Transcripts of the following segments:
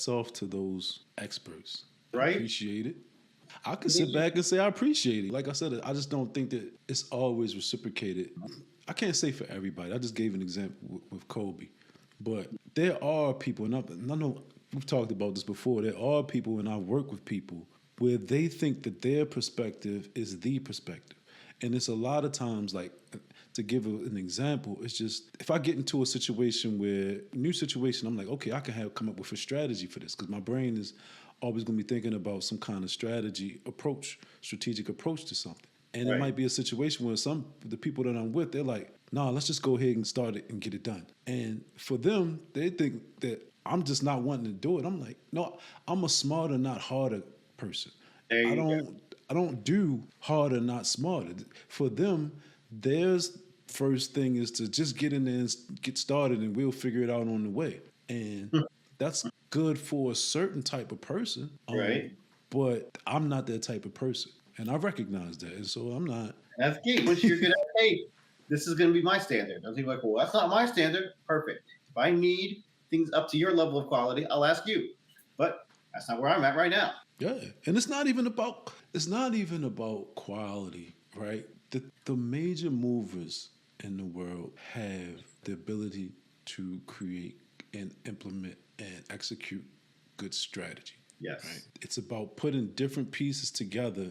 hats off to those experts. I right? appreciate it. I could It makes sit you back and say I appreciate it. Like I said, I just don't think that it's always reciprocated. I can't say for everybody. I just gave an example with Kobe, but there are people, and I know we've talked about this before. There are people, and I work with people where they think that their perspective is the perspective, and it's a lot of times like. To give an example, it's just if I get into a situation where new situation, I'm like, okay, I can come up with a strategy for this because my brain is always going to be thinking about some kind of strategic approach to something. And it right. might be a situation where the people that I'm with, they're like, nah, let's just go ahead and start it and get it done. And for them, they think that I'm just not wanting to do it. I'm like, no, I'm a smarter, not harder person. There I you go. don't I don't do harder, not smarter. For them, theirs first thing is to just get in there and get started, and we'll figure it out on the way. And that's good for a certain type of person. Right. But I'm not that type of person, and I recognize that, and so I'm not. That's key. Once you're good at, hey, this is going to be my standard. I'll be like, well, that's not my standard. Perfect. If I need things up to your level of quality, I'll ask you. But that's not where I'm at right now. Yeah, and it's not even about quality, right? The major movers in the world have the ability to create and implement and execute good strategy. Right? Yes. It's about putting different pieces together.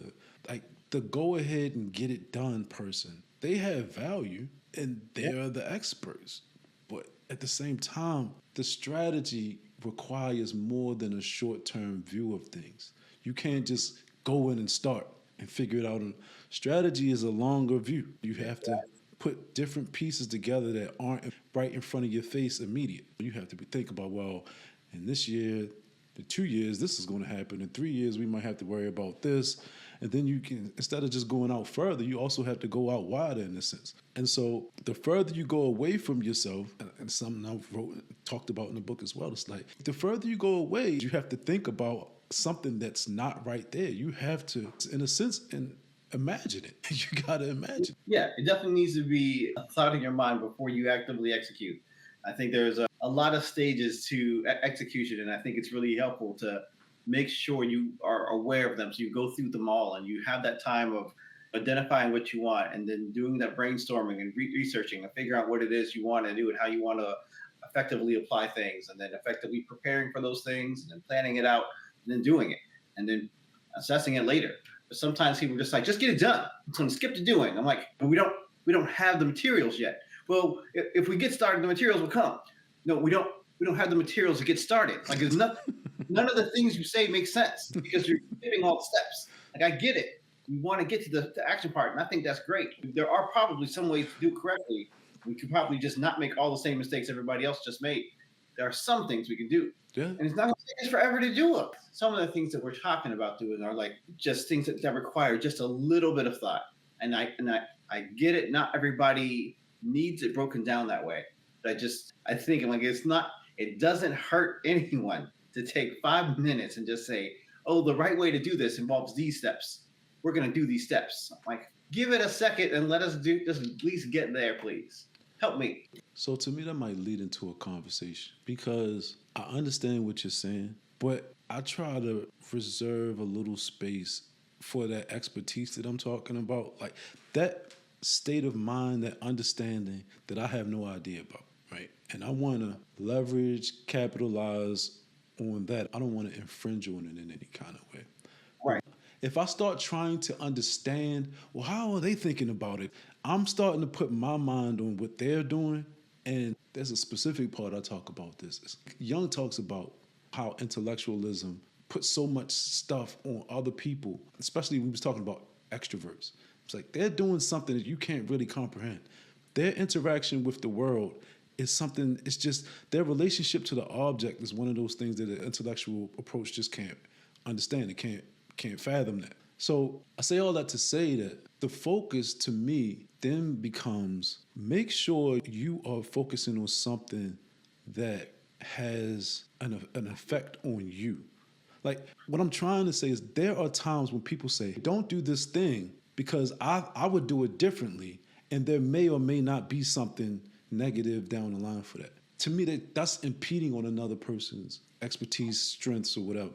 Like the go ahead and get it done person, they have value and Yeah. they're the experts. But at the same time, the strategy requires more than a short term view of things. You can't just go in and start and figure it out. Strategy is a longer view. You have to put different pieces together that aren't right in front of your face immediate. You have to think about, well, in this year, in 2 years, this is going to happen. In 3 years, we might have to worry about this. And then you can, instead of just going out further, you also have to go out wider in a sense. And so the further you go away from yourself, and something talked about in the book as well, it's like the further you go away, you have to think about something that's not right there. You have to, in a sense, and imagine it. You got to imagine. Yeah, it definitely needs to be a thought in your mind before you actively execute. I think there's a lot of stages to execution, and I think it's really helpful to make sure you are aware of them. So you go through them all and you have that time of identifying what you want and then doing that brainstorming and researching and figuring out what it is you want to do and how you want to effectively apply things and then effectively preparing for those things and then planning it out and then doing it and then assessing it later. But sometimes people are just like, just get it done. I'm going to skip to doing. I'm like, but we don't have the materials yet. Well, if we get started, the materials will come. No, we don't. We don't have the materials to get started. Like, there's nothing. None of the things you say make sense because you're skipping all the steps. Like, I get it. We want to get to the action part, and I think that's great. There are probably some ways to do it correctly. We could probably just not make all the same mistakes everybody else just made. There are some things we can do, Yeah. and it's not going to take us forever to do them. Some of the things that we're talking about doing are like just things that require just a little bit of thought. And I get it. Not everybody needs it broken down that way. But I think like it doesn't hurt anyone to take 5 minutes and just say, oh, the right way to do this involves these steps. We're going to do these steps. Like, give it a second and let us just at least get there, please. Help me. So to me, that might lead into a conversation because I understand what you're saying, but I try to reserve a little space for that expertise that I'm talking about. Like that state of mind, that understanding that I have no idea about, right? And I want to leverage, capitalize on that. I don't want to infringe on it in any kind of way. Right. If I start trying to understand, well, how are they thinking about it? I'm starting to put my mind on what they're doing. And there's a specific part I talk about this. Young talks about how intellectualism puts so much stuff on other people, especially when he was talking about extroverts. It's like they're doing something that you can't really comprehend. Their interaction with the world is something, it's just their relationship to the object is one of those things that an intellectual approach just can't understand. It can't fathom that. So I say all that to say that the focus to me then becomes make sure you are focusing on something that has an effect on you. Like what I'm trying to say is there are times when people say, don't do this thing because I would do it differently. And there may or may not be something negative down the line for that. to me that's impeding on another person's expertise, strengths, or whatever.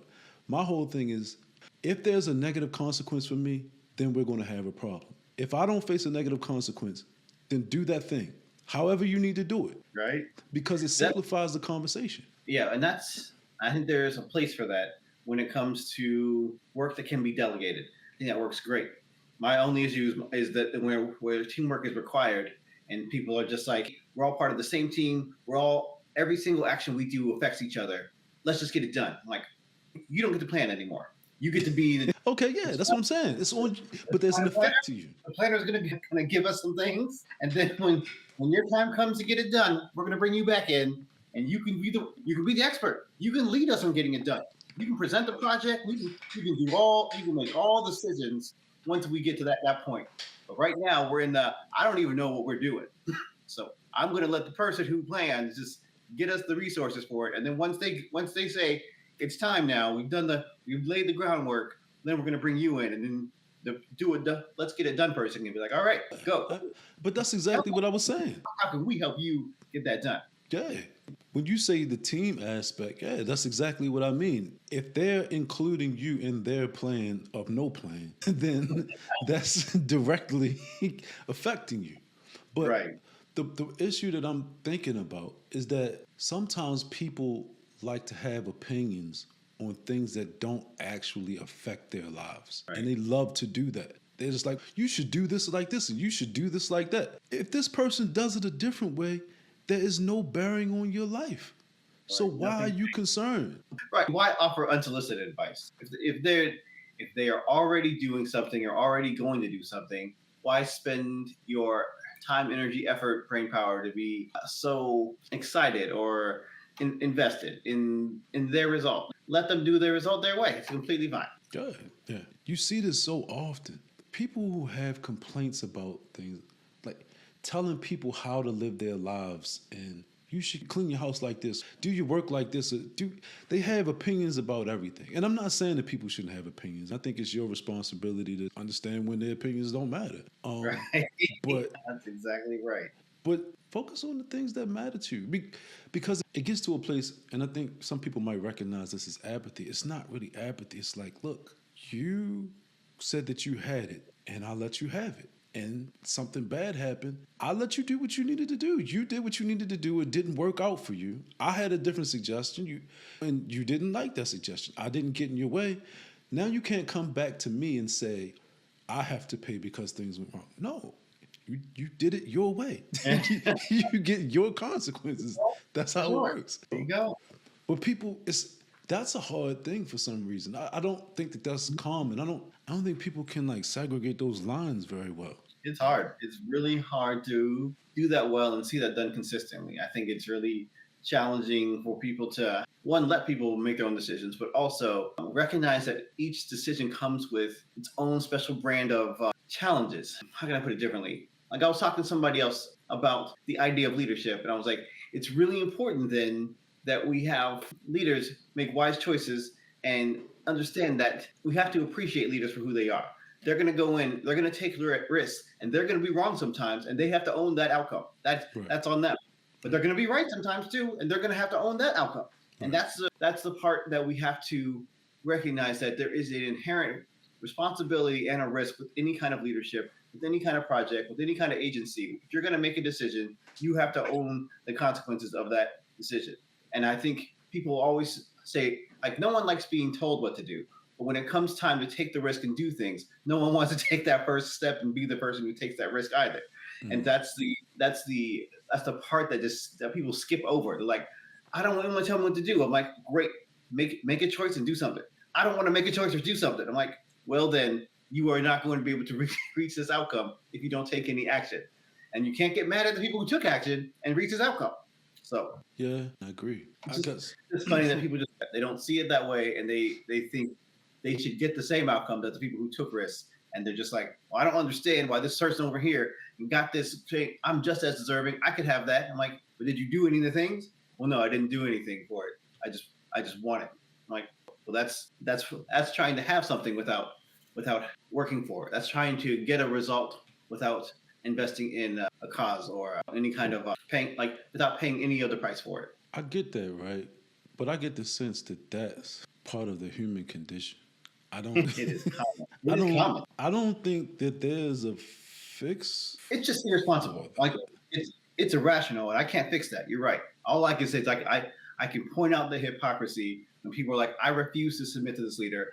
My whole thing is, if there's a negative consequence for me, then we're going to have a problem. If I don't face a negative consequence, then do that thing, however you need to do it, Right. because it That, simplifies the conversation. yeah, and I think there's a place for that when it comes to work that can be delegated. I think that works great. My only issue is that where teamwork is required and people are just like, we're all part of the same team. Every single action we do affects each other. Let's just get it done. I'm like, you don't get to plan anymore. You get to be the Okay, yeah, that's what I'm saying. It's on, but there's an planner. effect to you. The planner is going to give us some things, and then when your time comes to get it done, we're going to bring you back in, and you can be the expert. You can lead us on getting it done. You can present the project. You can make all decisions once we get to that point. But right now we're in the I don't even know what we're doing. So I'm going to let the person who plans just get us the resources for it, and then once they say it's time now, we've laid the groundwork, then we're going to bring you in, and then let's get it done person can be like, all right, go. But that's exactly what I was saying. How can we help you get that done? Yeah. When you say the team aspect, yeah, that's exactly what I mean. If they're including you in their plan of no plan, then that's directly affecting you. But Right. the issue that I'm thinking about is that sometimes people like to have opinions on things that don't actually affect their lives. Right. And they love to do that. They're just like, you should do this like this, and you should do this like that. If this person does it a different way, there is no bearing on your life. So Right. why are Nothing. you concerned? Right. Why offer unsolicited advice? If they are already doing something or already going to do something, why spend your time, energy, effort, brain power to be so excited or invested in their result? Let them do their result their way. It's completely fine. Good. Yeah. You see this so often. People who have complaints about things, like telling people how to live their lives, and you should clean your house like this, do your work like this. They have opinions about everything. And I'm not saying that people shouldn't have opinions. I think it's your responsibility to understand when their opinions don't matter. Right. But That's exactly right. But focus on the things that matter to you. Because it gets to a place, and I think some people might recognize this as apathy. It's not really apathy. It's like, look, you said that you had it, and I let you have it. And something bad happened. I let you do what you needed to do. You did what you needed to do. It didn't work out for you. I had a different suggestion. And you didn't like that suggestion. I didn't get in your way. Now you can't come back to me and say, I have to pay because things went wrong. No. You did it your way. You get your consequences. That's how it works. There you go. But people, that's a hard thing for some reason. I don't think that's common. I don't think people can like segregate those lines very well. It's hard. It's really hard to do that well and see that done consistently. I think it's really challenging for people to, one, let people make their own decisions, but also recognize that each decision comes with its own special brand of challenges. How can I put it differently? Like I was talking to somebody else about the idea of leadership, and I was like, it's really important then that we have leaders make wise choices and understand that we have to appreciate leaders for who they are. They're going to go in, they're going to take risks, and they're going to be wrong sometimes, and they have to own that outcome. That's on them. But they're going to be right sometimes too, and they're going to have to own that outcome. And that's the part that we have to recognize, that there is an inherent responsibility and a risk with any kind of leadership, with any kind of project, with any kind of agency. If you're going to make a decision, you have to own the consequences of that decision. And I think people always say, like, no one likes being told what to do. But when it comes time to take the risk and do things, no one wants to take that first step and be the person who takes that risk either. Mm-hmm. And that's the part that people skip over. They're like, I don't want anyone to tell me what to do. I'm like, great, make a choice and do something. I don't want to make a choice or do something. I'm like, well, then you are not going to be able to reach this outcome if you don't take any action. And you can't get mad at the people who took action and reach this outcome. So yeah, I agree. It's funny that people they don't see it that way, and they think they should get the same outcome that the people who took risks. And they're just like, well, I don't understand why this person over here got this. I'm just as deserving. I could have that. I'm like, but did you do any of the things? Well, no, I didn't do anything for it. I just want it. I'm like, well, that's trying to have something without working for it. That's trying to get a result without investing in a cause or any kind of paying, like without paying any other price for it. I get that, right? But I get the sense that that's part of the human condition. I don't It is common. I It is don't common. I don't think that there's a fix It's just for irresponsible. that. Like it's irrational, and I can't fix that. You're right. All I can say is like I can point out the hypocrisy when people are like, I refuse to submit to this leader.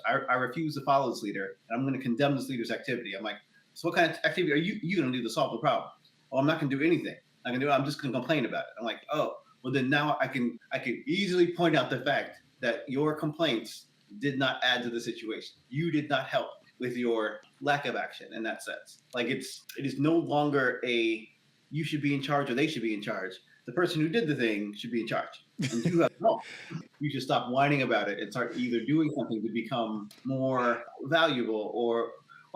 I refuse to follow this leader, and I'm going to condemn this leader's activity. I'm like, so what kind of activity are you going to do to solve the problem? Well, I'm not going to do anything. I'm just going to complain about it. I'm like, oh, well then now I can easily point out the fact that your complaints did not add to the situation. You did not help with your lack of action in that sense. Like it is no longer a you should be in charge or they should be in charge. The person who did the thing should be in charge. And you have no. You should stop whining about it and start either doing something to become more valuable or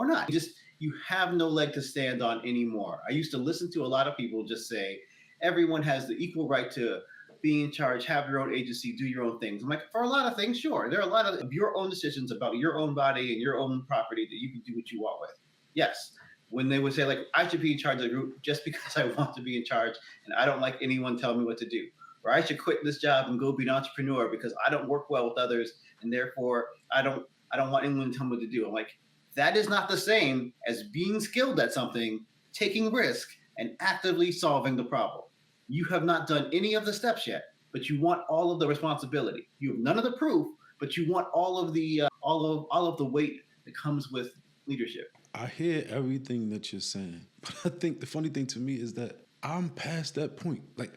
not. Just you have no leg to stand on anymore. I used to listen to a lot of people just say everyone has the equal right to be in charge, have your own agency, do your own things. I'm like, for a lot of things, sure. There are a lot of your own decisions about your own body and your own property that you can do what you want with. Yes. When they would say, like, I should be in charge of the group just because I want to be in charge and I don't like anyone telling me what to do. Or I should quit this job and go be an entrepreneur because I don't work well with others and therefore I don't want anyone to tell me what to do. I'm like, that is not the same as being skilled at something, taking risk, and actively solving the problem. You have not done any of the steps yet, but you want all of the responsibility. You have none of the proof, but you want all of the all of the weight that comes with leadership. I hear everything that you're saying, but I think the funny thing to me is that I'm past that point. Like,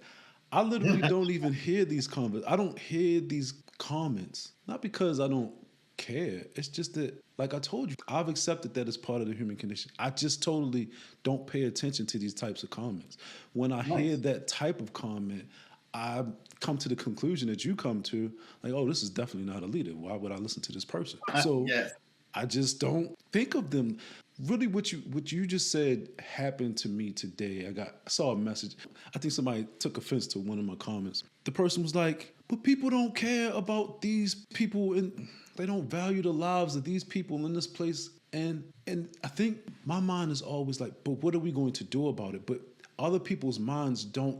I literally don't even hear these comments. I don't hear these comments, not because I don't care. It's just that, like I told you, I've accepted that as part of the human condition. I just totally don't pay attention to these types of comments. When I hear Nice. that type of comment, I come to the conclusion that you come to, like, oh, this is definitely not a leader. Why would I listen to this person? So Yes. I just don't think of them. Really, what you just said happened to me today. I saw a message. I think somebody took offense to one of my comments. The person was like, "But people don't care about these people, and they don't value the lives of these people in this place." And I think my mind is always like, "But what are we going to do about it?" But other people's minds don't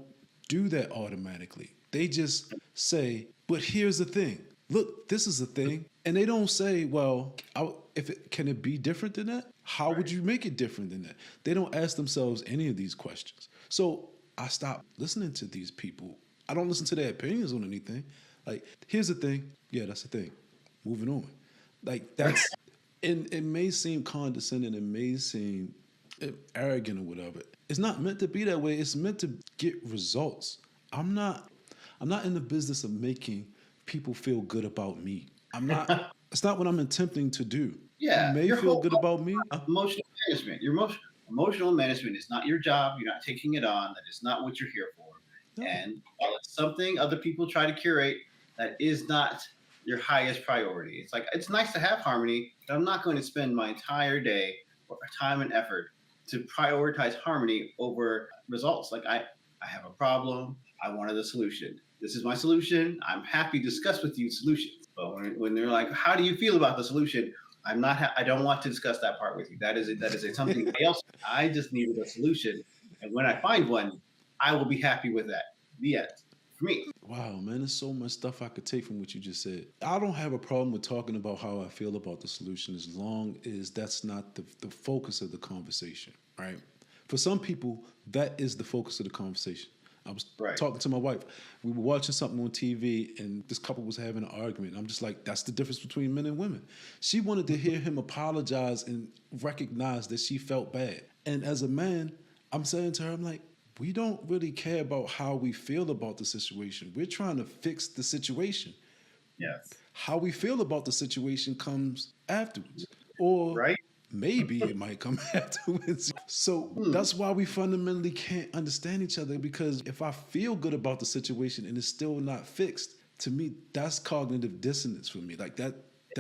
do that automatically. They just say, "But here's the thing. Look, this is the thing," and they don't say, "Well, can it be different than that? How would Right. you make it different than that?" They don't ask themselves any of these questions. So I stopped listening to these people. I don't listen to their opinions on anything. Like, here's the thing. Yeah, that's the thing. Moving on. Like, that's, and it may seem condescending, it may seem arrogant or whatever. It's not meant to be that way. It's meant to get results. I'm not I'm not in the business of making people feel good about me. I'm not It's not what I'm attempting to do. You Yeah. may Your feel whole good about me. emotional management. Your emotional management is not your job. You're not taking it on. That is not what you're here for. No. And while it's something other people try to curate, that is not your highest priority. It's like it's nice to have harmony, but I'm not going to spend my entire day or time and effort to prioritize harmony over results. Like I have a problem. I wanted a solution. This is my solution. I'm happy to discuss with you solutions. But when they're like, how do you feel about the solution? I don't want to discuss that part with you. That is something else. I just needed a solution. And when I find one, I will be happy with that. The end. For me. Wow, man, there's so much stuff I could take from what you just said. I don't have a problem with talking about how I feel about the solution as long as that's not the focus of the conversation, right? For some people, that is the focus of the conversation. I was Right. talking to my wife. We were watching something on TV, and this couple was having an argument. I'm just like, that's the difference between men and women. She wanted to hear him apologize and recognize that she felt bad. And as a man, I'm saying to her, I'm like, we don't really care about how we feel about the situation. We're trying to fix the situation. Yes. How we feel about the situation comes afterwards. Or Right? maybe it might come afterwards. So Hmm. that's why we fundamentally can't understand each other, because if I feel good about the situation and it's still not fixed, to me, that's cognitive dissonance for me. Like that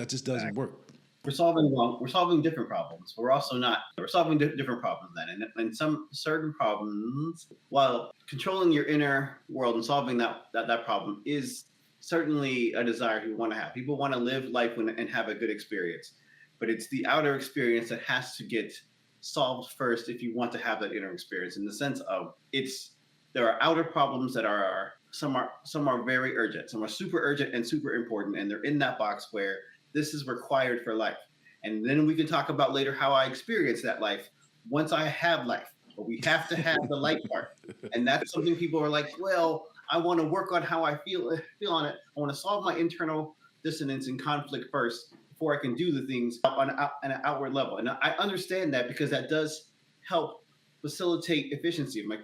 just doesn't work. We're solving different problems. We're also not we're solving different problems then. And some certain problems, while controlling your inner world and solving that problem is certainly a desire you want to have. People want to live life and have a good experience, but it's the outer experience that has to get solved first if you want to have that inner experience. In the sense of there are outer problems that are some are very urgent, some are super urgent and super important, and they're in that box where this is required for life. And then we can talk about later how I experience that life once I have life. But we have to have the light part, and that's something people are like, well, I want to work on how I feel on it. I want to solve my internal dissonance and conflict first before I can do the things on an outward level. And I understand that because that does help facilitate efficiency. I'm like,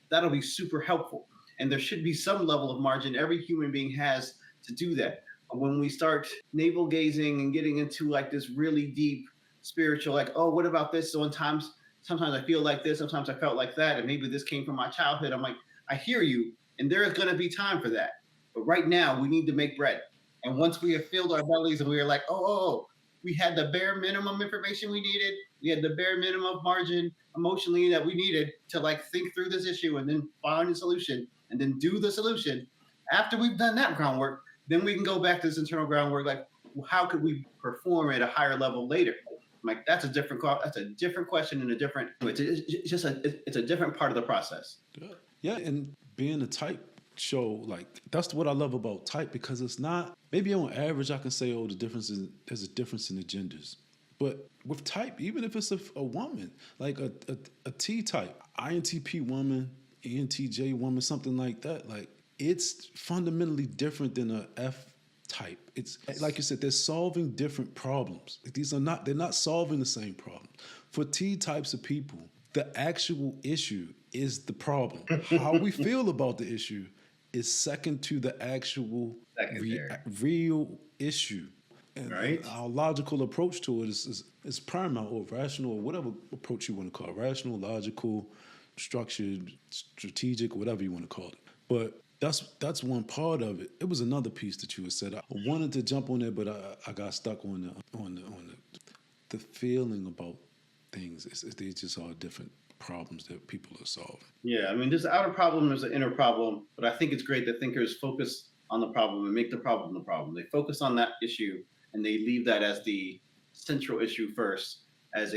that'll be super helpful. And there should be some level of margin every human being has to do that. When we start navel gazing and getting into like this really deep spiritual, like, oh, what about this? So sometimes I feel like this, sometimes I felt like that, and maybe this came from my childhood. I'm like, I hear you, and there is going to be time for that. But right now, we need to make bread. And once we have filled our bellies and we are like, we had the bare minimum information we needed, we had the bare minimum margin emotionally that we needed to like think through this issue and then find a solution and then do the solution. After we've done that groundwork, then we can go back to this internal groundwork, like, how could we perform at a higher level later? Like, that's a different question and it's a different part of the process. Yeah, and being a type show, like that's what I love about type, because it's not, maybe on average I can say, oh, there's a difference in the genders. But with type, even if it's a woman, like a T type, INTP woman, ENTJ woman, something like that, like it's fundamentally different than a F type. It's like you said, they're solving different problems. They're not solving the same problem. For T types of people, the actual issue is the problem. How we feel about the issue is second to the actual real issue. And right. Our logical approach to it is paramount, or rational, or whatever approach you want to call it. Rational, logical, structured, strategic, whatever you want to call it. But that's one part of it. It was another piece that you had said. I wanted to jump on there, but I got stuck on the feeling about things. They just are different problems that people are solving. Yeah, I mean, there's an outer problem, there's an inner problem, but I think it's great that thinkers focus on the problem and make the problem the problem. They focus on that issue and they leave that as the central issue first, as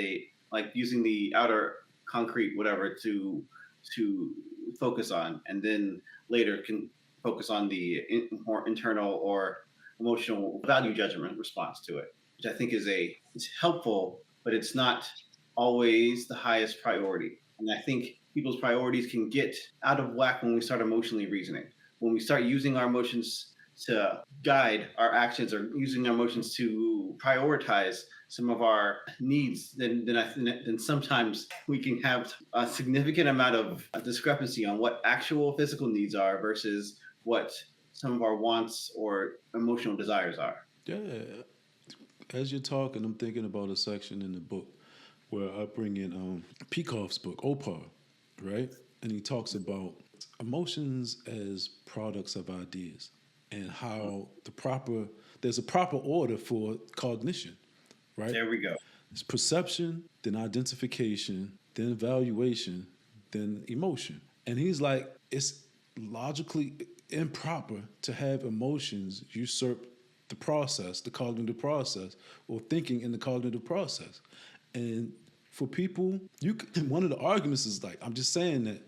like using the outer concrete whatever to focus on, and then later can focus on the more internal or emotional value judgment response to it, which I think is helpful, but it's not always the highest priority. And I think people's priorities can get out of whack when we start emotionally reasoning. When we start using our emotions to guide our actions, or using our emotions to prioritize some of our needs, then sometimes we can have a significant amount of discrepancy on what actual physical needs are versus what some of our wants or emotional desires are. Yeah. As you're talking, I'm thinking about a section in the book where I bring in Peikoff's book, Opar, right? And he talks about emotions as products of ideas, and how there's a proper order for cognition, right? There we go. It's perception, then identification, then evaluation, then emotion. And he's like, it's logically improper to have emotions usurp the cognitive process, or thinking in the cognitive process. And for people, one of the arguments is like, I'm just saying that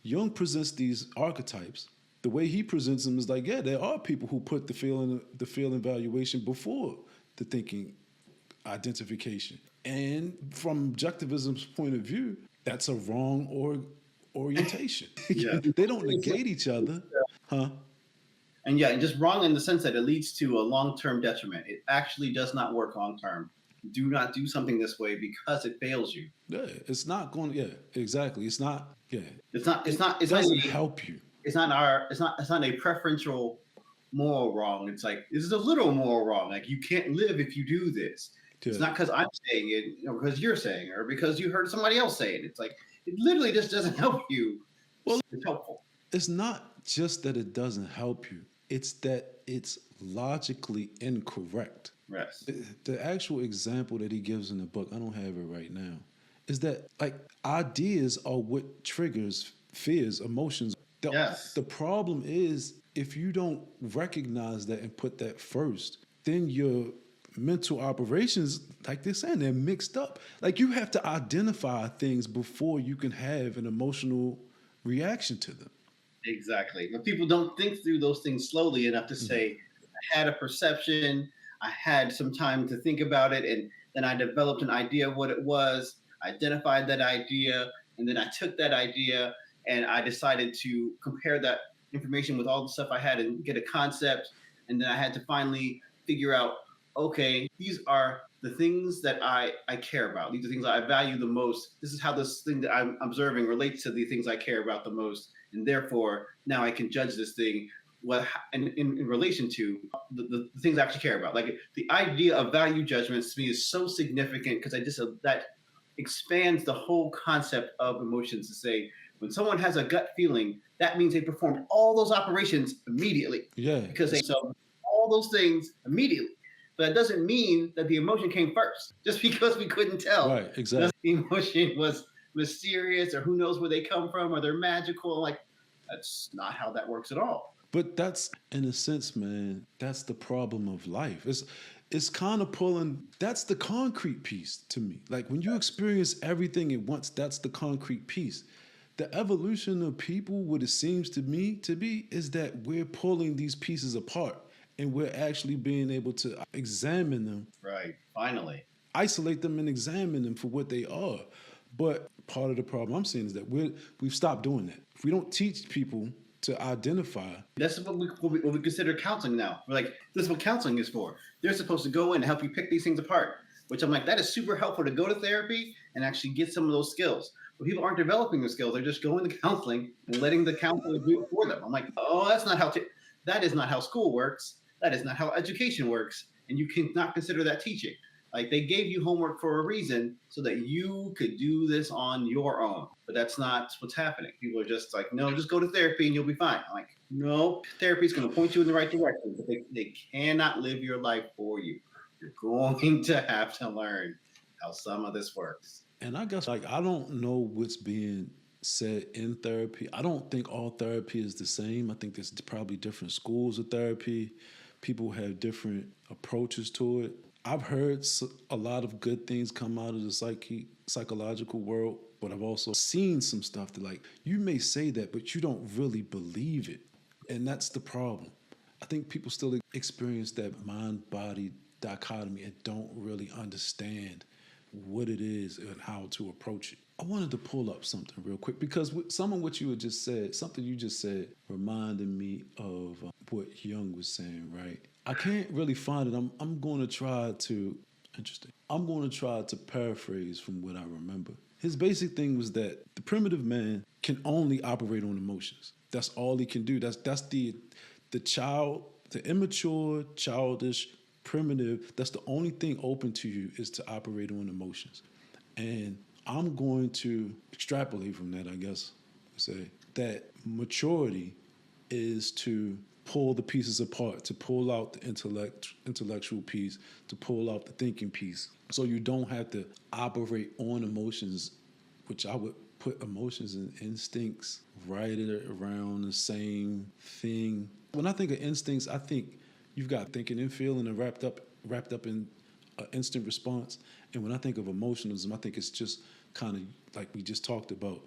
Jung presents these archetypes. The way he presents them is like, yeah, there are people who put the feeling valuation before the thinking identification. And from objectivism's point of view, that's a wrong orientation. Yeah. They don't negate each other, huh? And yeah, just wrong in the sense that it leads to a long-term detriment. It actually does not work long-term. Do not do something this way because it fails you. Yeah, it's not going. Yeah, exactly. It's not. Yeah, it doesn't help you. It's not a preferential moral wrong. It's like, this is a little moral wrong. Like, you can't live if you do this. Yeah. It's not because I'm saying it, because you're saying it, or because you heard somebody else say it. It's like, it literally just doesn't help you. Well, it's helpful. It's not just that it doesn't help you. It's that it's logically incorrect. Yes. The actual example that he gives in the book, I don't have it right now, is that like ideas are what triggers fears, emotions. Yes. The problem is, if you don't recognize that and put that first, then you're mental operations, like they're saying, they're mixed up. Like you have to identify things before you can have an emotional reaction to them. Exactly. But people don't think through those things slowly enough to Mhm. say, I had a perception, I had some time to think about it, and then I developed an idea of what it was, identified that idea, and then I took that idea and I decided to compare that information with all the stuff I had and get a concept. And then I had to finally figure out, okay, these are the things that I care about. These are things that I value the most. This is how this thing that I'm observing relates to the things I care about the most, and therefore now I can judge this thing what in relation to the things I actually care about. Like the idea of value judgments to me is so significant because I just that expands the whole concept of emotions to say when someone has a gut feeling, that means they performed all those operations immediately Yeah, because they saw all those things immediately. But that doesn't mean that the emotion came first. Just because we couldn't tell, right, exactly. the emotion was mysterious or who knows where they come from or they're magical. Like that's not how that works at all. But that's in a sense, man, that's the problem of life. It's kind of pulling that's the concrete piece to me. Like when you experience everything at once, that's the concrete piece. The evolution of people, what it seems to me to be, is that we're pulling these pieces apart and we're actually being able to examine them, Right. Finally. isolate them and examine them for what they are. But part of the problem I'm seeing is that we've stopped doing that. If we don't teach people to identify. That's what we consider counseling now. We're like, this is what counseling is for. They're supposed to go in and help you pick these things apart. Which I'm like, that is super helpful to go to therapy and actually get some of those skills. But people aren't developing the skills. They're just going to counseling and letting the counselor do it for them. I'm like, oh, that is not how school works. That is not how education works. And you cannot consider that teaching. Like they gave you homework for a reason so that you could do this on your own. But that's not what's happening. People are just like, no, just go to therapy and you'll be fine. I'm like, no, therapy is going to point you in the right direction, but they cannot live your life for you. You're going to have to learn how some of this works. And I guess like I don't know what's being said in therapy. I don't think all therapy is the same. I think there's probably different schools of therapy. People have different approaches to it. I've heard a lot of good things come out of the psychological world, but I've also seen some stuff that like you may say that, but you don't really believe it, and that's the problem. I think people still experience that mind-body dichotomy and don't really understand what it is and how to approach it. I wanted to pull up something real quick because some of what you had just said, something you just said, reminded me of what Jung was saying. Right? I can't really find it. I'm going to try to. Interesting. I'm going to try to paraphrase from what I remember. His basic thing was that the primitive man can only operate on emotions. That's all he can do. That's the child, the immature, childish, primitive. That's the only thing open to you is to operate on emotions. And I'm going to extrapolate from that, I guess, say that maturity is to pull the pieces apart, to pull out the intellectual piece, to pull out the thinking piece. So you don't have to operate on emotions, which I would put emotions and instincts right around the same thing. When I think of instincts, I think you've got thinking and feeling and wrapped up in an instant response. And when I think of emotionalism, I think it's just kind of like we just talked about,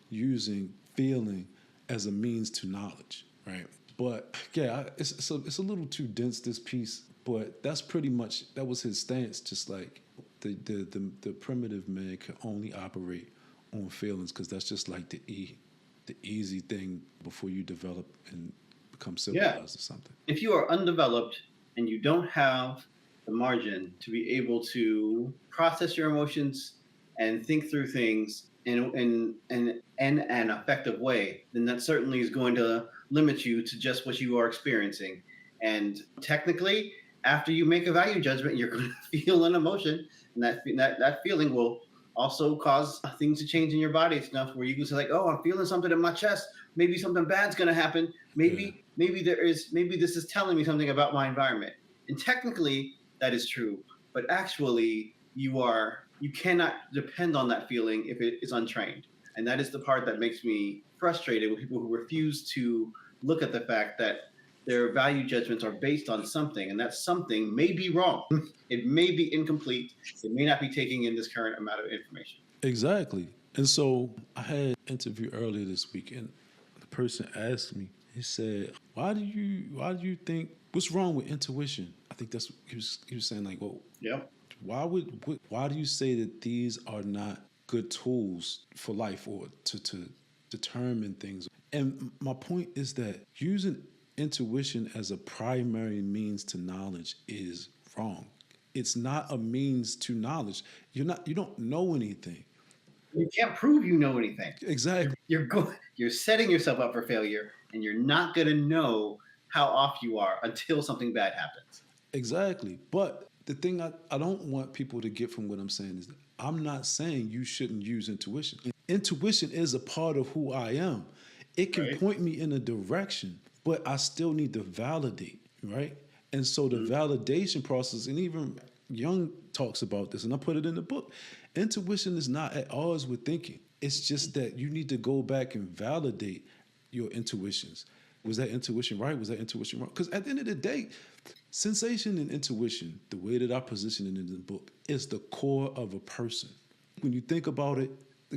using feeling as a means to knowledge, right? But yeah, it's a little too dense, this piece, but that's pretty much that was his stance. Just like the primitive man can only operate on feelings because that's just like the easy thing before you develop and become Yeah. civilized or something. If you are undeveloped and you don't have the margin to be able to process your emotions and think through things in an effective way, then that certainly is going to limit you to just what you are experiencing. And technically, after you make a value judgment, you're going to feel an emotion, and that feeling will also cause things to change in your body. It's enough where you can say like, "Oh, I'm feeling something in my chest. Maybe something bad's going to happen. Yeah. Maybe this is telling me something about my environment." And technically, that is true, but actually, you cannot depend on that feeling if it is untrained. And that is the part that makes me frustrated with people who refuse to look at the fact that their value judgments are based on something, and that something may be wrong. It may be incomplete. It may not be taking in this current amount of information. Exactly. And so I had an interview earlier this week, and the person asked me, he said, why do you think, what's wrong with intuition? I think that's what he was saying, like, well, Yep. why do you say that these are not good tools for life or to determine things? And my point is that using intuition as a primary means to knowledge is wrong. It's not a means to knowledge. You don't know anything. You can't prove you know anything. Exactly. You're setting yourself up for failure, and you're not going to know how off you are until something bad happens. Exactly. But the thing I don't want people to get from what I'm saying is that I'm not saying you shouldn't use intuition. Intuition is a part of who I am. It can Right. point me in a direction, but I still need to validate, right? And so the validation process, and even Young talks about this, and I put it in the book. Intuition is not at odds with thinking. It's just that you need to go back and validate your intuitions. Was that intuition right? Was that intuition wrong? Because at the end of the day, sensation and intuition, the way that I position it in the book, is the core of a person. When you think about it,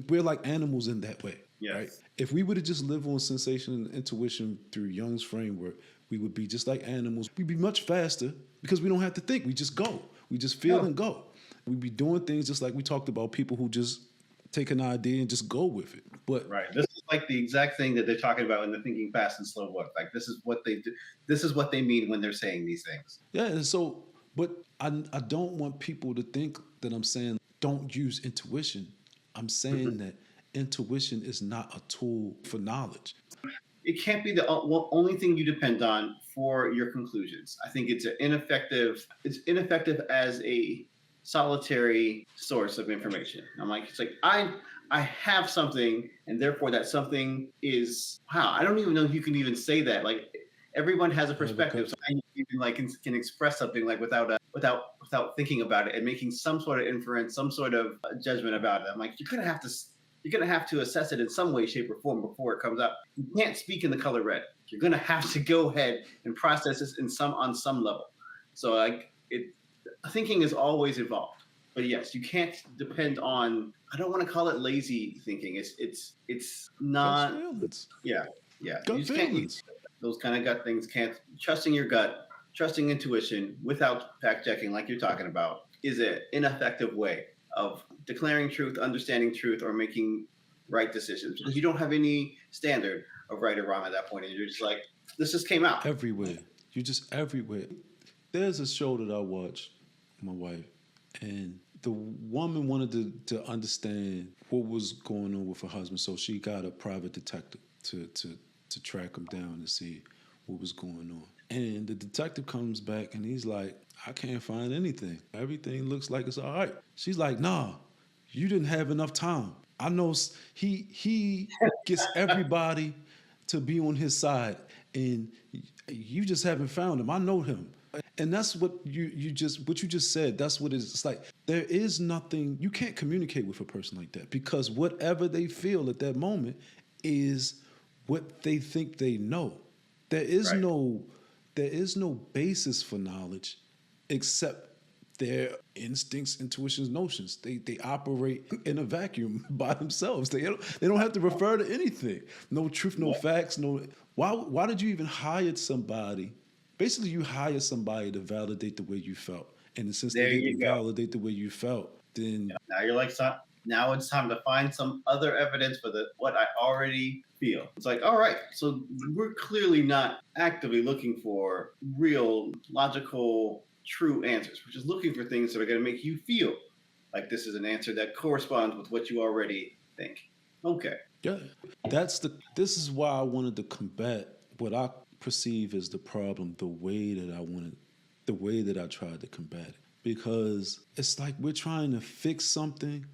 we're like animals in that way, Yes. right? If we were to just live on sensation and intuition through Jung's framework, we would be just like animals. We'd be much faster because we don't have to think. We just go. We just feel and go. We'd be doing things just like we talked about, people who just take an idea and just go with it. But Right. This is like the exact thing that they're talking about in the Thinking Fast and Slow book. Like this is what they do. This is what they mean when they're saying these things. yeah, and so, but I don't want people to think that I'm saying don't use intuition. I'm saying that intuition is not a tool for knowledge. It can't be the only thing you depend on for your conclusions. I think it's ineffective. It's ineffective as a solitary source of information. I'm like, it's like I have something, and therefore that something is wow. I don't even know if you can even say that. Like everyone has a perspective, so I even like can express something like without thinking about it and making some sort of inference, some sort of judgment about it. I'm like, you're gonna have to assess it in some way, shape, or form before it comes up. You can't speak in the color red. You're gonna have to go ahead and process this on some level. So like thinking is always evolved. But yes, you can't depend on. I don't want to call it lazy thinking. It's not. Gut feelings. Yeah, yeah. You Gut just can't feelings. those kind of gut things. Can't trusting your gut, trusting intuition without fact checking, like you're talking about, is an ineffective way of declaring truth, understanding truth, or making right decisions because you don't have any standard of right or wrong at that point, and you're just like, this just came out. Everywhere. You just everywhere. There's a show that I watch with my wife, and the woman wanted to understand what was going on with her husband, so she got a private detective to track him down and see what was going on. And the detective comes back and he's like, I can't find anything. Everything looks like it's all right. She's like, nah, you didn't have enough time. I know he gets everybody to be on his side, and you just haven't found him. I know him. And that's what you just said. That's what it is. It's like there is nothing, you can't communicate with a person like that because whatever they feel at that moment is what they think they know. There is Right. no basis for knowledge except their instincts, intuitions, notions. They operate in a vacuum by themselves. They don't have to refer to anything. No truth, no facts, no. Why did you even hire somebody? Basically, you hire somebody to validate the way you felt, and since There they you didn't go. validate the way you felt, then Now you're like, now it's time to find some other evidence for what I already feel. It's like, all right, so we're clearly not actively looking for real, logical, true answers. We're just looking for things that are going to make you feel like this is an answer that corresponds with what you already think. Okay. yeah, this is why I wanted to combat what I perceive as the problem the way that I tried to combat it. Because it's like we're trying to fix something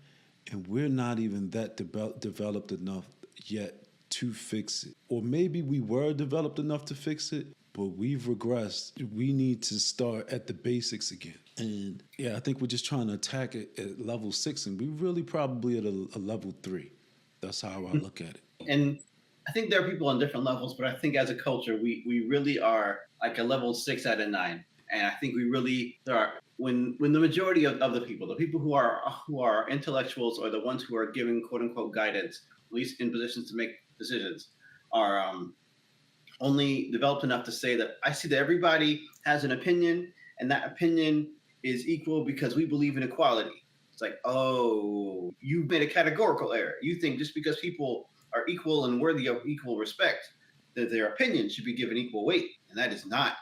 and we're not even that developed enough yet to fix it. Or maybe we were developed enough to fix it, but we've regressed. We need to start at the basics again. And yeah, I think we're just trying to attack it at level 6, and we really probably at a level 3. That's how I look at it. And I think there are people on different levels, but I think as a culture, we really are like a level 6 out of 9. And I think we really there are when the majority of the people who are intellectuals or the ones who are giving quote unquote guidance, at least in positions to make decisions, are only developed enough to say that I see that everybody has an opinion, and that opinion is equal because we believe in equality. It's like, oh, you made a categorical error. You think just because people are equal and worthy of equal respect, that their opinion should be given equal weight, and that is not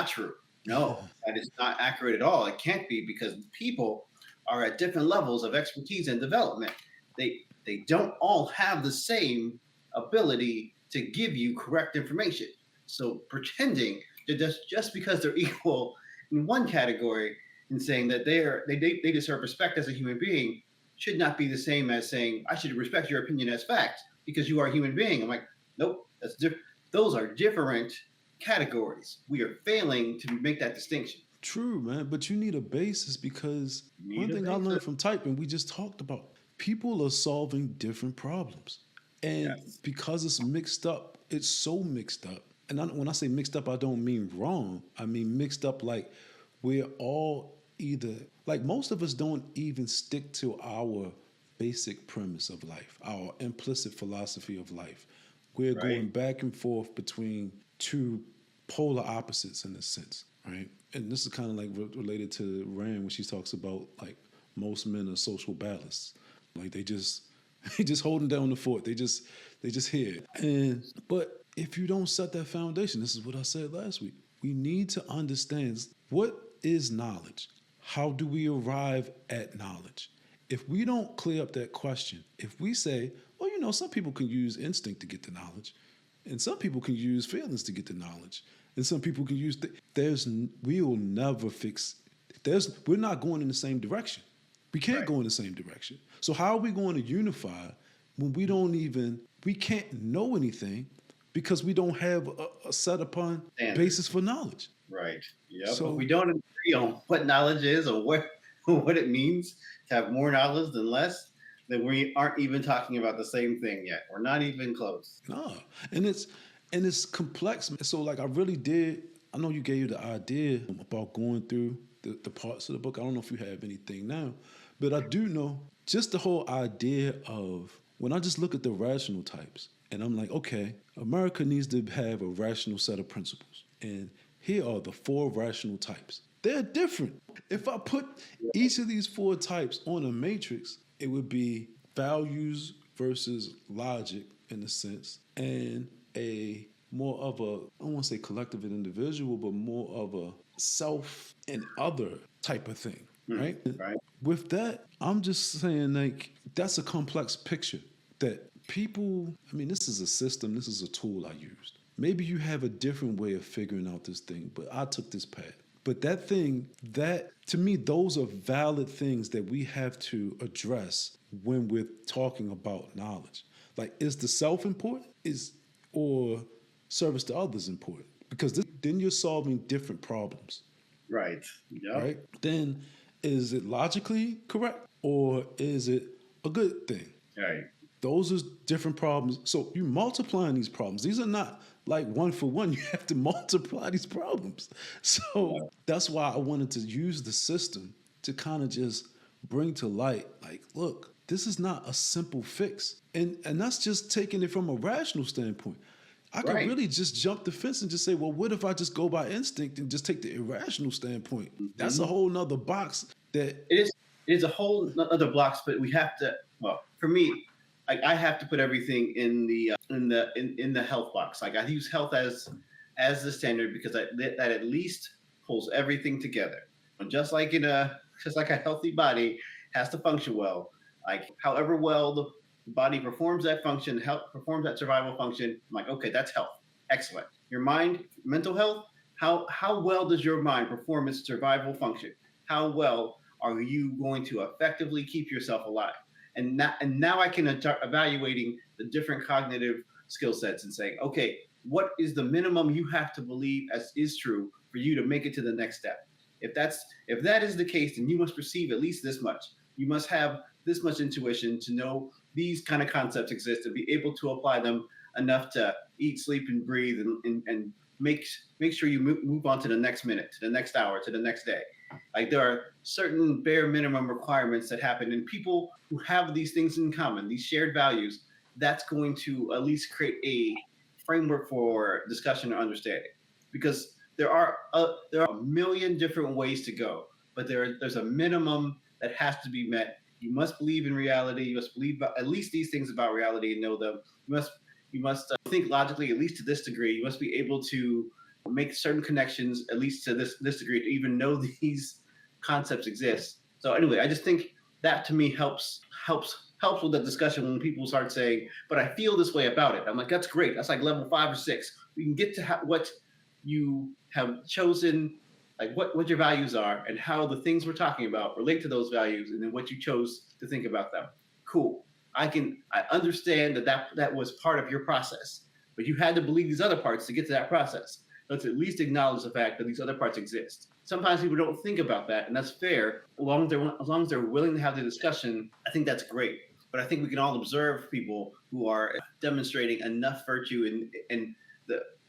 true. No, that is not accurate at all. It can't be because people are at different levels of expertise and development. They don't all have the same ability to give you correct information. So pretending that just because they're equal in one category and saying that they deserve respect as a human being should not be the same as saying I should respect your opinion as fact because you are a human being. I'm like, nope, that's different. Those are different categories. We are failing to make that distinction. True, man, but you need a basis because You one need a thing I learned basis. from typing, we just talked about, people are solving different problems. And Yes. because it's mixed up, it's so mixed up. And when I say mixed up, I don't mean wrong. I mean mixed up like we're all either, like most of us don't even stick to our basic premise of life, our implicit philosophy of life. We're Right. going back and forth between two polar opposites in a sense, right? And this is kind of like related to Rand when she talks about like most men are social ballasts, like they just they just holding down the fort. They just here. And but if you don't set that foundation, this is what I said last week. We need to understand what is knowledge. How do we arrive at knowledge? If we don't clear up that question, if we say, well, some people can use instinct to get the knowledge, and some people can use feelings to get the knowledge, and some people can use. We will never fix. We're not going in the same direction. We can't Right. go in the same direction. So how are we going to unify when we can't know anything because we don't have a set upon Standard. basis for knowledge. Right. Yep. If we So don't agree on what knowledge is or what what it means to have more knowledge than less, then we aren't even talking about the same thing yet. We're not even close. no, and it's complex. So like I really did. I know you gave the idea about going through the parts of the book. I don't know if you have anything now, but I do know just the whole idea of when I just look at the rational types and I'm like, okay, America needs to have a rational set of principles. And here are the four rational types. They're different. If I put each of these four types on a matrix, it would be values versus logic in a sense, and a more of a, I don't want to say collective and individual, but more of a self and other type of thing, Hmm. right? Right. With that, I'm just saying like that's a complex picture that people, I mean, this is a system, this is a tool I used. Maybe you have a different way of figuring out this thing, but I took this path. But that thing, that to me, those are valid things that we have to address when we're talking about knowledge. Like, is the self important? Or service to others important? Because then you're solving different problems, Right. Yep. right? Then is it logically correct or is it a good thing? Right. Those are different problems. So you multiplying these problems. These are not like one for one. You have to multiply these problems. So Yeah. that's why I wanted to use the system to kind of just bring to light, like, look, this is not a simple fix. And that's just taking it from a rational standpoint. I could Right. really just jump the fence and just say, well, what if I just go by instinct and just take the irrational standpoint? That's a Hmm. whole nother box that It is a whole other blocks, but we have to. Well, for me, I have to put everything in the health box. Like I use health as the standard because that at least pulls everything together. And just like a healthy body has to function well. Like however well the body performs that function, help performs that survival function. I'm like, okay, that's health. Excellent. Your mind, mental health. How well does your mind perform its survival function? How well are you going to effectively keep yourself alive? And now I can start evaluating the different cognitive skill sets and saying, okay, what is the minimum you have to believe as is true for you to make it to the next step? If that is the case, then you must perceive at least this much. You must have this much intuition to know these kind of concepts exist and be able to apply them enough to eat, sleep, and breathe, and make sure you move on to the next minute, to the next hour, to the next day. Like there are certain bare minimum requirements that happen, and people who have these things in common, these shared values, that's going to at least create a framework for discussion and understanding. Because there are a million different ways to go, but there's a minimum that has to be met. You must believe in reality. You must believe at least these things about reality and know them. You must think logically, at least to this degree. You must be able to make certain connections, at least to this degree, to even know these concepts exist. So anyway, I just think that to me helps with the discussion when people start saying, "But I feel this way about it." I'm like, "That's great. That's like level 5 or 6. We can get to what you have chosen, like what your values are, and how the things we're talking about relate to those values, and then what you chose to think about them." Cool. I understand that was part of your process, but you had to believe these other parts to get to that process. Let's at least acknowledge the fact that these other parts exist. Sometimes people don't think about that, and that's fair. As long as they're willing to have the discussion, I think that's great. But I think we can all observe people who are demonstrating enough virtue in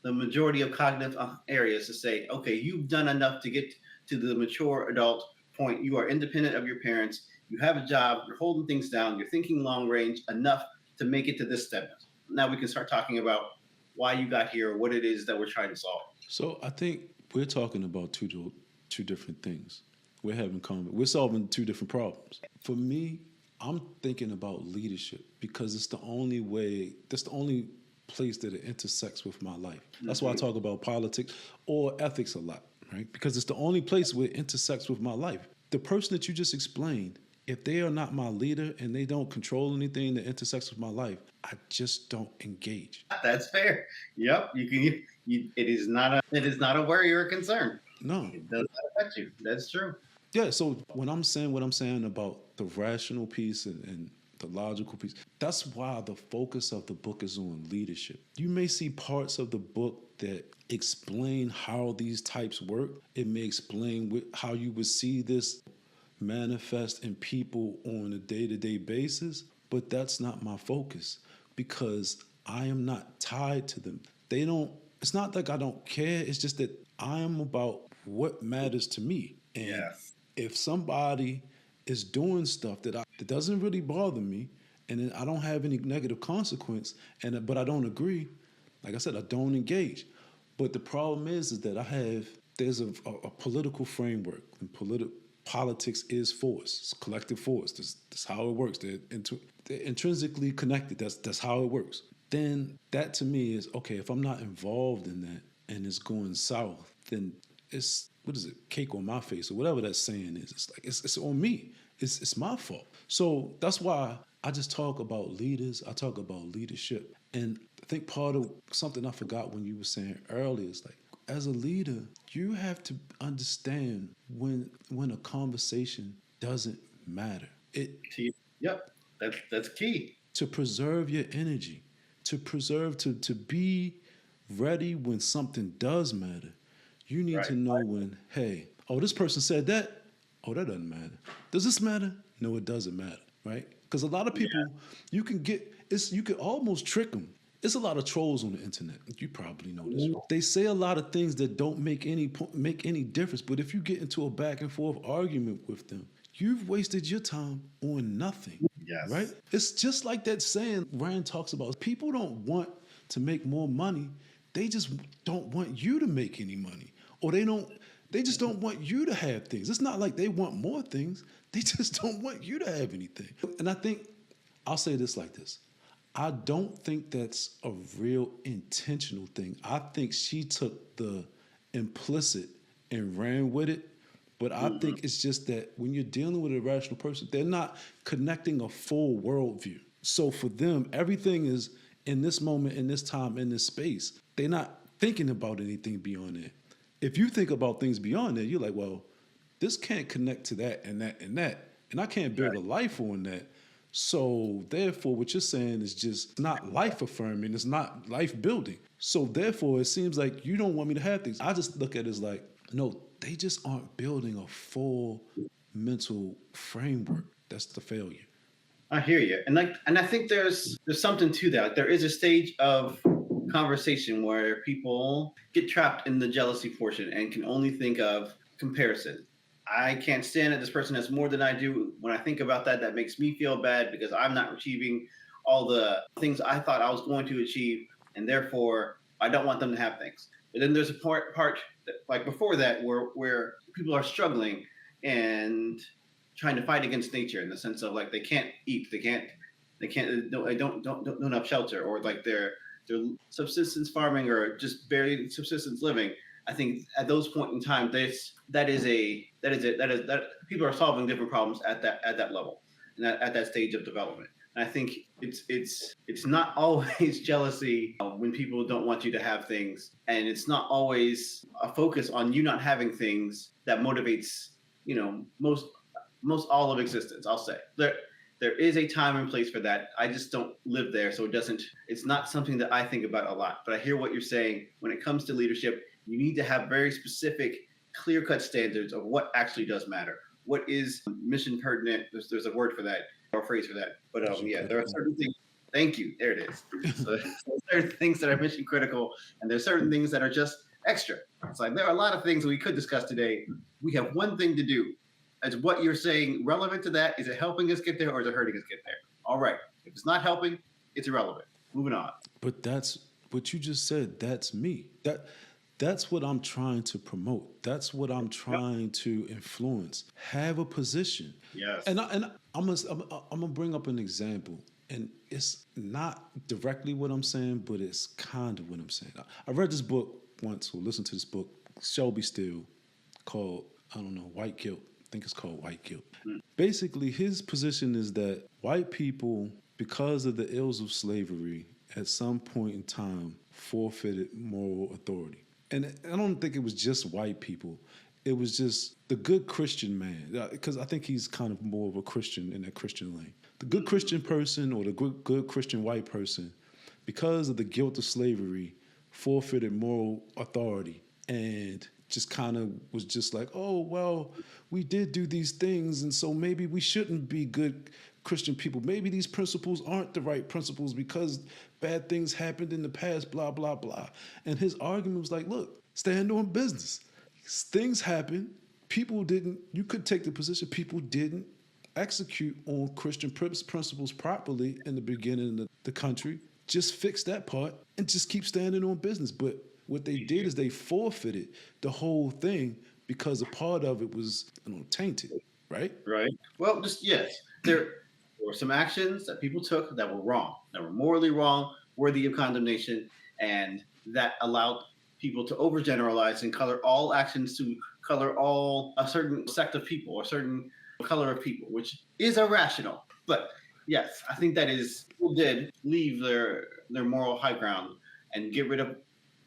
the majority of cognitive areas to say, okay, you've done enough to get to the mature adult point. You are independent of your parents. You have a job. You're holding things down. You're thinking long range enough to make it to this step. Now we can start talking about why you got here, what it is that we're trying to solve. So I think we're talking about two different things. We're having common. We're solving two different problems. For me, I'm thinking about leadership because it's the only way. That's the only place that it intersects with my life. That's why I talk about politics or ethics a lot, right? Because it's the only place where it intersects with my life. The person that you just explained, if they are not my leader and they don't control anything that intersects with my life, I just don't engage. That's fair. Yep. It is not a worry or a concern. No. It does not affect you. That's true. Yeah, so when I'm saying what I'm saying about the rational piece and the logical piece, that's why the focus of the book is on leadership. You may see parts of the book that explain how these types work. It may explain how you would see this manifest in people on a day-to-day basis, but that's not my focus because I am not tied to them. They don't, it's not like I don't care, it's just that I am about what matters to me. And Yes. if somebody is doing stuff that doesn't really bother me, and then I don't have any negative consequence, but I don't agree, like I said, I don't engage. But the problem is that there's a political framework, and politics is force, it's collective force. That's how it works. They're intrinsically connected. That's how it works. Then that to me is okay. If I'm not involved in that and it's going south, then it's what is it? Cake on my face or whatever that saying is. It's like it's on me. It's my fault. So that's why I just talk about leaders. I talk about leadership, and I think part of something I forgot when you were saying earlier is like as a leader, you have to understand when a conversation doesn't matter. Yep. That's key. To preserve your energy, to be ready when something does matter. You need to Right. know when, hey, oh, this person said that. Oh, that doesn't matter. Does this matter? No, it doesn't matter, right? Because a lot of people, you can almost trick them. There's a lot of trolls on the internet. You probably know this. They say a lot of things that don't make any difference. But if you get into a back and forth argument with them, you've wasted your time on nothing, right? Yes. It's just like that saying Rand talks about. People don't want to make more money. They just don't want you to make any money, or they just don't want you to have things. It's not like they want more things. They just don't want you to have anything. And I think I'll say this like this. I don't think that's a real intentional thing. I think she took the implicit and ran with it. But I think it's just that when you're dealing with a rational person, they're not connecting a full worldview. So for them, everything is in this moment, in this time, in this space. They're not thinking about anything beyond that. If you think about things beyond that, you're like, well, this can't connect to that and that and that. And I can't build a life on that. So therefore, what you're saying is just not life affirming. It's not life building. So therefore, it seems like you don't want me to have things. I just look at it as like, no, they just aren't building a full mental framework. That's the failure. I hear you, and I think there's something to that. Like, there is a stage of conversation where people get trapped in the jealousy portion and can only think of comparison. I can't stand it. This person has more than I do. When I think about that, that makes me feel bad because I'm not achieving all the things I thought I was going to achieve, and therefore I don't want them to have things. But then there's a part that, like before that, where people are struggling and trying to fight against nature in the sense of like they can't eat, they don't have shelter, or like they're subsistence farming or just barely subsistence living. I think at those point in time, that people are solving different problems at that level and at that stage of development. And I think it's not always jealousy when people don't want you to have things, and it's not always a focus on you not having things that motivates most all of existence. I'll say there is a time and place for that. I just don't live there, so it's not something that I think about a lot. But I hear what you're saying. When it comes to leadership, you need to have very specific, clear-cut standards of what actually does matter. What is mission pertinent? There's a word for that, or a phrase for that. But yeah, there are certain things. Thank you. There it is. So there are things that are mission critical, and there's certain things that are just extra. It's like there are a lot of things we could discuss today. We have one thing to do. Is what you're saying relevant to that? Is it helping us get there, or is it hurting us get there? All right. If it's not helping, it's irrelevant. Moving on. But that's what you just said. That's me. That's what I'm trying to promote. That's what I'm trying to influence. Have a position. Yes. And I'm gonna bring up an example, and it's not directly what I'm saying, but it's kind of what I'm saying. I read this book once, or listened to this book, Shelby Steele, called White Guilt. I think it's called White Guilt. Basically, his position is that white people, because of the ills of slavery, at some point in time forfeited moral authority. And I don't think it was just white people. It was just the good Christian man, because I think he's kind of more of a Christian in that Christian lane. The good Christian person, or the good Christian white person, because of the guilt of slavery, forfeited moral authority and just kind of was just like, oh, well, we did do these things, and so maybe we shouldn't be good Christian people. Maybe these principles aren't the right principles because bad things happened in the past, blah, blah, blah. And his argument was like, look, stand on business. Things happen. You could take the position, people didn't execute on Christian principles properly in the beginning of the country. Just fix that part and just keep standing on business. But what they did is they forfeited the whole thing because a part of it was tainted, right? Right. Well, just yes, there were some actions that people took that were wrong, that were morally wrong, worthy of condemnation, and that allowed people to overgeneralize and color all actions to color all a certain sect of people or certain color of people, which is irrational. But yes, I think people did leave their moral high ground and get rid of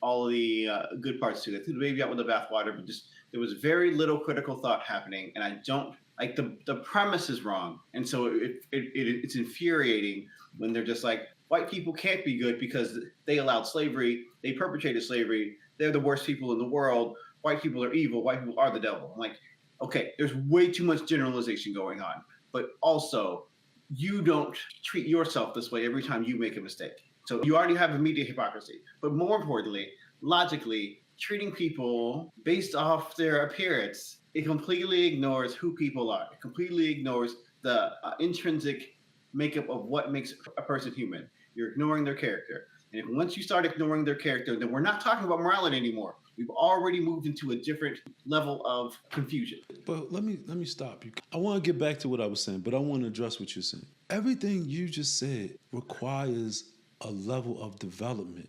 all of the good parts to it. Threw the baby out with the bathwater, but just there was very little critical thought happening, and I don't like the premise is wrong, and so it's infuriating when they're just like, white people can't be good because they allowed slavery, they perpetrated slavery, they're the worst people in the world, white people are evil, white people are the devil. I'm like, okay, there's way too much generalization going on, but also you don't treat yourself this way every time you make a mistake. So you already have immediate hypocrisy. But more importantly, logically, treating people based off their appearance, it completely ignores who people are. It completely ignores the intrinsic makeup of what makes a person human. You're ignoring their character. And once you start ignoring their character, then we're not talking about morality anymore. We've already moved into a different level of confusion. But let me stop you. I want to get back to what I was saying, but I want to address what you're saying. Everything you just said requires a level of development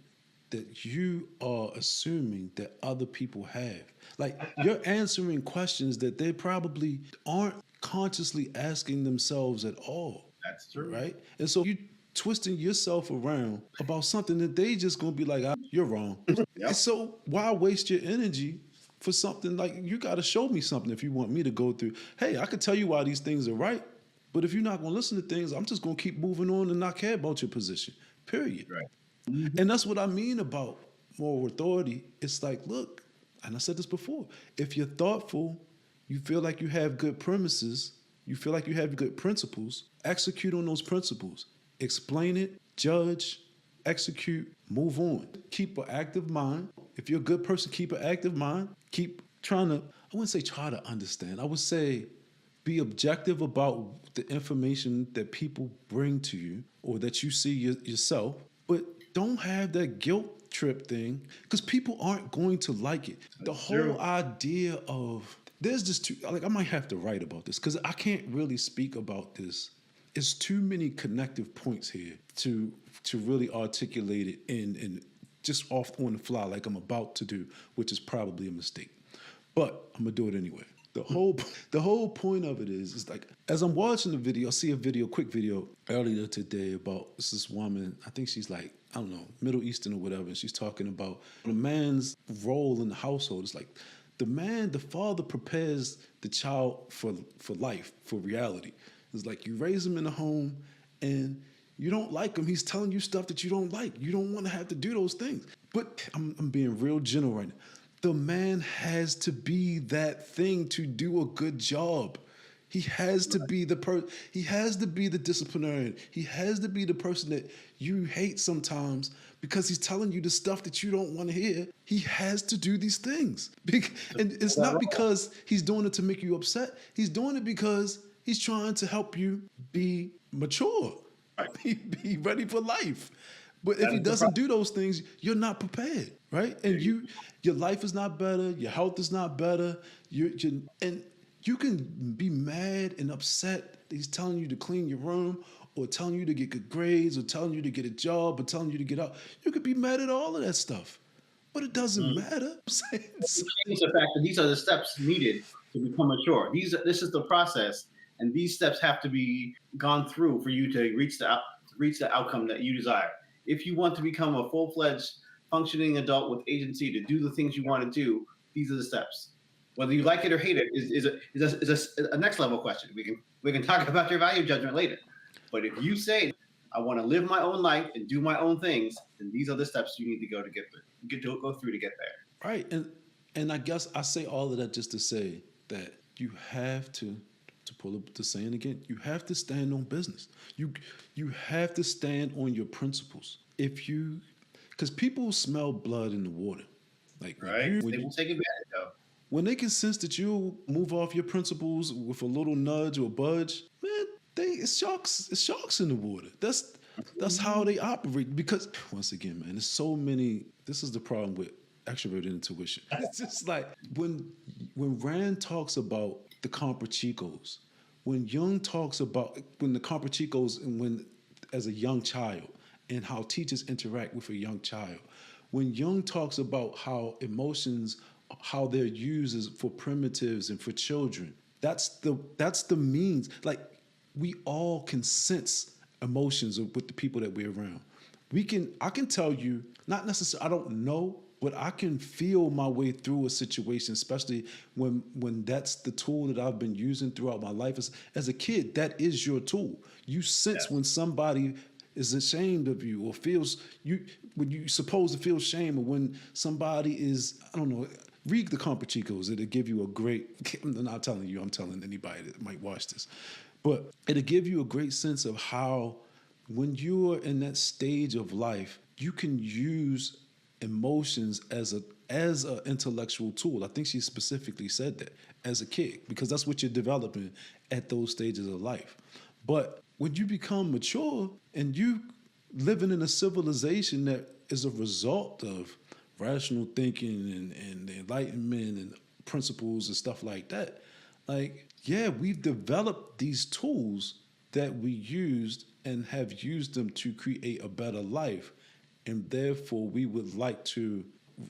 that you are assuming that other people have. Like, you're answering questions that they probably aren't consciously asking themselves at all. That's true. Right? And so you twisting yourself around about something that they just gonna be like, you're wrong. Yep. And so why waste your energy for something like, you got to show me something if you want me to go through. Hey, I could tell you why these things are right, but if you're not gonna listen to things, I'm just gonna keep moving on and not care about your position. Period. Right. Mm-hmm. And that's what I mean about moral authority. It's like, look, and I said this before, if you're thoughtful, you feel like you have good premises, You feel like you have good principles, execute on those principles. Explain it, judge, execute, move on. Keep an active mind. If you're a good person, keep an active mind. Keep trying to, I wouldn't say try to understand. I would say be objective about the information that people bring to you or that you see yourself, but don't have that guilt trip thing because people aren't going to like it. The whole idea of there's just too, like I might have to write about this because I can't really speak about this. It's too many connective points here to really articulate it in just off on the fly like I'm about to do, which is probably a mistake. But I'm gonna do it anyway. The whole point of it is like as I'm watching the video, I see a video, quick video earlier today about this woman. I think she's like, I don't know, Middle Eastern or whatever. And she's talking about the man's role in the household. It's like the father prepares the child for life, for reality. It's like you raise him in the home and you don't like him. He's telling you stuff that you don't like. You don't want to have to do those things. But I'm being real general right now. The man has to be that thing to do a good job. He has to be he has to be the disciplinarian. He has to be the person that you hate sometimes because he's telling you the stuff that you don't want to hear. He has to do these things. And it's not because he's doing it to make you upset. He's doing it because he's trying to help you be mature, be ready for life. But if he doesn't do those things, you're not prepared, right? And your life is not better, your health is not better. And you can be mad and upset that he's telling you to clean your room or telling you to get good grades or telling you to get a job or telling you to get out. You could be mad at all of that stuff, but it doesn't matter. It's the fact that these are the steps needed to become mature. This is the process, and these steps have to be gone through for you to reach the outcome that you desire. If you want to become a full-fledged functioning adult with agency to do the things you want to do, these are the steps. Whether you like it or hate it is a next level question. We can talk about your value judgment later. But if you say I want to live my own life and do my own things, then these are the steps you need to go to get through. Go through to get there. Right, and I guess I say all of that just to say that you have to pull up the saying again, you have to stand on business. You have to stand on your principles. Because people smell blood in the water. Like right, they will take advantage of. When they can sense that you'll move off your principles with a little nudge or budge, man, it's sharks in the water. That's how they operate. Because once again, man, there's so many. This is the problem with extroverted intuition. It's just like when Rand talks about the Comparchicos, when Jung talks about when the Comparchicos and when as a young child and how teachers interact with a young child, when Jung talks about how emotions, how they're used for primitives and for children, that's the means. Like we all can sense emotions with the people that we're around. I can tell you, not necessarily, I don't know, but I can feel my way through a situation, especially when that's the tool that I've been using throughout my life. As a kid, that is your tool. You sense when somebody is ashamed of you or when you supposed to feel shame, or when somebody is, I don't know, read the Comparchicos. It'll give you a great, I'm not telling you, I'm telling anybody that might watch this, but it'll give you a great sense of how when you're in that stage of life, you can use emotions as a intellectual tool. I think she specifically said that as a kid, because that's what you're developing at those stages of life. But when you become mature and you living in a civilization that is a result of rational thinking and the Enlightenment and principles and stuff like that, like, yeah, we've developed these tools that we used and have used them to create a better life. And therefore, we would like to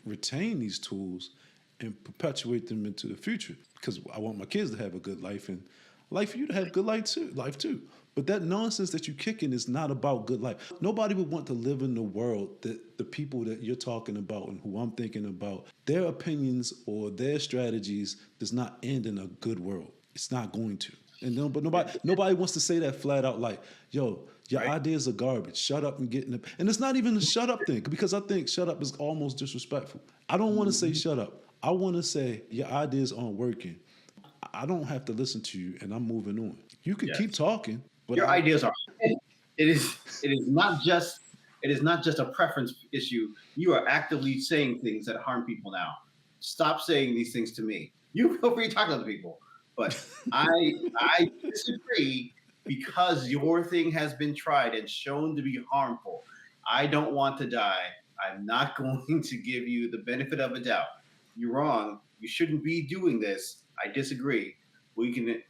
retain these tools and perpetuate them into the future. Because I want my kids to have a good life and life for you to have a good life too. But that nonsense that you're kicking is not about good life. Nobody would want to live in the world that the people that you're talking about and who I'm thinking about, their opinions or their strategies does not end in a good world. It's not going to. But nobody wants to say that flat out, like, yo, your ideas are garbage. Shut up and get in the... And it's not even a shut up thing, because I think shut up is almost disrespectful. I don't want to say shut up. I want to say your ideas aren't working. I don't have to listen to you, and I'm moving on. You can keep Yes. talking, but Your ideas are. It is not just a preference issue. You are actively saying things that harm people now. Stop saying these things to me. You feel free to talk to other people, but I disagree because your thing has been tried and shown to be harmful. I don't want to die. I'm not going to give you the benefit of a doubt. You're wrong. You shouldn't be doing this. I disagree. We can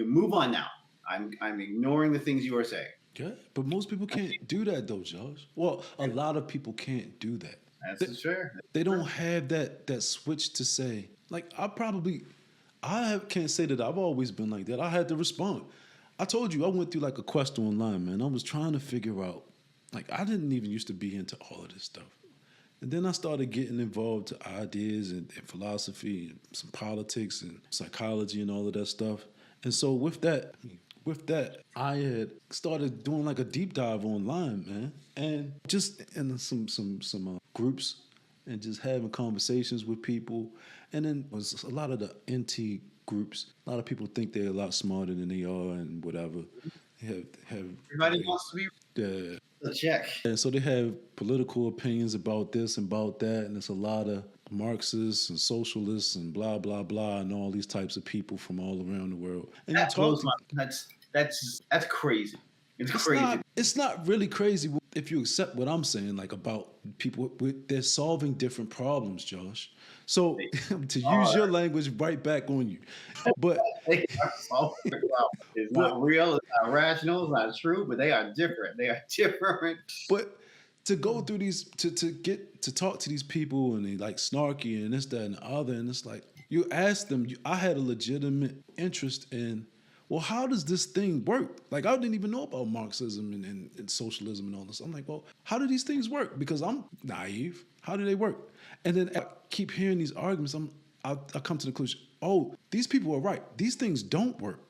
move on now. I'm ignoring the things you are saying. yeah, but most people can't do that though, Josh. Well, a lot of people can't do that. They, That's fair. they don't have that switch to say. Like can't say that I've always been like that. I had to respond. I told you I went through like a quest online, man. I was trying to figure out. Like I didn't even used to be into all of this stuff. And then I started getting involved to ideas and philosophy and some politics and psychology and all of that stuff. And so with that, I had started doing like a deep dive online, man, and just in some groups and just having conversations with people. And then was a lot of the NT groups. A lot of people think they're a lot smarter than they are and whatever. They have Everybody wants to be yeah. a check. And so they have political opinions about this and about that, and it's a lot of Marxists and socialists and blah blah blah and all these types of people from all around the world. And you That talk blows to my. That's crazy. It's it's crazy. not really crazy if you accept what I'm saying, like about people they're solving different problems, Josh. So They to use are. your language right back on you. But They are solving the problem. It's but not real. It's not rational. It's not true. But they are different. They are different. But to go through these to get to talk to these people and they like snarky and this, that, and the other, and it's like you ask them, I had a legitimate interest in, well, how does this thing work? Like I didn't even know about Marxism and socialism and all this. I'm like, well, how do these things work? Because I'm naive. How do they work? And then I keep hearing these arguments. I come to the conclusion, oh, these people are right. These things don't work.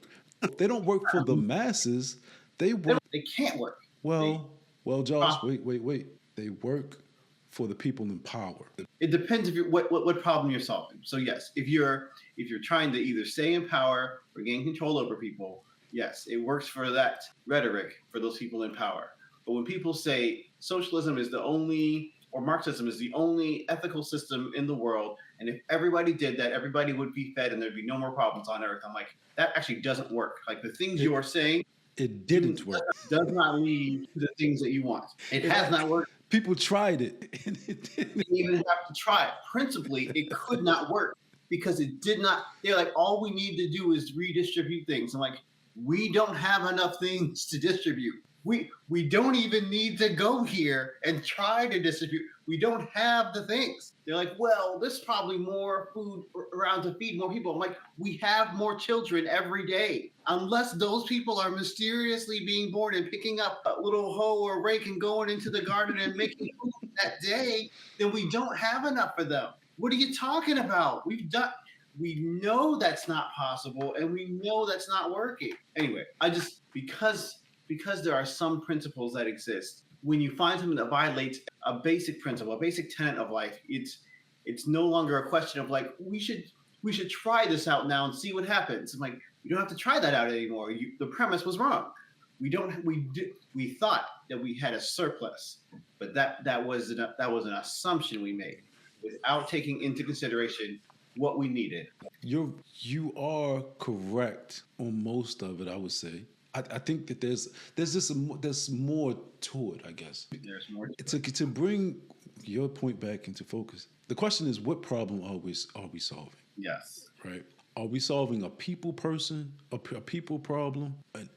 They don't work for the masses. They work. They can't work. They, Well, Josh, wait. They work for the people in power. it depends if what problem you're solving. So yes, if you're trying to either stay in power or gain control over people, yes, it works for that rhetoric for those people in power. But when people say socialism is the only or Marxism is the only ethical system in the world, and if everybody did that, everybody would be fed and there'd be no more problems on Earth. I'm like, that actually doesn't work. Like the things you are saying It didn't work. does not lead to the things that you want. It has not worked. People tried it, and it didn't. Didn't even have to try it. Principally, it could not work because it did not. They're like, all we need to do is redistribute things. I'm like, we don't have enough things to distribute. We don't even need to go here and try to distribute. We don't have the things. They're like, well, there's probably more food around to feed more people. I'm like, we have more children every day. Unless those people are mysteriously being born and picking up a little hoe or rake and going into the garden and making food that day, then we don't have enough for them. What are you talking about? We know that's not possible and we know that's not working. Anyway, because there are some principles that exist, when you find something that violates a basic principle, a basic tenet of life, it's no longer a question of like we should try this out now and see what happens. I'm like, you don't have to try that out anymore. The premise was wrong. We thought that we had a surplus, but that was an assumption we made without taking into consideration what we needed. You are correct on most of it, I would say. I think that there's more to it, I guess. There's more. To bring your point back into focus, the question is, what problem are we solving? Yes. Right? Are we solving a people problem,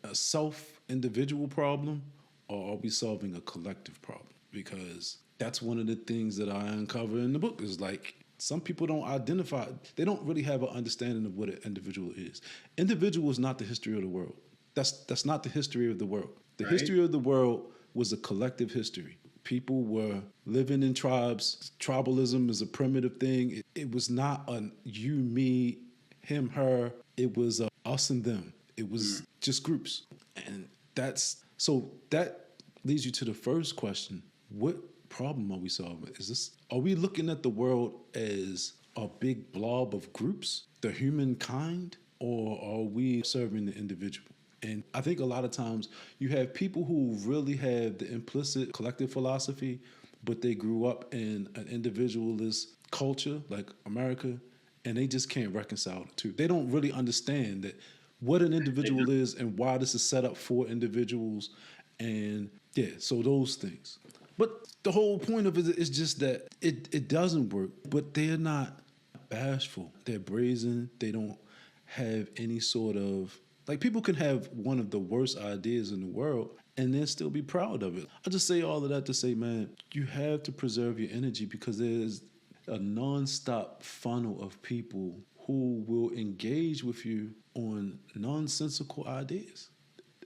a self individual problem, or are we solving a collective problem? Because that's one of the things that I uncover in the book is like some people don't identify, they don't really have an understanding of what an individual is. Individual is not the history of the world. That's not the history of the world. The Right. history of the world was a collective history. People were living in tribes. Tribalism is a primitive thing. It was not a you, me, him, her. It was us and them. It was just groups. And that leads you to the first question. What problem are we solving? Are we looking at the world as a big blob of groups, the humankind? or are we serving the individual? And I think a lot of times you have people who really have the implicit collective philosophy, but they grew up in an individualist culture like America, and they just can't reconcile the two. They don't really understand that what an They do. individual is and why this is set up for individuals. And yeah, so those things. But the whole point of it is just that it doesn't work, but they're not bashful. They're brazen. They don't have any sort of like people can have one of the worst ideas in the world and then still be proud of it. I just say all of that to say, man, you have to preserve your energy because there's a nonstop funnel of people who will engage with you on nonsensical ideas.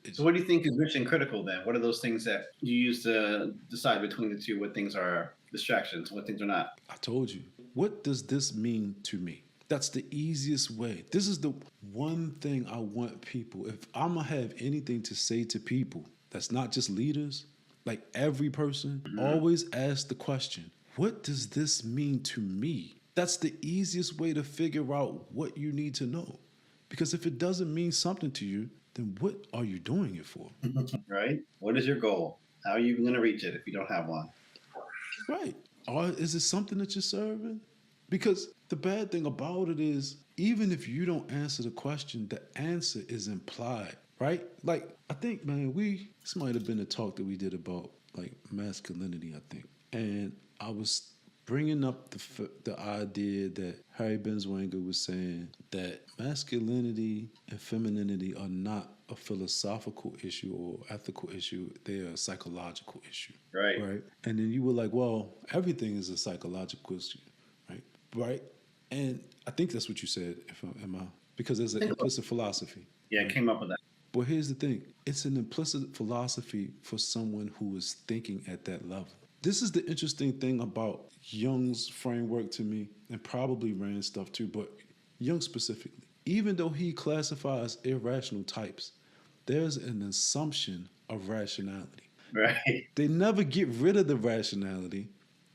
So, It's, what do you think is mission critical then? What are those things that you use to decide between the two? What things are distractions? What things are not? I told you. What does this mean to me? That's the easiest way. This is the one thing I want people, if I'm going to have anything to say to people that's not just leaders, like every person, Mhm. always ask the question, what does this mean to me? That's the easiest way to figure out what you need to know. Because if it doesn't mean something to you, then what are you doing it for? Right? What is your goal? How are you going to reach it if you don't have one? Right. Or is it something that you're serving? Because the bad thing about it is, even if you don't answer the question, the answer is implied, right? Like, I think, man, this might have been a talk that we did about like masculinity, I think. And I was bringing up the idea that Harry Benswanger was saying that masculinity and femininity are not a philosophical issue or ethical issue, they are a psychological issue, Right. right? And then you were like, well, everything is a psychological issue, right? Right? And I think that's what you said, if I, am I, because there's an Think about implicit philosophy, Yeah, I right? came up with that. But here's the thing, it's an implicit philosophy for someone who is thinking at that level. This is the interesting thing about Jung's framework to me, and probably Rand's stuff too, but Jung specifically. Even though he classifies irrational types, there's an assumption of rationality. Right. They never get rid of the rationality.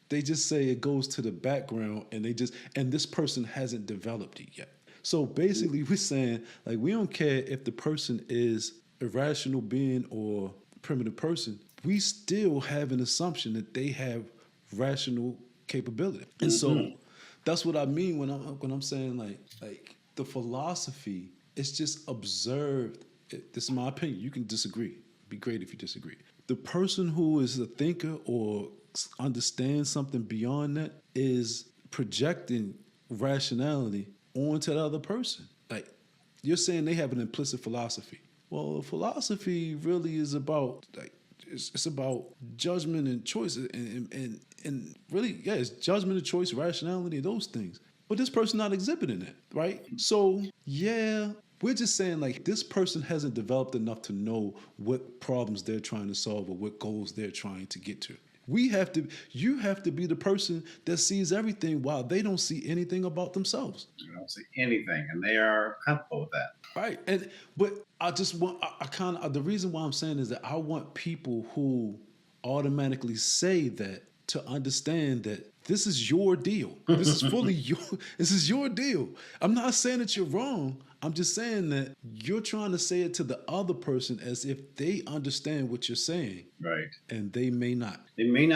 They just say it goes to the background and and this person hasn't developed it yet. So basically we're saying like we don't care if the person is a rational being or primitive person. We still have an assumption that they have rational capability. And so Hmm. that's what I mean when I'm saying like the philosophy is just observed. This is my opinion. You can disagree. It'd be great if you disagree. The person who is a thinker or understands something beyond that is projecting rationality onto the other person. Like you're saying they have an implicit philosophy. Well, philosophy really is about like it's about judgment and choice and really yeah, it's judgment and choice, rationality, those things. But this person not exhibiting it, right? So yeah, we're just saying like this person hasn't developed enough to know what problems they're trying to solve or what goals they're trying to get to. You have to be the person that sees everything while they don't see anything about themselves. I don't see anything, and they are comfortable with that. Right. And but I just want I kind of the reason why I'm saying is that I want people who automatically say that to understand that this is your deal. This is fully your this is your deal. I'm not saying that you're wrong. I'm just saying that you're trying to say it to the other person as if they understand what you're saying Right. and they may not. They may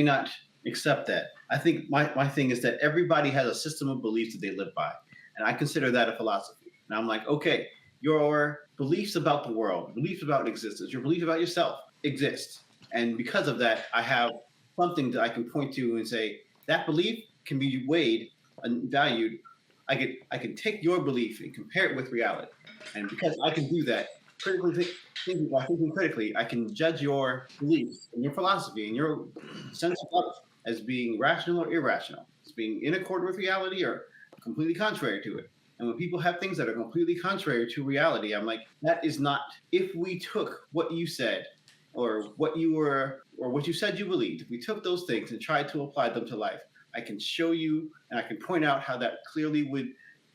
not accept that. I think my thing is that everybody has a system of beliefs that they live by. And I consider that a philosophy. And I'm like, okay, your beliefs about the world, beliefs about existence, your belief about yourself exist. And because of that, I have something that I can point to and say, that belief can be weighed and valued. I can take your belief and compare it with reality. And because I can do that, thinking, by thinking critically, I can judge your beliefs and your philosophy and your sense of life as being rational or irrational, as being in accord with reality or completely contrary to it. And when people have things that are completely contrary to reality, I'm like, that is not. If we took what you said, or what you were, or what you said you believed, if we took those things and tried to apply them to life, I can show you and I can point out how that clearly would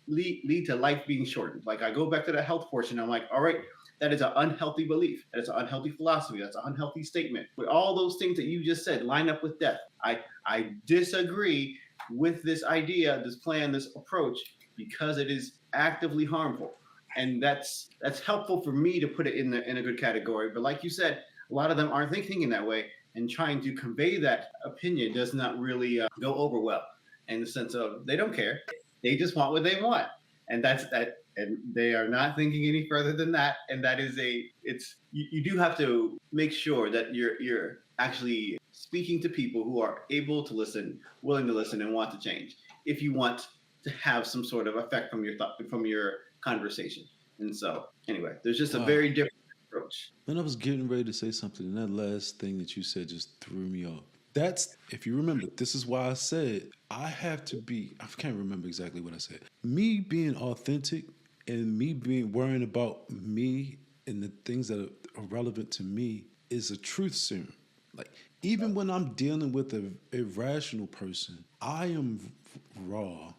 lead to life being shortened. Like I go back to the health portion, I'm like, all right, that is an unhealthy belief. That is an unhealthy philosophy. That's an unhealthy statement. With all those things that you just said line up with death. I disagree with this idea, this plan, this approach because it is actively harmful. and that's helpful for me to put it in a good category. But like you said, a lot of them aren't thinking in that way, and trying to convey that opinion does not really go over well. In the sense of they don't care, they just want what they want, and that's that. And they are not thinking any further than that. And that is you do have to make sure that you're actually speaking to people who are able to listen, willing to listen, and want to change. If you want to have some sort of effect from your thought, from your conversation. And so, anyway, there's just a Wow. very different approach. Man, I was getting ready to say something, and that last thing that you said just threw me off. That's, if you remember, this is why I said I have to be, I can't remember exactly what I said. Me being authentic and me being worrying about me and the things that are relevant to me is a truth serum. Like, even when I'm dealing with a irrational person, I am raw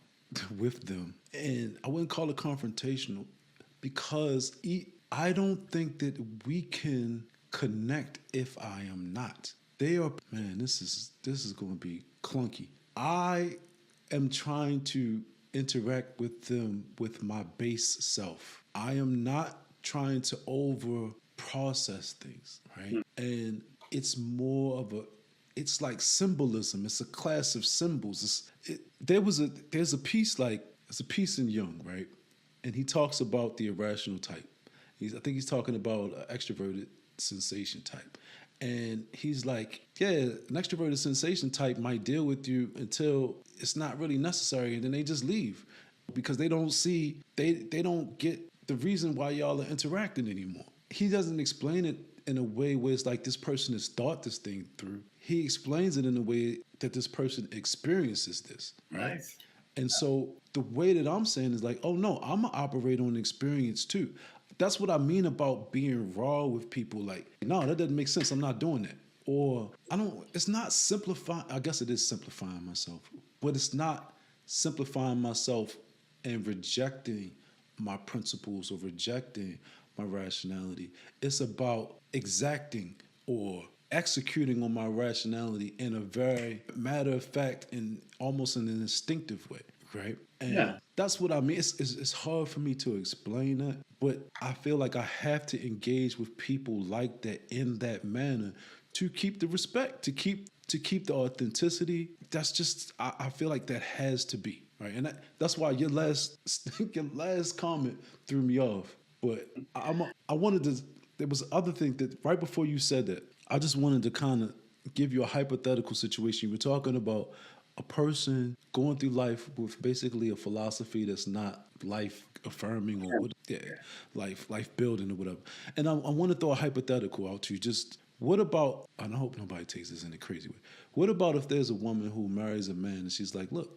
with them. And I wouldn't call it confrontational because I don't think that we can connect if I am not. They are, man, this is going to be clunky. I am trying to interact with them with my base self. I am not trying to over process things, right? And it's more of a it's like symbolism. It's a class of symbols. There's a piece like it's a piece in Jung, right? And he talks about the irrational type. I think he's talking about an extroverted sensation type. And he's like, yeah, an extroverted sensation type might deal with you until it's not really necessary, and then they just leave because they don't get the reason why y'all are interacting anymore. He doesn't explain it in a way where it's like this person has thought this thing through. He explains it in a way that this person experiences this, right? Nice. And so the way that I'm saying is like, oh no, I'm gonna operate on experience too. That's what I mean about being raw with people. Like, no, that doesn't make sense. I'm not doing that. Or I don't. It's not simplifying. I guess it is simplifying myself, but it's not simplifying myself and rejecting my principles or rejecting my rationality. It's about exacting or executing on my rationality in a very matter of fact and almost in an instinctive way, right? Yeah. And that's what I mean. It's hard for me to explain that, but I feel like I have to engage with people like that in that manner to keep the respect, to keep the authenticity. That's just I feel like that has to be right, and that's why your last your last comment threw me off. But I wanted to. There was other thing that right before you said that, I just wanted to kind of give you a hypothetical situation. You were talking about a person going through life with basically a philosophy that's not life affirming or yeah, life building or whatever. And I want to throw a hypothetical out to you. Just what about? And I hope nobody takes this in a crazy way. What about if there's a woman who marries a man and she's like, look,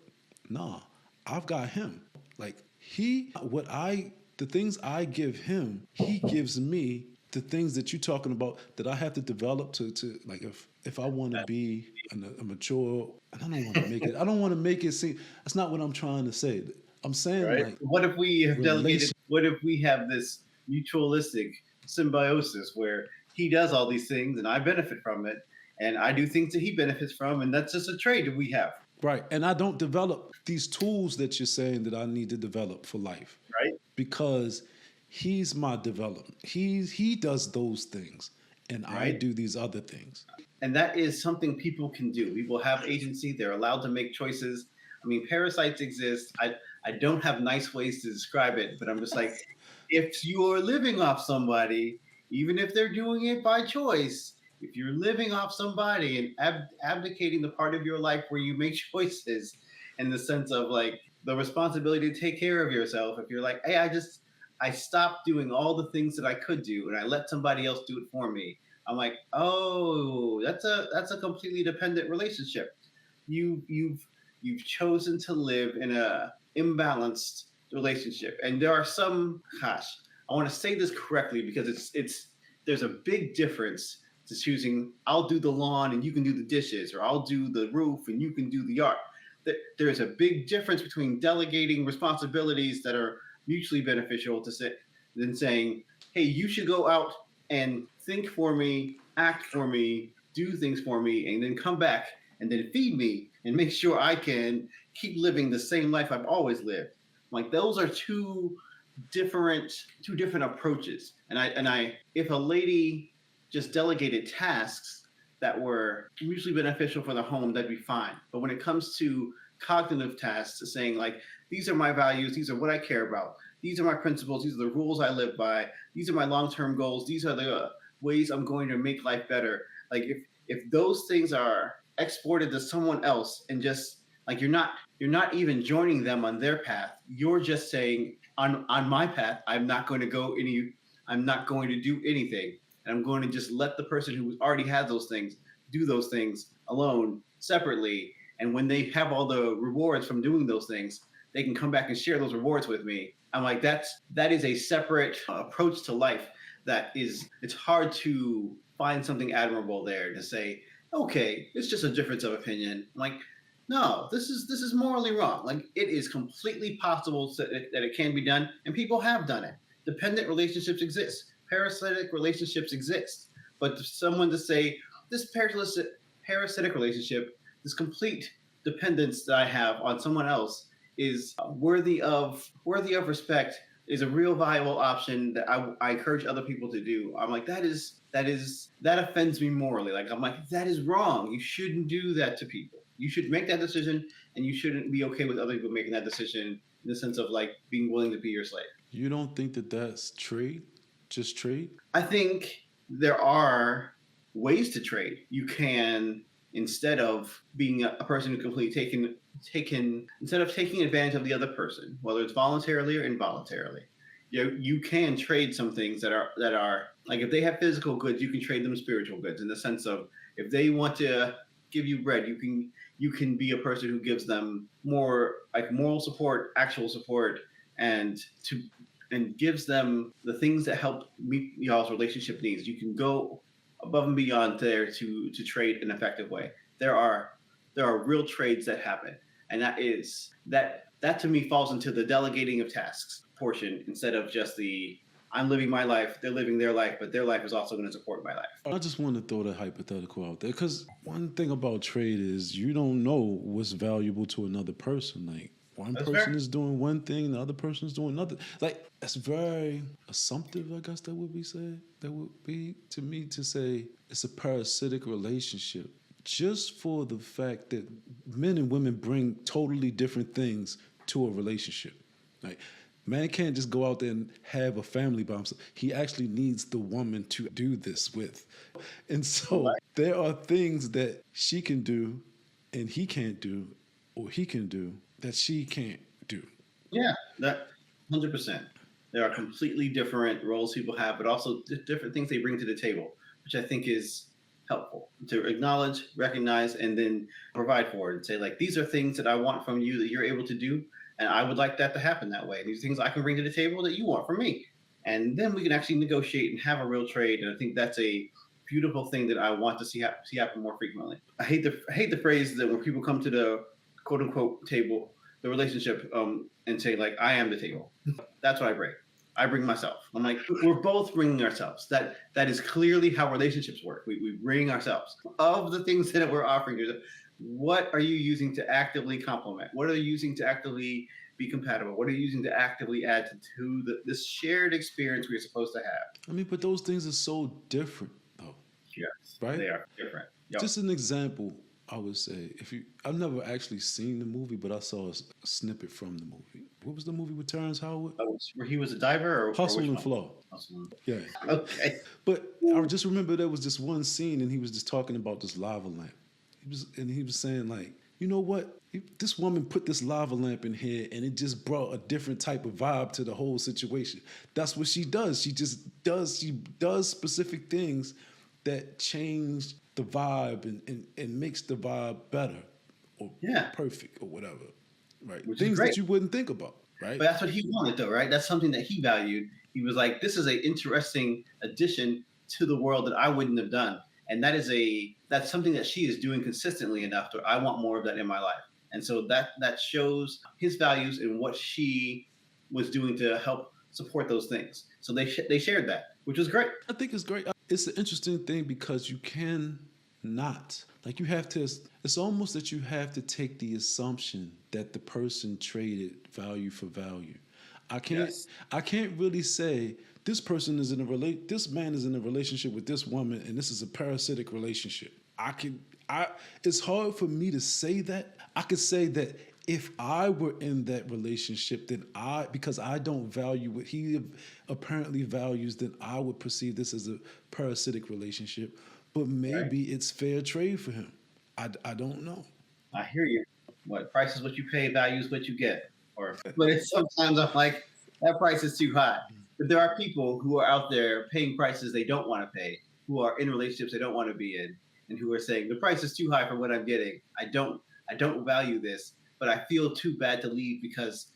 nah, I've got him. Like the things I give him, he gives me the things that you're talking about that I have to develop to like if I want to be a mature, and I don't want to make it seem that's not what I'm trying to say. I'm saying Right. like What if we have delegated? relation. What if we have this mutualistic symbiosis where he does all these things and I benefit from it, and I do things that he benefits from, and that's just a trade that we have, Right. And I don't develop these tools that you're saying that I need to develop for life right? because he's my development. He does those things and I Right. do these other things. And that is something people can do. People have agency. They're allowed to make choices. I mean, parasites exist. I don't have nice ways to describe it, but I'm just like, if you're living off somebody, even if they're doing it by choice, if you're living off somebody and abdicating the part of your life where you make choices in the sense of like the responsibility to take care of yourself, if you're like, hey, I stopped doing all the things that I could do and I let somebody else do it for me. I'm like, oh, that's a completely dependent relationship. You've chosen to live in a imbalanced relationship, and there are some. Gosh, I want to say this correctly because it's there's a big difference to choosing. I'll do the lawn and you can do the dishes, or I'll do the roof and you can do the art. There's a big difference between delegating responsibilities that are mutually beneficial to say than saying, hey, you should go out and think for me, act for me, do things for me, and then come back and then feed me and make sure I can keep living the same life I've always lived. Like those are two two different approaches. And I if a lady just delegated tasks that were mutually beneficial for the home, that'd be fine. But when it comes to cognitive tasks, saying like, these are my values, these are what I care about, these are my principles, these are the rules I live by, these are my long-term goals, these are the ways I'm going to make life better. Like if those things are exported to someone else, and just like, you're not even joining them on their path, you're just saying, on my path, I'm not going to do anything, and I'm going to just let the person who already has those things do those things alone, separately. And when they have all the rewards from doing those things, they can come back and share those rewards with me. I'm like, that is a separate approach to life. It's hard to find something admirable there to say, okay, it's just a difference of opinion. I'm like, no, this is morally wrong. Like, it is completely possible that it can be done, and people have done it. Dependent relationships exist. Parasitic relationships exist. But someone to say, this parasitic relationship, this complete dependence that I have on someone else, is worthy of respect, is a real viable option that I encourage other people to do. I'm like, that offends me morally. Like, I'm like, that is wrong. You shouldn't do that to people. You should make that decision, and you shouldn't be okay with other people making that decision, in the sense of like being willing to be your slave. You don't think that that's trade? Just trade? I think there are ways to trade. You can, instead of being a person who completely taken instead of taking advantage of the other person, whether it's voluntarily or involuntarily, you can trade some things that are like, if they have physical goods, you can trade them spiritual goods, in the sense of, if they want to give you bread, you can be a person who gives them more like moral support, actual support, and to and gives them the things that help meet y'all's relationship needs. You can go above and beyond there to trade in an effective way. There are real trades that happen, and that to me falls into the delegating of tasks portion, instead of just the, I'm living my life, they're living their life, but their life is also going to support my life. I just want to throw that hypothetical out there, because one thing about trade is you don't know what's valuable to another person. Like, one That's person fair. is doing one thing, the other person is doing another. Like, that's very assumptive, I guess that would be said. That would be to me to say it's a parasitic relationship, just for the fact that men and women bring totally different things to a relationship. Like, man can't just go out there and have a family by himself. He actually needs the woman to do this with. And so Right. there are things that she can do and he can't do, or he can do that she can't do. Yeah, that 100%. There are completely different roles people have, but also different things they bring to the table, which I think is helpful to acknowledge, recognize, and then provide for it, and say, like, these are things that I want from you that you're able to do, and I would like that to happen that way. These things I can bring to the table that you want from me, and then we can actually negotiate and have a real trade. And I think that's a beautiful thing that I want to see happen more frequently. I hate the phrase that when people come to the quote unquote table, the relationship, and say, like, I am the table. That's what I bring. I bring myself. I'm like, we're both bringing ourselves. That is clearly how relationships work. We bring ourselves. Of the things that we're offering you, what are you using to actively complement? What are you using to actively be compatible? What are you using to actively add to this shared experience we're supposed to have? I mean, but those things are so different, though, Yes, right? they are different. Yep. Just an example, I would say, I've never actually seen the movie, but I saw a snippet from the movie. What was the movie with Terrence Howard? Oh, where he was a diver, or Hustle which and one? Flow. Hustle. Yeah. Okay. But I just remember there was this one scene, and he was just talking about this lava lamp. He was saying, like, you know what? This woman put this lava lamp in here, and it just brought a different type of vibe to the whole situation. That's what she does. She does specific things that change the vibe and makes the vibe better or Yeah, perfect or whatever. Right? which is Things great. that you wouldn't think about, right? But that's what he wanted, though, right? That's something that he valued. He was like, this is an interesting addition to the world that I wouldn't have done. And that's something that she is doing consistently enough to, I want more of that in my life. And so that shows his values and what she was doing to help support those things. So they shared that, which was great. I think it's great. It's an interesting thing because you can not. Like, you have to, it's almost that you have to take the assumption that the person traded value for value. I can't Yes. I can't really say this person is in a this man is in a relationship with this woman and this is a parasitic relationship. I it's hard for me to say that. I could say that if I were in that relationship, then because I don't value what he apparently values, then I would perceive this as a parasitic relationship. But Right. maybe it's fair trade for him. I don't know. I hear you. What price is what you pay, value is what you get. Or, but it's sometimes I'm like, that price is too high. But there are people who are out there paying prices they don't want to pay, who are in relationships they don't want to be in, and who are saying the price is too high for what I'm getting. I don't value this, but I feel too bad to leave because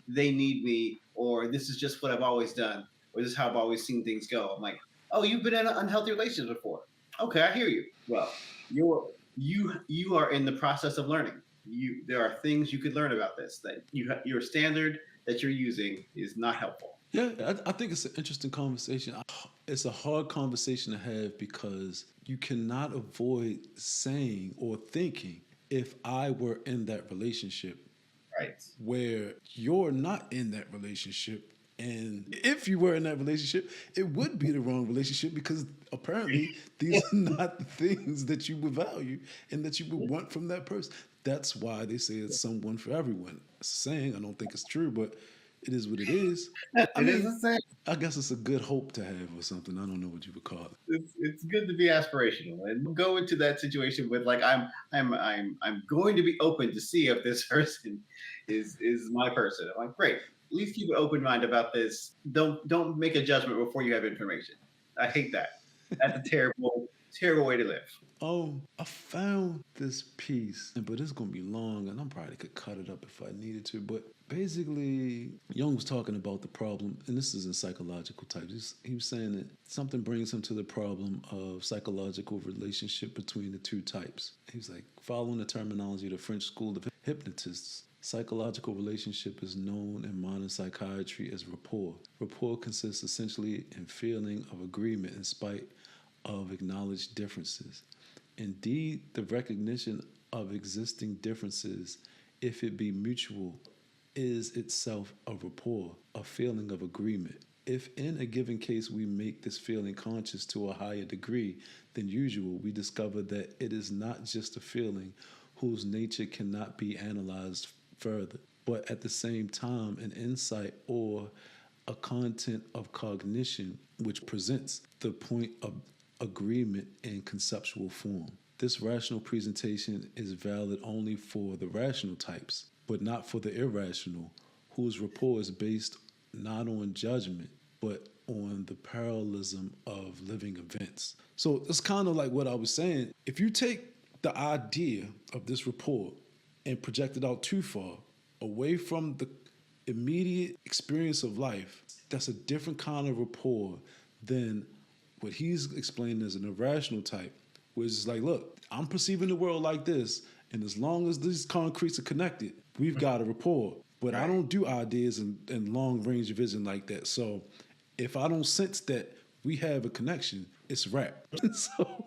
they need me, or this is just what I've always done, or this is how I've always seen things go. I'm like, oh, you've been in unhealthy relationships before. Okay, I hear you. Well, you are in the process of learning. There are things you could learn about this that your standard that you're using is not helpful. Yeah, I think it's an interesting conversation. It's a hard conversation to have because you cannot avoid saying or thinking, if I were in that relationship, Right. where you're not in that relationship. And if you were in that relationship, it would be the wrong relationship because apparently these are not the things that you would value and that you would want from that person. That's why they say it's someone for everyone. It's a saying. I don't think it's true, but it is what it is. I It is the mean, same. I guess it's a good hope to have or something. I don't know what you would call it. It's good to be aspirational and go into that situation with like I'm going to be open to see if this person is my person. I'm like, great. At least keep an open mind about this. Don't make a judgment before you have information. I hate that. That's a terrible way to live. I found this piece, but it's gonna be long, and I probably could cut it up if I needed to. But basically, Jung was talking about the problem, and this is in psychological types. He was saying that something brings him to the problem of psychological relationship between the two types. He was like, following the terminology of the French school of hypnotists, psychological relationship is known in modern psychiatry as rapport. Rapport consists essentially in feeling of agreement in spite of acknowledged differences. Indeed, the recognition of existing differences, if it be mutual, is itself a rapport, a feeling of agreement. If in a given case we make this feeling conscious to a higher degree than usual, we discover that it is not just a feeling whose nature cannot be analyzed further, but at the same time an insight or a content of cognition which presents the point of agreement in conceptual form. This rational presentation is valid only for the rational types, but not for the irrational, whose rapport is based not on judgment, but on the parallelism of living events. So it's kind of like what I was saying. If you take the idea of this rapport and project it out too far, away from the immediate experience of life, that's a different kind of rapport than what he's explaining as an irrational type, where it's like, look, I'm perceiving the world like this, and as long as these concretes are connected, we've got a rapport. But I Right. don't do ideas and long range vision like that. So if I don't sense that we have a connection, it's rap. And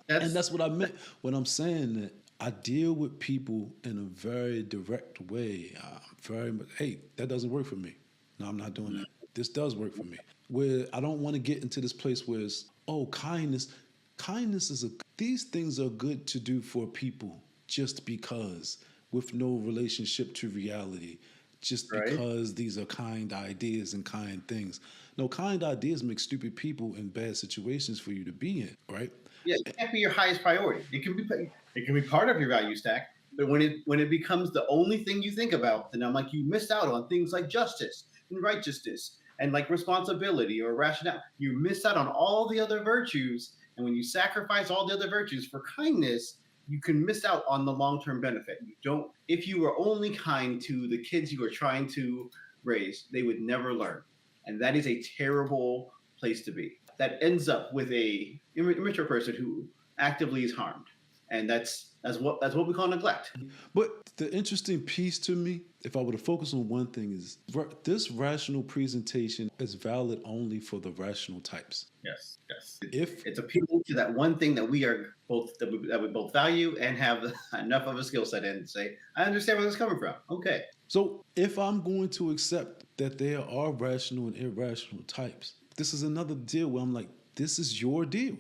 That's that's what I meant when I'm saying that I deal with people in a very direct way. Very much, hey, that doesn't work for me. No, I'm not doing that. This does work for me. Where I don't want to get into this place where it's, oh, kindness. Kindness is these things are good to do for people just because, with no relationship to reality, just right. because these are kind ideas and kind things. No, kind ideas make stupid people in bad situations for you to be in, right? Yeah, it can't be your highest priority. It can be part of your value stack, but when it becomes the only thing you think about, then I'm like you missed out on things like justice and righteousness and like responsibility or rationale. You miss out on all the other virtues, and when you sacrifice all the other virtues for kindness, you can miss out on the long-term benefit. You don't. If you were only kind to the kids you are trying to raise, they would never learn, and that is a terrible place to be. That ends up with a immature person who actively is harmed, and that's what we call neglect. But the interesting piece to me, if I were to focus on one thing, is this rational presentation is valid only for the rational types. Yes, yes. If It's appealing to that one thing that we are both that we both value and have enough of a skill set in to say, I understand where this is coming from. Okay. So if I'm going to accept that there are rational and irrational types, this is another deal where I'm like, this is your deal.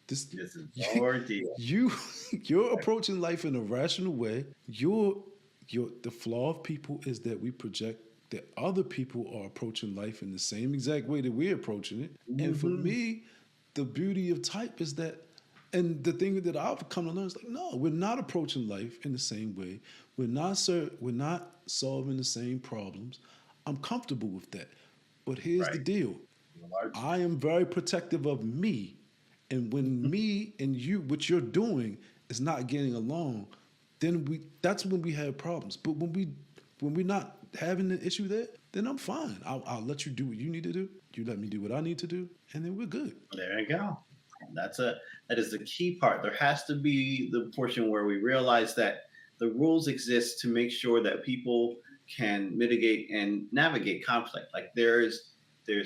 This This is you, your deal. you you're approaching life in a rational way. Your the flaw of people is that we project that other people are approaching life in the same exact way that we're approaching it. And for Hmm. me, the beauty of type is that, and the thing that I've come to learn is like, no, we're not approaching life in the same way. We're not solving the same problems. I'm comfortable with that. But here's the Right. deal. Large. I am very protective of me. And when me and you, what you're doing is not getting along, then that's when we have problems. But when we're not having an issue there, then I'm fine. I'll let you do what you need to do. You let me do what I need to do, and then we're good. There you go. That is the key part. There has to be the portion where we realize that the rules exist to make sure that people can mitigate and navigate conflict. Like there's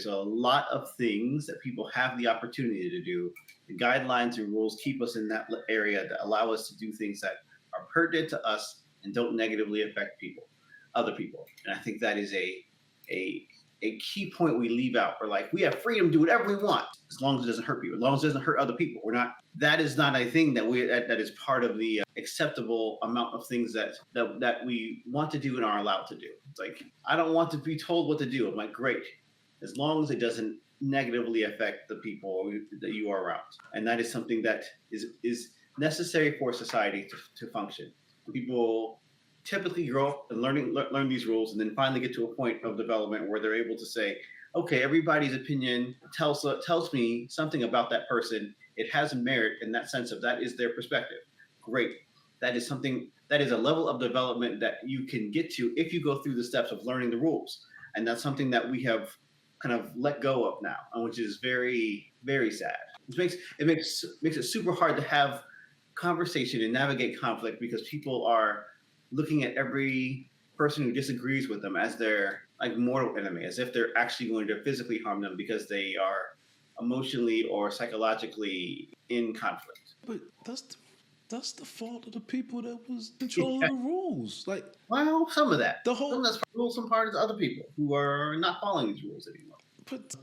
a lot of things that people have the opportunity to do. The guidelines and rules keep us in that area that allow us to do things that are pertinent to us and don't negatively affect other people. And I think that is a a key point we leave out. We're like, we have freedom to do whatever we want as long as it doesn't hurt people, as long as it doesn't hurt other people. We're not. That is not a thing that is part of the acceptable amount of things that we want to do and are allowed to do. It's like I don't want to be told what to do. I'm like, great, as long as it doesn't negatively affect the people that you are around, and that is something that is necessary for society to function. People typically grow up and learn these rules, and then finally get to a point of development where they're able to say, okay, everybody's opinion tells me something about that person. It has merit in that sense of that is their perspective. Great. That is something that is a level of development that you can get to if you go through the steps of learning the rules, and that's something that we have kind of let go of now, which is very very sad. It makes it super hard to have conversation and navigate conflict because people are looking at every person who disagrees with them as their like mortal enemy, as if they're actually going to physically harm them because they are emotionally or psychologically in conflict. But that's the fault of the people that was controlling the rules. Like Well, some of that. the Some of whole. that's rules, some part is other people who are not following these rules anymore. But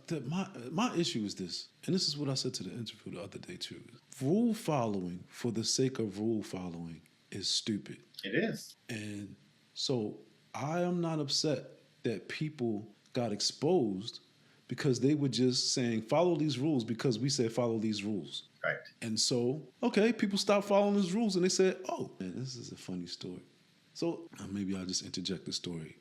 my issue is this, and this is what I said to the interview the other day too. Rule following for the sake of rule following is stupid. It is. And so I am not upset that people got exposed because they were just saying follow these rules because we said follow these rules. Right. And so, okay, people stopped following these rules and they said, oh, man, this is a funny story. So maybe I'll just interject the story.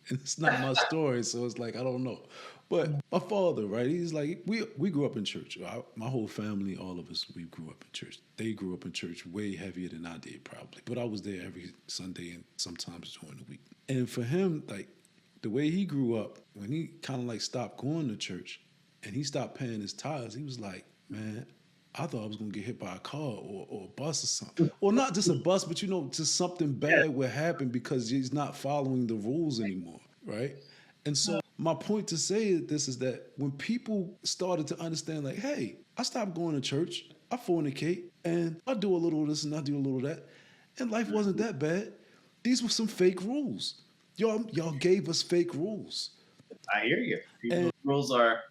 And it's not my story, so it's like, I don't know. But my father, right, he's like, we grew up in church. My whole family, all of us, we grew up in church. They grew up in church way heavier than I did, probably. But I was there every Sunday and sometimes during the week. And for him, like, the way he grew up, when he kind of like stopped going to church and he stopped paying his tithes, he was like, man, I thought I was gonna get hit by a car or a bus or something. Or not just a bus, but just something Yeah. bad would happen because he's not following the rules anymore, right? And so my point to say this is that when people started to understand, like, hey, I stopped going to church, I fornicate, and I do a little of this and I do a little of that, and life wasn't that bad. These were some fake rules. Y'all gave us fake rules. I hear you. And People's rules are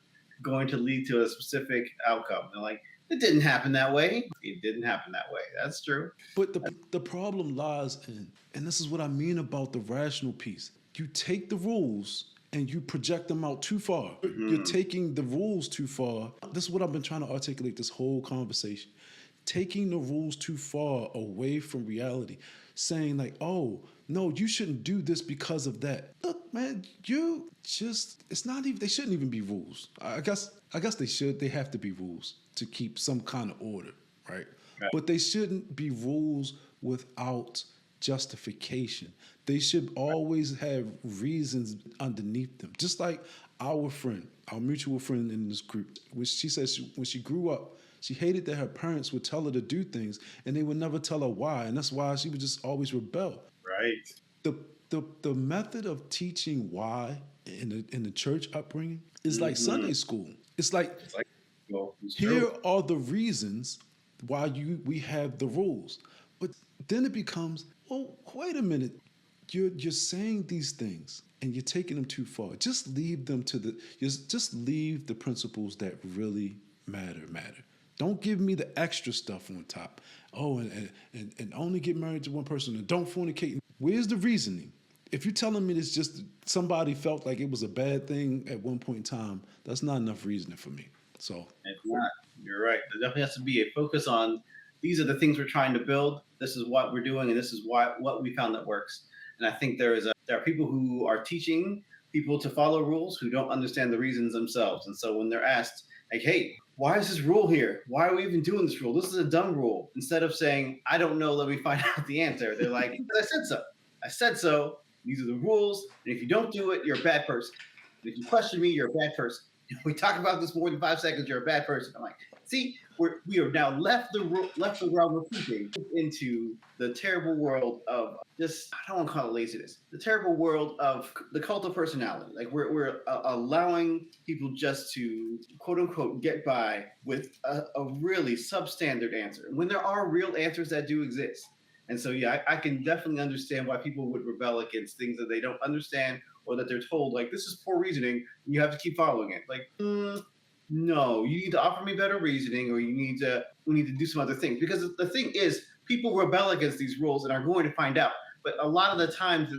going to lead to a specific outcome. They're like, it didn't happen that way. It didn't happen that way. That's true. but the problem lies in, and this is what I mean about the rational piece. You take the rules and you project them out too far. You're Mhm. taking the rules too far. This is what I've been trying to articulate this whole conversation. Taking the rules too far away from reality. Saying like, oh, no, you shouldn't do this because of that. Look, man, it's not even, they shouldn't even be rules. I guess they should, they have to be rules to keep some kind of order, right? Right. But they shouldn't be rules without justification. They should always have reasons underneath them. Just like our friend, our mutual friend in this group, which she said when she grew up, she hated that her parents would tell her to do things and they would never tell her why. And that's why she would just always rebel. Right. The method of teaching why in the church upbringing is like Sunday school. It's like, It's like, well, it's here true. are the reasons why we have the rules. But then it becomes, well, wait a minute. you're saying these things and you're taking them too far. Just leave them to the just leave the principles that really matter. Don't give me the extra stuff on top. Oh, and only get married to one person and don't fornicate. Where's the reasoning? If you're telling me it's just somebody felt like it was a bad thing at one point in time, that's not enough reasoning for me. So It's not. You're right. There definitely has to be a focus on these are the things we're trying to build. This is what we're doing, and this is what we found that works. And I think there are people who are teaching people to follow rules who don't understand the reasons themselves. And so when they're asked, like, "Hey, why is this rule here? Why are we even doing this rule? This is a dumb rule." Instead of saying, "I don't know, let me find out the answer," they're like, "I said so. I said so. These are the rules, and if you don't do it, you're a bad person. And if you question me, you're a bad person. If we talk about this more than 5 seconds, you're a bad person." I'm like, see, we have now left the realm of thinking into the terrible world of just, I don't want to call it laziness, the terrible world of the cult of personality. Like we're allowing people just to quote unquote get by with a really substandard answer when there are real answers that do exist. And so, yeah, I can definitely understand why people would rebel against things that they don't understand or that they're told, like, this is poor reasoning, and you have to keep following it. Like, no, you need to offer me better reasoning, or we need to do some other things. Because the thing is, people rebel against these rules and are going to find out. But a lot of the times,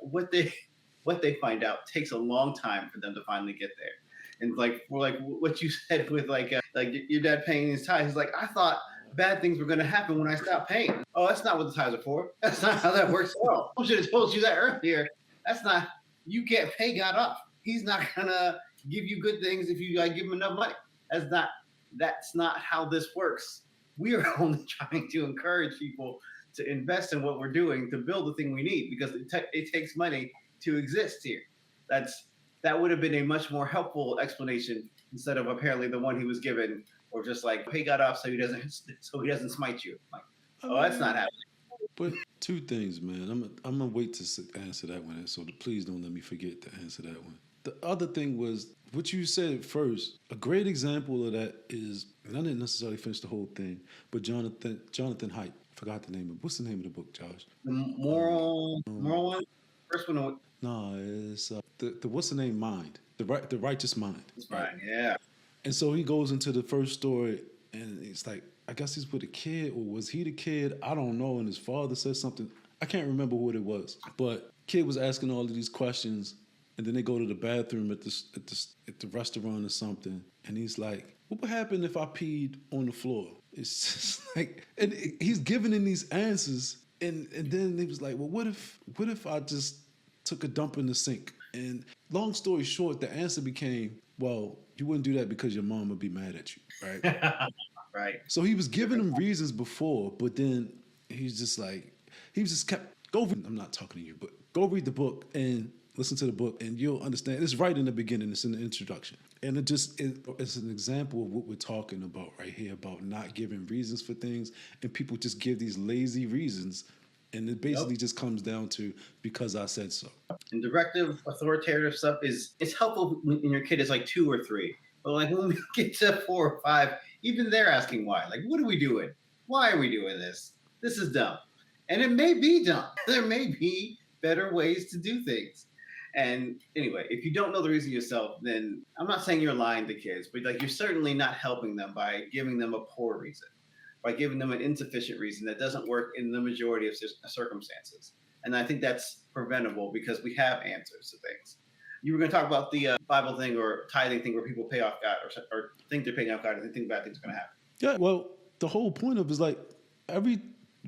what they find out takes a long time for them to finally get there. And like what you said with like your dad paying his tithes, he's like, I thought bad things were going to happen when I stopped paying. Oh, that's not what the tithes are for. That's not how that works at all. I should have told you that earlier. That's not. You can't pay God off. He's not gonna give you good things if you give him enough money. That's not how this works. We are only trying to encourage people to invest in what we're doing to build the thing we need because it takes money to exist here. That would have been a much more helpful explanation instead of apparently the one he was given, or just like pay God off so he doesn't smite you. Like, oh, that's not happening. but two things, man. I'm gonna wait to answer that one, so please don't let me forget to answer that one. The other thing was what you said first. A great example of that is, and I didn't necessarily finish the whole thing, but Jonathan Haidt. Forgot the name of. What's the name of the book, Josh? The moral one. First one. No, it's the what's the name? Mind. The righteous mind. That's right. Yeah. And so he goes into the first story, and it's like, I guess he's with a kid, or was he the kid? I don't know. And his father says something. I can't remember what it was, but kid was asking all of these questions, and then they go to the bathroom at the restaurant or something, and he's like, "What would happen if I peed on the floor?" It's just like, and he's giving in these answers, and then he was like, "Well, what if I just took a dump in the sink?" And long story short, the answer became, "Well, you wouldn't do that because your mom would be mad at you, right?" Right. So he was giving them reasons before, but then he just kept, go read, I'm not talking to you, but go read the book and listen to the book and you'll understand. It's right in the beginning, it's in the introduction. And it's an example of what we're talking about right here, about not giving reasons for things, and people just give these lazy reasons, and it basically just comes down to because I said so. And directive, authoritative stuff it's helpful when your kid is like 2 or 3. But like when we get to 4 or 5, even they're asking why. Like, what are we doing? Why are we doing this? This is dumb. And it may be dumb. There may be better ways to do things. And anyway, if you don't know the reason yourself, then I'm not saying you're lying to kids, but like you're certainly not helping them by giving them a poor reason, by giving them an insufficient reason that doesn't work in the majority of circumstances. And I think that's preventable because we have answers to things. You were going to talk about the Bible thing or tithing thing where people pay off God or think they're paying off God and they think bad things are going to happen. Yeah, well, the whole point of it is like every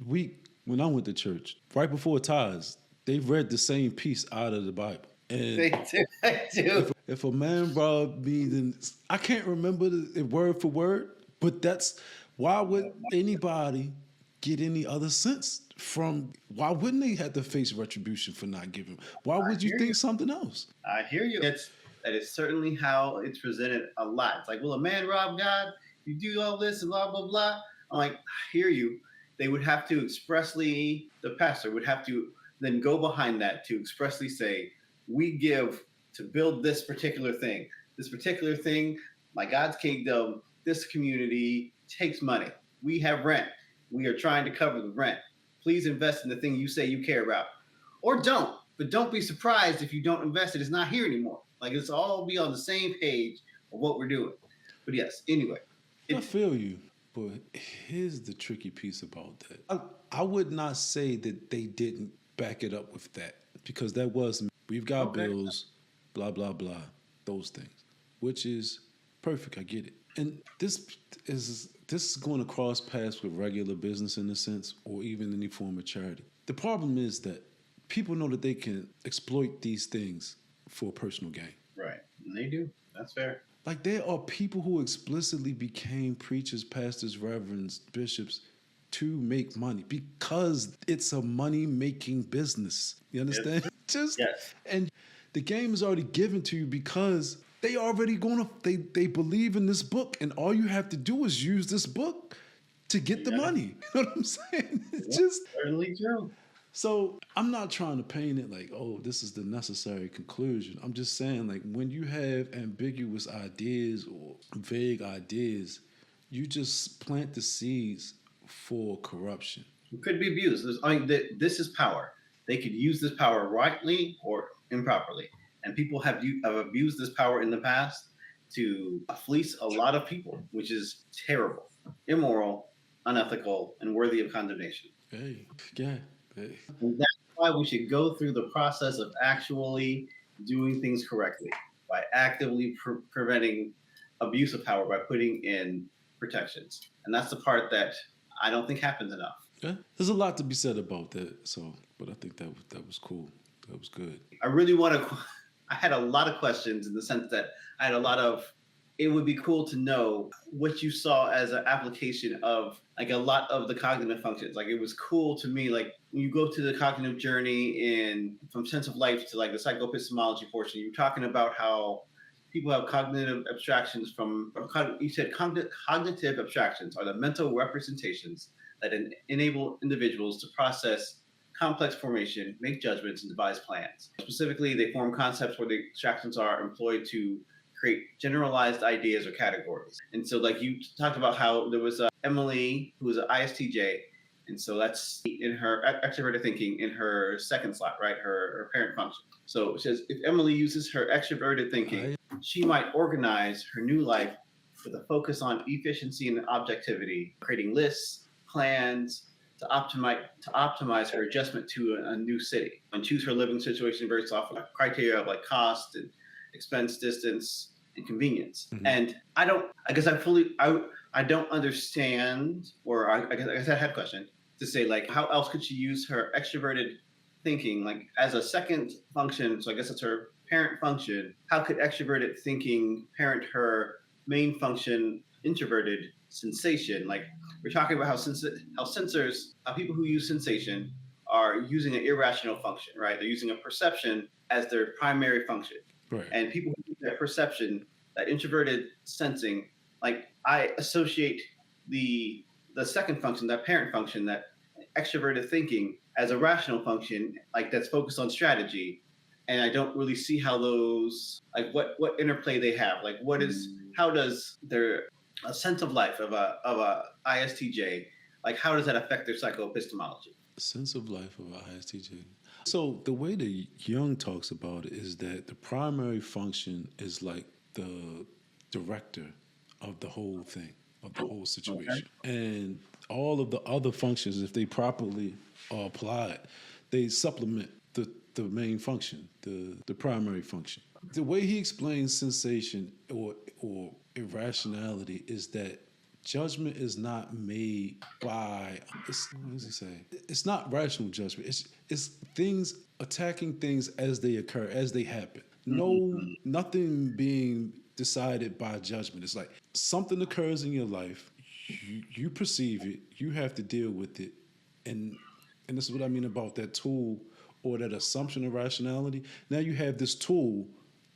week when I went to church, right before tithes, they read the same piece out of the Bible. And They do. If a man robbed me, then I can't remember it word for word, but that's why would anybody get any other sense from, why wouldn't they have to face retribution for not giving? Why would you think something else? I hear you. That is certainly how it's presented a lot. It's like, will a man rob God? You do all this and blah, blah, blah. I'm like, I hear you. They would have to expressly, the pastor would have to then go behind that to expressly say, we give to build this particular thing. This particular thing, my God's kingdom, this community takes money. We have rent. We are trying to cover the rent. Please invest in the thing you say you care about. or don't. But don't be surprised if you don't invest it. It's not here anymore. Like let's all be on the same page of what we're doing. But yes, anyway, I it's feel you, but here's the tricky piece about that. I would not say that they didn't back it up with that because that was we've got okay. bills, blah blah blah, those things, which is perfect. I get it, and this is going to cross paths with regular business in a sense, or even any form of charity. The problem is that people know that they can exploit these things for personal gain. Right. And they do. That's fair. Like there are people who explicitly became preachers, pastors, reverends, bishops to make money because it's a money making business. You understand? Yes. Just Yes. and the game is already given to you because they already they believe in this book and all you have to do is use this book to get the Yeah. money. You know what I'm saying? It's Yeah, just certainly true. so I'm not trying to paint it like, oh, this is the necessary conclusion. I'm just saying, like, when you have ambiguous ideas or vague ideas, you just plant the seeds for corruption. It could be abused. I mean, this is power. They could use this power rightly or improperly, and people have abused this power in the past to fleece a lot of people, which is terrible, immoral, unethical, and worthy of condemnation. Hey, yeah, hey. And that's why we should go through the process of actually doing things correctly by actively preventing abuse of power by putting in protections. And that's the part that I don't think happens enough. Yeah. There's a lot to be said about that. So, but I think that was cool. That was good. I really want to. I had a lot of questions in the sense that I had a lot of. It would be cool to know what you saw as an application of like a lot of the cognitive functions. Like it was cool to me. Like when you go to the cognitive journey in from sense of life to like the psychoepistemology portion, you're talking about how people have cognitive abstractions from. You said cognitive abstractions are the mental representations that enable individuals to process complex formation, make judgments, and devise plans. Specifically, they form concepts where the abstractions are employed to create generalized ideas or categories. And so, like you talked about how there was Emily, who was an ISTJ, and so that's in her extroverted thinking in her second slot, right? Her parent function. So it says if Emily uses her extroverted thinking, she might organize her new life with a focus on efficiency and objectivity, creating lists, plans, to optimize her adjustment to a new city and choose her living situation based off of criteria of like cost and expense, distance, and convenience. Mm-hmm. And I don't understand, or I guess I had a question to say like, how else could she use her extroverted thinking like as a second function? So I guess it's her parent function. How could extroverted thinking parent her main function, introverted sensation? Like we're talking about how people who use sensation are using an irrational function, right? They're using a perception as their primary function. Right. And people who use that perception, that introverted sensing, like I associate the second function, that parent function, that extroverted thinking as a rational function, like that's focused on strategy. And I don't really see how those, like what interplay they have. Like how does their a sense of life of a ISTJ, like how does that affect their psychoepistemology? Sense of life of a ISTJ. So the way that Jung talks about it is that the primary function is like the director of the whole thing, of the whole situation. Okay. And all of the other functions, if they properly are applied, they supplement the main function, the primary function. The way he explains sensation or irrationality is that judgment is not made by, what does he say? It's not rational judgment. It's things, attacking things as they occur, as they happen. Nothing being decided by judgment. It's like something occurs in your life, you perceive it, you have to deal with it. And this is what I mean about that tool or that assumption of rationality. Now you have this tool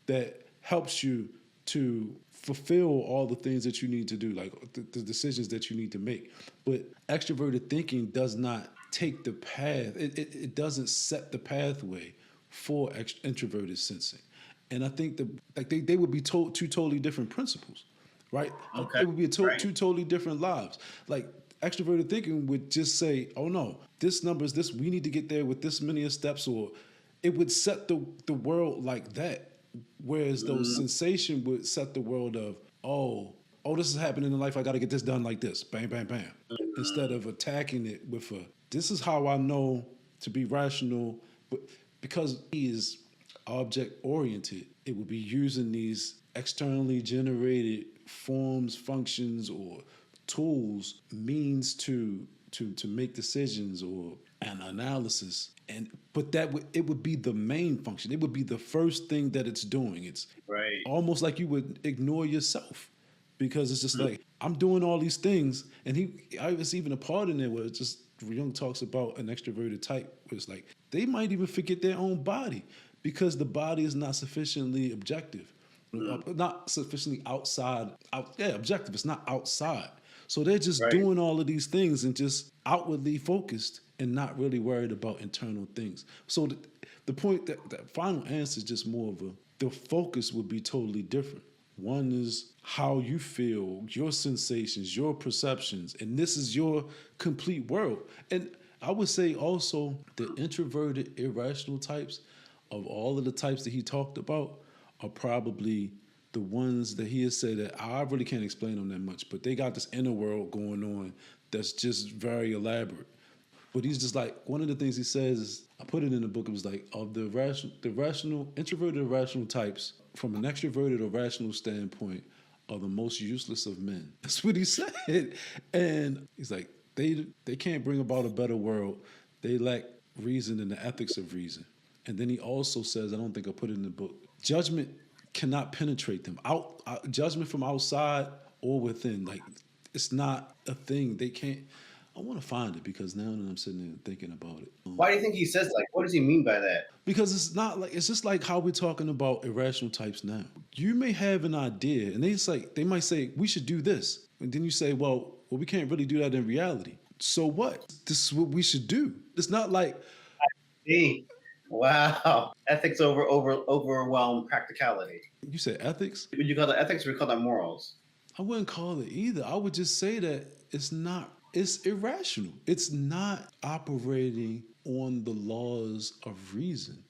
that helps you to fulfill all the things that you need to do, like the decisions that you need to make. But extroverted thinking does not take the path. It doesn't set the pathway for introverted sensing. And I think they would be two totally different principles, right? Okay. It would be two totally different lives. Like extroverted thinking would just say, oh no, this number is this, we need to get there with this many steps, or it would set the world like that. Whereas those Mm, sensation would set the world of, oh, this is happening in life, I gotta get this done like this. Bam, bam, bam. Instead mm, of attacking it with this is how I know to be rational, but because he is object oriented, it would be using these externally generated forms, functions, or tools, means to make decisions or an analysis. And but it would be the main function. It would be the first thing that it's doing. It's right. almost like you would ignore yourself, because it's just Mm, like I'm doing all these things, and I was even a part in there where it's just Jung talks about an extroverted type, where it's like they might even forget their own body because the body is not sufficiently objective, mm, not sufficiently objective. It's not outside, so they're just right. doing all of these things and just outwardly focused and not really worried about internal things. So the point that final answer is just more of the focus would be totally different. One is how you feel, your sensations, your perceptions, and this is your complete world. And I would say also the introverted, irrational types, of all of the types that he talked about, are probably the ones that he has said that I really can't explain them that much, but they got this inner world going on that's just very elaborate. But he's just like, one of the things he says is, I put it in the book, it was like, of the rational, introverted, irrational types, from an extroverted or rational standpoint, are the most useless of men. That's what he said. And he's like, they can't bring about a better world. They lack reason and the ethics of reason. And then he also says, I don't think I put it in the book, judgment cannot penetrate them. Judgment from outside or within, like it's not a thing. They can't. I want to find it because now that I'm sitting there thinking about it, Why do you think he says like? What does he mean by that? because it's not like it's just like how we're talking about irrational types now. You may have an idea, and they might say we should do this, and then you say, well, we can't really do that in reality. So what? This is what we should do. It's not like Hey, wow. Ethics overwhelm practicality. you say ethics. Would you call that ethics or would you call that morals? I wouldn't call it either. I would just say that it's not, it's irrational. It's not operating on the laws of reason.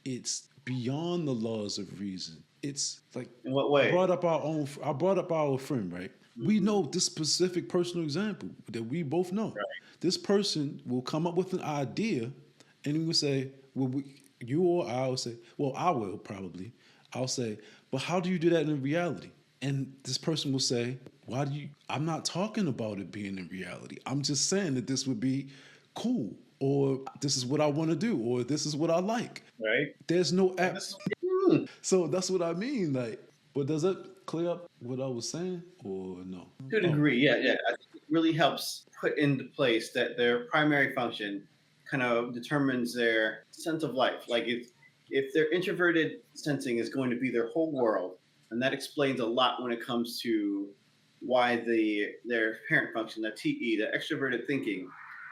It's beyond the laws of reason. It's like In what way? I brought up our friend, right? We Mhm. know this specific personal example that we both know. Right. This person will come up with an idea and he will say, well, you or I will say, well, I will probably. I'll say, but how do you do that in reality? And this person will say, why do you, I'm not talking about it being in reality. I'm just saying that this would be cool, or this is what I want to do, or this is what I like. Right. There's no And app. this, hmm, So that's what I mean. Like, but does that clear up what I was saying or no? to a Oh, degree, yeah, yeah. I think it really helps put into place that their primary function kind of determines their sense of life. Like if their introverted sensing is going to be their whole world, and that explains a lot when it comes to why their parent function, the TE, the extroverted thinking,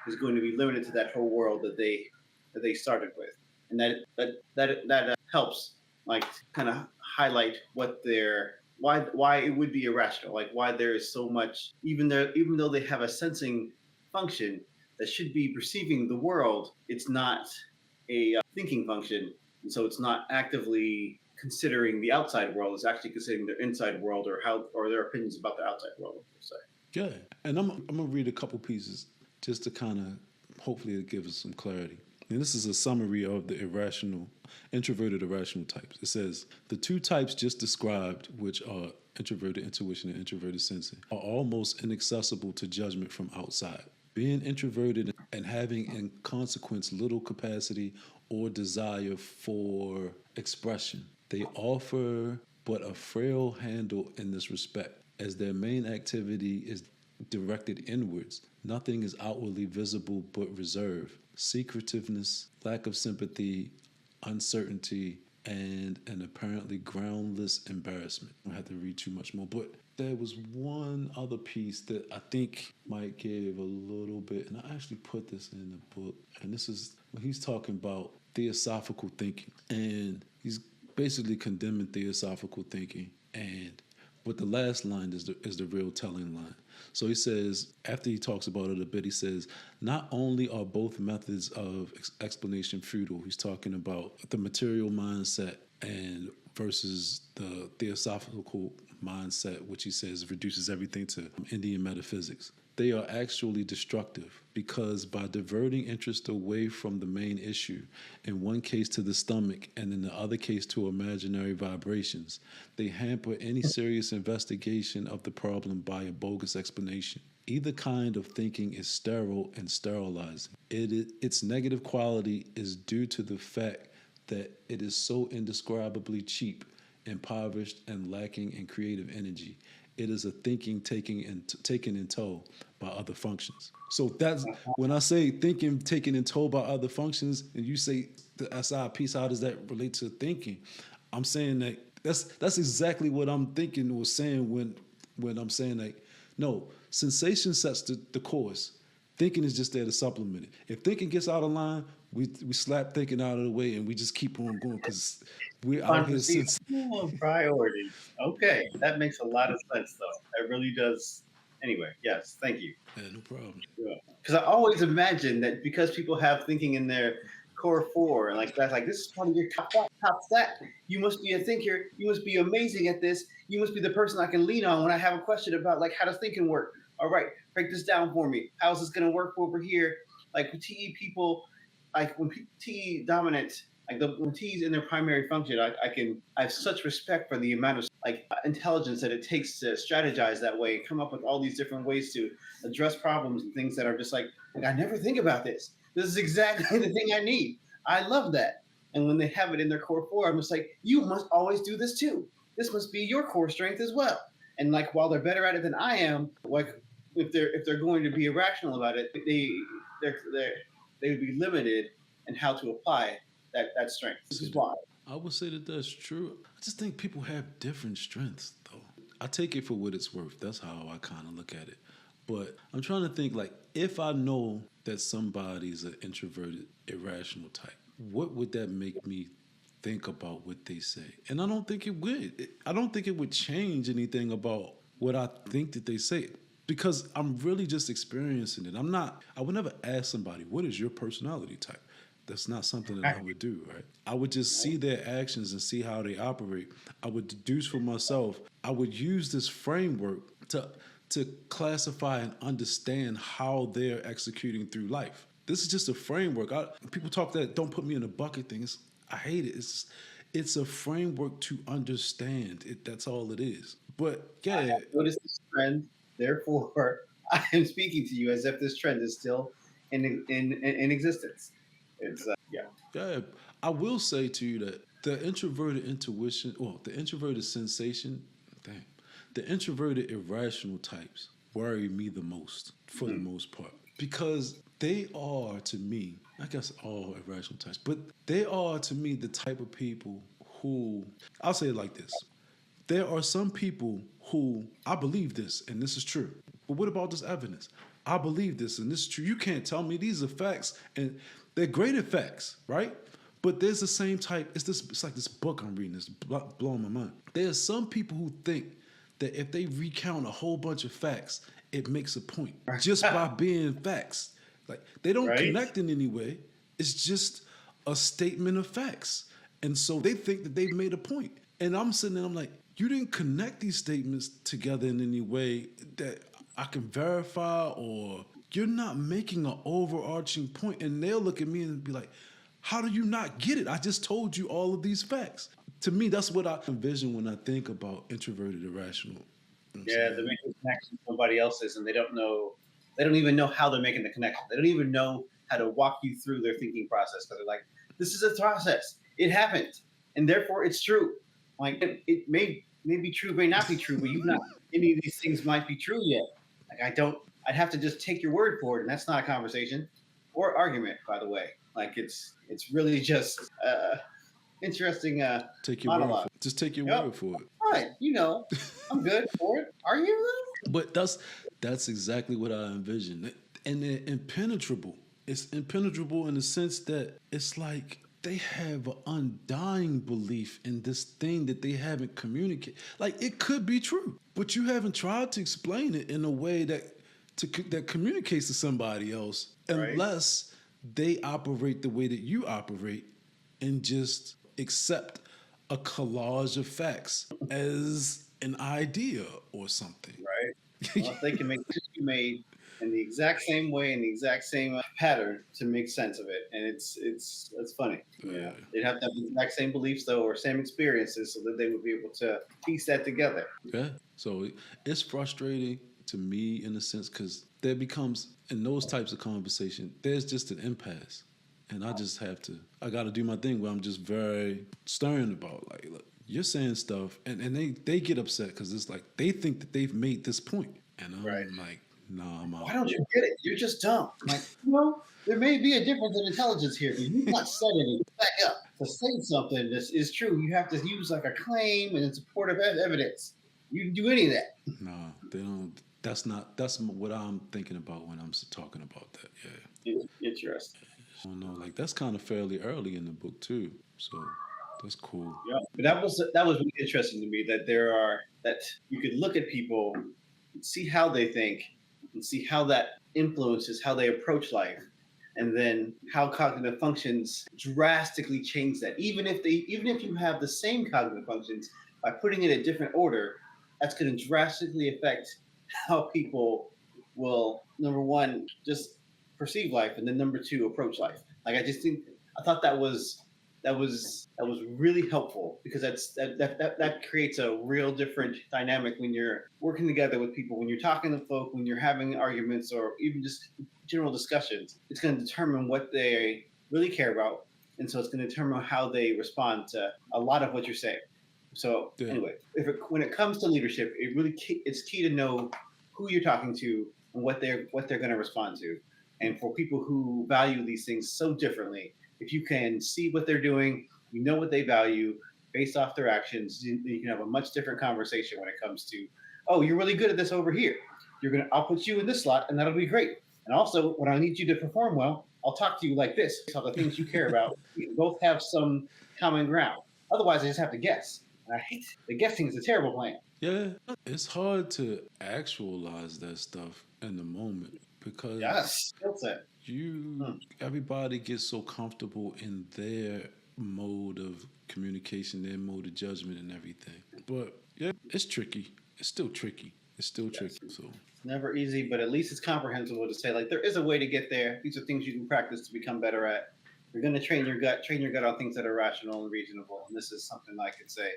is going to be limited to that whole world that they started with, and that helps like kind of highlight what their why it would be irrational, like why there is so much, even though they have a sensing function that should be perceiving the world, it's not a thinking function, and so it's not actively considering the outside world. It's actually considering their inside world or their opinions about the outside world, per se. yeah. And I'm gonna read a couple pieces just to kind of hopefully it gives us some clarity. And this is a summary of the introverted irrational types. It says the two types just described, which are introverted intuition and introverted sensing, are almost inaccessible to judgment from outside. Being introverted and having in consequence little capacity or desire for expression, they offer but a frail handle in this respect, as their main activity is directed inwards. Nothing is outwardly visible but reserve, secretiveness, lack of sympathy, uncertainty, and an apparently groundless embarrassment. I don't have to read too much more, but there was one other piece that I think might give a little bit, and I actually put this in the book, and this is when he's talking about theosophical thinking, and he's basically condemning theosophical thinking and But the last line is the real telling line. So he says, after he talks about it a bit, he says, not only are both methods of explanation futile, he's talking about the material mindset and versus the theosophical mindset, which he says reduces everything to Indian metaphysics. They are actually destructive because by diverting interest away from the main issue, in one case to the stomach and in the other case to imaginary vibrations, they hamper any serious investigation of the problem by a bogus explanation. Either kind of thinking is sterile and sterilizing. Its negative quality is due to the fact that it is so indescribably cheap, impoverished, and lacking in creative energy. It is a thinking taken in tow by other functions. So that's when I say thinking taken in tow by other functions, and you say the SI piece, how does that relate to thinking? I'm saying that that's exactly what I'm thinking or saying when I'm saying like, no, sensation sets the course. Thinking is just there to supplement it. If thinking gets out of line, we slap thinking out of the way and we just keep on going because we're out here since. Priority. Okay, that makes a lot of sense, though. That really does. Anyway, yes, thank you. Yeah, no problem. Because I always imagine that because people have thinking in their core four, and like that's like this is part of your top stat. You must be a thinker. You must be amazing at this. You must be the person I can lean on when I have a question about like how does thinking work. All right, break this down for me. How is this going to work over here? Like with TE people, like when TE dominant, like when TE's in their primary function, I have such respect for the amount of like intelligence that it takes to strategize that way and come up with all these different ways to address problems and things that are just like I never think about this. This is exactly the thing I need. I love that. And when they have it in their core four, I'm just like, you must always do this too. This must be your core strength as well. And like while they're better at it than I am, like if they're going to be irrational about it, they would be limited in how to apply that strength. This is why. I would say that that's true. I just think people have different strengths, though. I take it for what it's worth. That's how I kind of look at it. But I'm trying to think, like, if I know that somebody's an introverted, irrational type, what would that make me think about what they say? And I don't think it would. I don't think it would change anything about what I think that they say because I'm really just experiencing it. I would never ask somebody, what is your personality type? That's not something that I would do, right? I would just see their actions and see how they operate. I would deduce for myself. I would use this framework to classify and understand how they're executing through life. This is just a framework. People talk that don't put me in a bucket things. I hate it. It's a framework to understand. That's all it is. But yeah, I have noticed this trend. Therefore, I am speaking to you as if this trend is still in existence. It's yeah. I will say to you that the introverted intuition, or the introverted sensation, the introverted irrational types worry me the most for the most part because they are to me, I guess all irrational types, but they are to me the type of people who, I'll say it like this. There are some people who I believe this and this is true. But what about this evidence? I believe this and this is true. You can't tell me these are facts and they're graded facts, right? But there's the same type. It's like this book I'm reading. It's blowing my mind. There's some people who think that if they recount a whole bunch of facts, it makes a point just by being facts. Like they don't connect in any way. It's just a statement of facts. And so they think that they've made a point. And I'm sitting there, I'm like, you didn't connect these statements together in any way that I can verify, or you're not making an overarching point. And they'll look at me and be like, how do you not get it? I just told you all of these facts. To me, that's what I envision when I think about introverted irrational. They're making connections with somebody else's, and they don't know. They don't even know how they're making the connection. They don't even know how to walk you through their thinking process because they're like, "This is a process. It happened, and therefore it's true." Like it may be true, may not be true, but you've not any of these things might be true yet. Like I don't. I'd have to just take your word for it, and that's not a conversation or argument, by the way. Like it's really just interesting take your monologue. word for it. Just take your word for it. All right, I'm good for it. Are you? But that's exactly what I envision. And they're impenetrable. It's impenetrable in the sense that it's like they have an undying belief in this thing that they haven't communicated. Like it could be true, but you haven't tried to explain it in a way that communicates to somebody else, Right. unless they operate the way that you operate and just accept a collage of facts as an idea or something. Right. Well, if they can make it be made in the exact same way, in the exact same pattern to make sense of it, and it's funny. Yeah, they'd have to have the exact same beliefs though, or same experiences, so that they would be able to piece that together. Yeah. So it's frustrating to me in a sense because there becomes in those types of conversation, there's just an impasse. And I got to do my thing where I'm just very stern about like, look, you're saying stuff and they get upset because it's like they think that they've made this point. And Right. I'm like, nah, I'm Why out. don't you get it? You're just dumb. I'm like, there may be a difference in intelligence here, but you've not said anything. Back up. To say something that is true, you have to use like a claim and in support of evidence. You can do any of that. Nah, they don't. That's what I'm thinking about when I'm talking about that. Yeah. Interesting. I don't know. Like that's kind of fairly early in the book too. So that's cool. Yeah, but that was really interesting to me that there are that you could look at people, see how they think, and see how that influences how they approach life, and then how cognitive functions drastically change that. Even if you have the same cognitive functions, by putting it in a different order, that's going to drastically affect how people will, number one, just perceive life, and then number two, approach life. Like I thought that was really helpful because that creates a real different dynamic when you're working together with people, when you're talking to folk, when you're having arguments or even just general discussions. It's going to determine what they really care about, and so it's going to determine how they respond to a lot of what you're saying. So Yeah. anyway, when it comes to leadership, it's key to know who you're talking to and what they're going to respond to. And for people who value these things so differently, if you can see what they're doing, you know what they value based off their actions, you can have a much different conversation when it comes to, oh, you're really good at this over here. I'll put you in this slot, and that'll be great. And also, when I need you to perform well, I'll talk to you like this. So the things you care about, we can both have some common ground. Otherwise, I just have to guess. And I hate the guessing is a terrible plan. Yeah. It's hard to actualize that stuff in the moment because Yes, skill set. Hmm. everybody gets so comfortable in their mode of communication, their mode of judgment and everything. But yeah, it's tricky. It's still tricky. It's still Yes. tricky. So It's never easy, but at least it's comprehensible to say, like, there is a way to get there. These are things you can practice to become better at. You're going to train your gut on things that are rational and reasonable. And this is something I could say,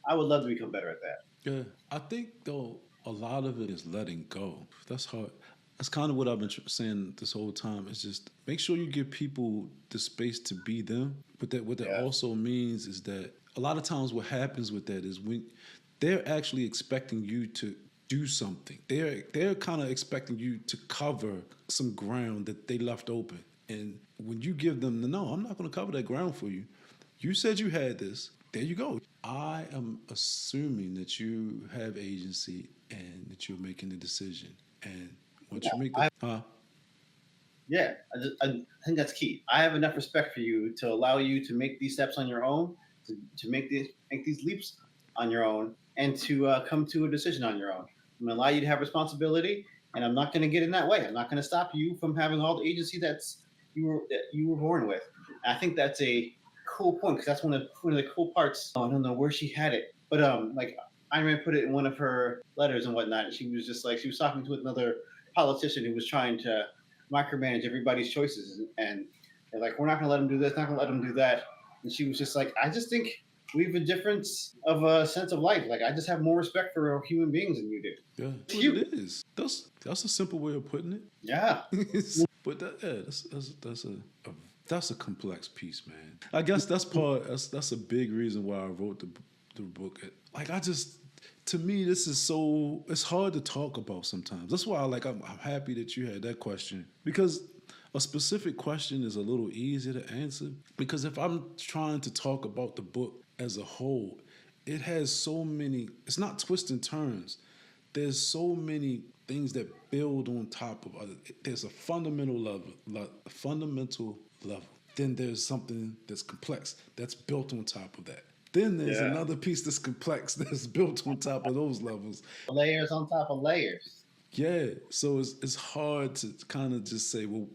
I would love to become better at that. yeah, I think though a lot of it is letting go. That's hard. That's kind of what I've been saying this whole time. Is just make sure you give people the space to be them. But that what that Yeah. also means is that a lot of times what happens with that is when they're actually expecting you to do something. They're kind of expecting you to cover some ground that they left open. And when you give them the no, I'm not going to cover that ground for you. You said you had this. There you go. I am assuming that you have agency and that you're making the decision. And once Yeah, you make the yeah, I think that's key. I have enough respect for you to allow you to make these steps on your own, to make these leaps on your own, and to come to a decision on your own. I'm going to allow you to have responsibility, and I'm not going to get in that way. I'm not going to stop you from having all the agency that you were born with. And I think that's a cool point because that's one of the cool parts. Oh, I don't know where she had it, but like Ayn Rand put it in one of her letters and whatnot. And she was just like she was talking to another politician who was trying to micromanage everybody's choices, and they're like, we're not going to let them do this, not going to let them do that. And she was just like, I just think we have a difference of a sense of life. Like I just have more respect for human beings than you do. yeah, It's what it you. is. That's a simple way of putting it. Yeah. But that's a complex piece, man. I guess that's a big reason why I wrote the book. Like I just to me this is so it's hard to talk about sometimes. That's why I'm happy that you had that question because a specific question is a little easier to answer because if I'm trying to talk about the book as a whole, it has so many it's not twists and turns. There's so many things that build on top of other. There's a fundamental level, Then there's something that's complex that's built on top of that. Then there's Yeah. another piece that's complex that's built on top of those levels. Layers on top of layers. Yeah, so it's hard to kind of just say, well,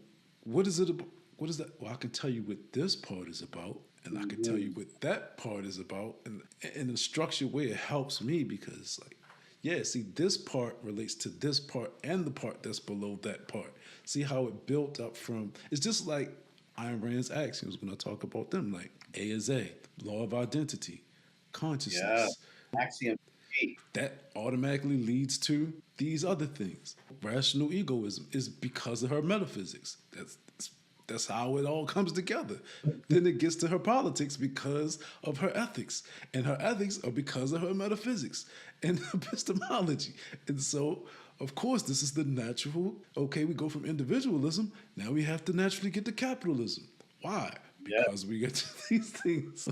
what is it about? What is that? Well, I can tell you what this part is about, and I can tell you Mhm. what that part is about, and in a structured way, it helps me because, like, yeah, see, this part relates to this part and the part that's below that part. See how it built up from? It's just like Ayn Rand's axioms when I talk about them, like A is A, law of identity, Yeah. consciousness, Axiom 8. that automatically leads to these other things. Rational egoism is because of her metaphysics. That's how it all comes together. Then it gets to her politics because of her ethics, and her ethics are because of her metaphysics and epistemology. And so, of course, this is the natural. Okay, we go from individualism. Now we have to naturally get to capitalism. Why? Yeah. Because we get to these things.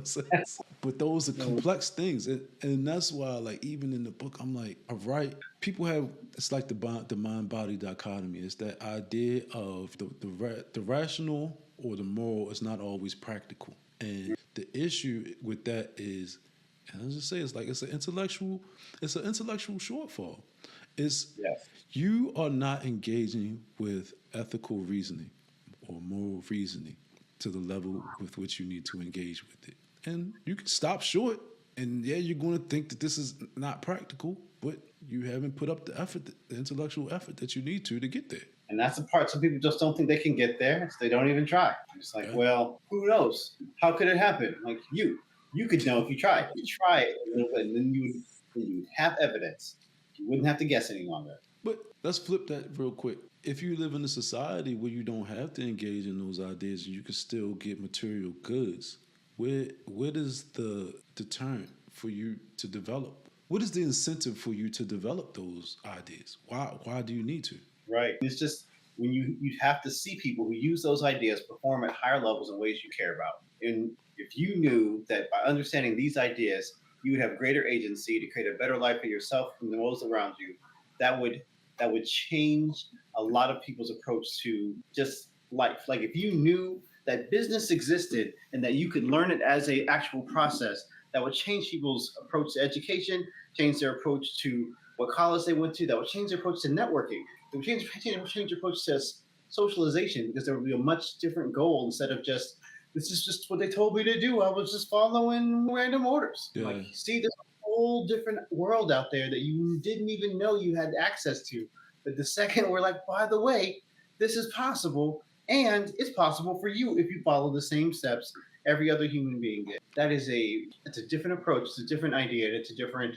But those are complex things, and that's why, like, even in the book, I'm like, all right, people have, it's like the mind body dichotomy. It's that idea of the rational or the moral is not always practical, and the issue with that is, and I'll just say, it's an intellectual shortfall. It's Yes. you are not engaging with ethical reasoning or moral reasoning to the level with which you need to engage with it. And you can stop short, and yeah, you're going to think that this is not practical, but you haven't put up the effort, the intellectual effort that you need to get there. And that's the part some people just don't think they can get there, so they don't even try. It's like, Yeah. well, who knows? How could it happen? Like you could know if you tried. You try it a little bit, and then you would have evidence. You wouldn't have to guess any longer. But let's flip that real quick. If you live in a society where you don't have to engage in those ideas and you can still get material goods, where does the deterrent for you to develop? What is the incentive for you to develop those ideas? Why do you need to? Right. It's just when you'd have to see people who use those ideas perform at higher levels in ways you care about. And if you knew that by understanding these ideas, you would have greater agency to create a better life for yourself and those around you, that would that would change a lot of people's approach to just life. Like if you knew that business existed and that you could learn it as a actual process, that would change people's approach to education, change their approach to what college they went to, that would change their approach to networking. It would change your approach to socialization because there would be a much different goal instead of just this is just what they told me to do. I was just following random orders. Yeah. Like, see, there's a whole different world out there that you didn't even know you had access to. But the second we're like, by the way, this is possible, and it's possible for you if you follow the same steps every other human being did. It's a different approach, it's a different idea, and it's a different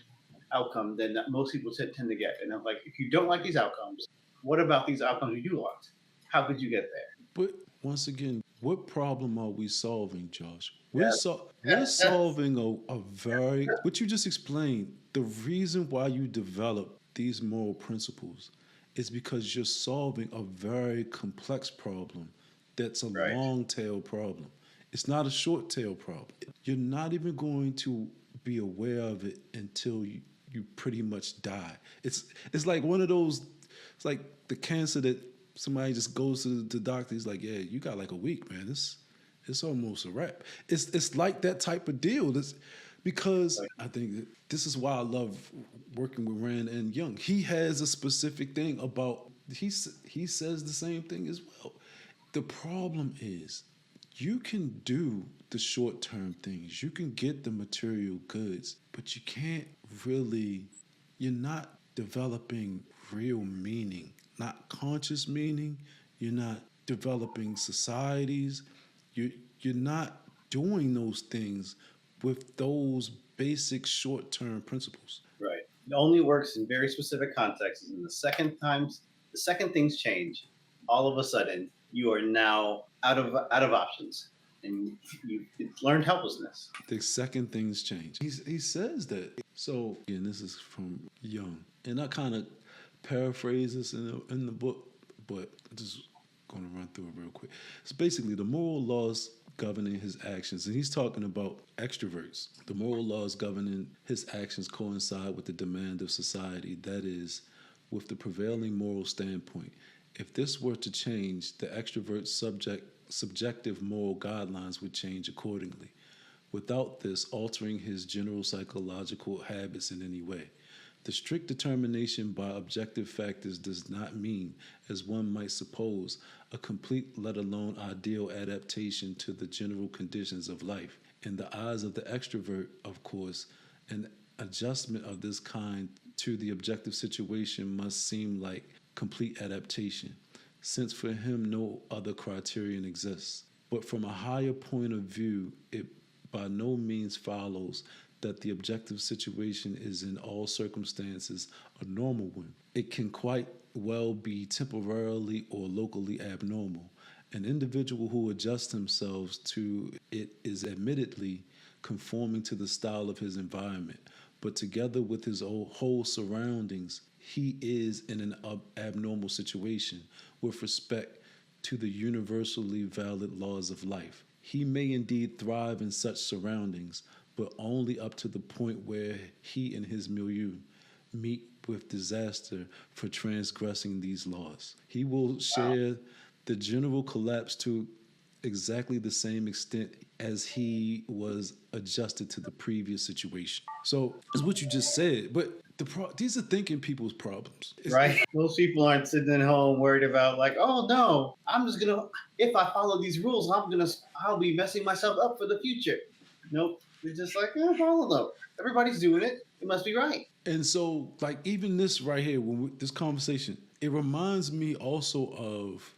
outcome than most people tend to get. And I'm like, if you don't like these outcomes, what about these outcomes you do want? How could you get there? But once again, what problem are we solving, Josh? Yes. We're solving a very, what you just explained. The reason why you develop these moral principles is because you're solving a very complex problem that's a Right. long tail problem. It's not a short tail problem. You're not even going to be aware of it until you pretty much die. It's like one of those, it's like the cancer that somebody just goes to the doctor. He's like, yeah, you got like a week, man. It's almost a wrap. It's like that type of deal. Because I think that this is why I love working with Rand and Young. He has a specific thing about he says the same thing as well. The problem is you can do the short term things. You can get the material goods, but you can't really, you're not developing real meaning, not conscious meaning. You're not developing societies. You're not doing those things with those basic short term principles. Right. It only works in very specific contexts. And the second things change, all of a sudden you are now out of options, and it's learned helplessness. The second things change. He says that. So, and this is from Young. And I kind of paraphrase this in the book, but I'm just going to run through it real quick. It's basically the moral laws governing his actions. And he's talking about extroverts. The moral laws governing his actions coincide with the demand of society, that is, with the prevailing moral standpoint. If this were to change, the extrovert subject subjective moral guidelines would change accordingly, without this altering his general psychological habits in any way. The strict determination by objective factors does not mean, as one might suppose, a complete, let alone ideal adaptation to the general conditions of life. In the eyes of the extrovert, of course, an adjustment of this kind to the objective situation must seem like complete adaptation, since for him no other criterion exists. But from a higher point of view, it by no means follows that the objective situation is in all circumstances a normal one. It can quite well be temporarily or locally abnormal. An individual who adjusts themselves to it is admittedly conforming to the style of his environment, but together with his whole surroundings, he is in an abnormal situation with respect to the universally valid laws of life. He may indeed thrive in such surroundings, but only up to the point where he and his milieu meet with disaster for transgressing these laws. He will share the general collapse to exactly the same extent as he was adjusted to the previous situation. So, it's what you just said, but these are thinking people's problems. Right? Most people aren't sitting at home worried about like, oh no, I'm just gonna if I follow these rules, I'll be messing myself up for the future. Nope. They're just like, follow them. Everybody's doing it. It must be right. And so, like, even this right here, this conversation, it reminds me also of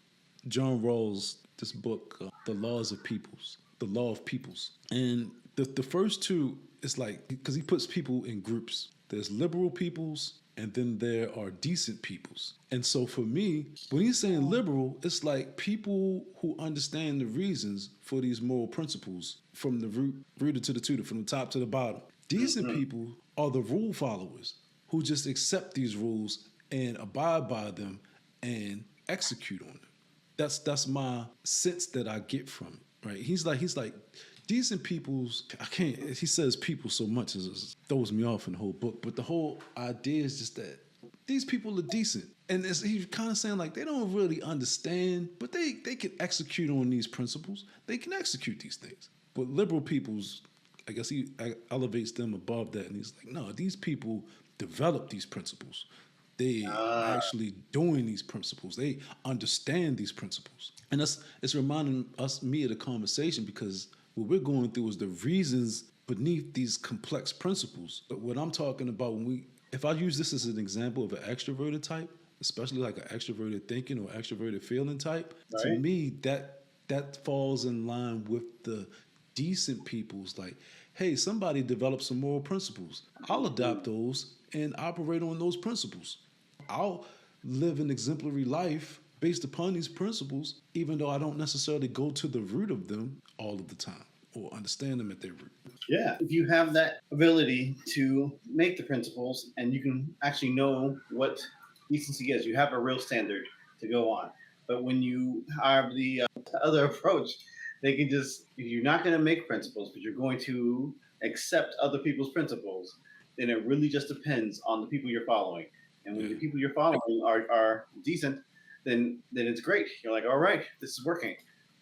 John Rawls' this book, The Laws of Peoples, The Law of Peoples. And the first two, it's like, because he puts people in groups. There's liberal peoples, and then there are decent peoples. And so for me, when he's saying liberal, it's like people who understand the reasons for these moral principles from the rooter to the tutor, from the top to the bottom. Decent people are the rule followers who just accept these rules and abide by them and execute on them. That's my sense that I get from it, right? He's like decent people's. I can't. He says people so much it throws me off in the whole book. But the whole idea is just that these people are decent, and he's kind of saying like they don't really understand, but they can execute on these principles. They can execute these things. But liberal people's, I guess he elevates them above that, and he's like, no, these people develop these principles. They actually doing these principles. They understand these principles, and it's reminding me of the conversation because what we're going through is the reasons beneath these complex principles. But what I'm talking about if I use this as an example of an extroverted type, especially like an extroverted thinking or extroverted feeling type, right? To me that falls in line with the decent people's like, hey, somebody developed some moral principles. I'll adopt those and operate on those principles. I'll live an exemplary life based upon these principles, even though I don't necessarily go to the root of them all of the time or understand them at their root. Yeah, if you have that ability to make the principles and you can actually know what decency is, you have a real standard to go on. But when you have the other approach, they can just, if you're not going to make principles, but you're going to accept other people's principles, then it really just depends on the people you're following. And when the people you're following are decent, then it's great. You're like, all right, this is working.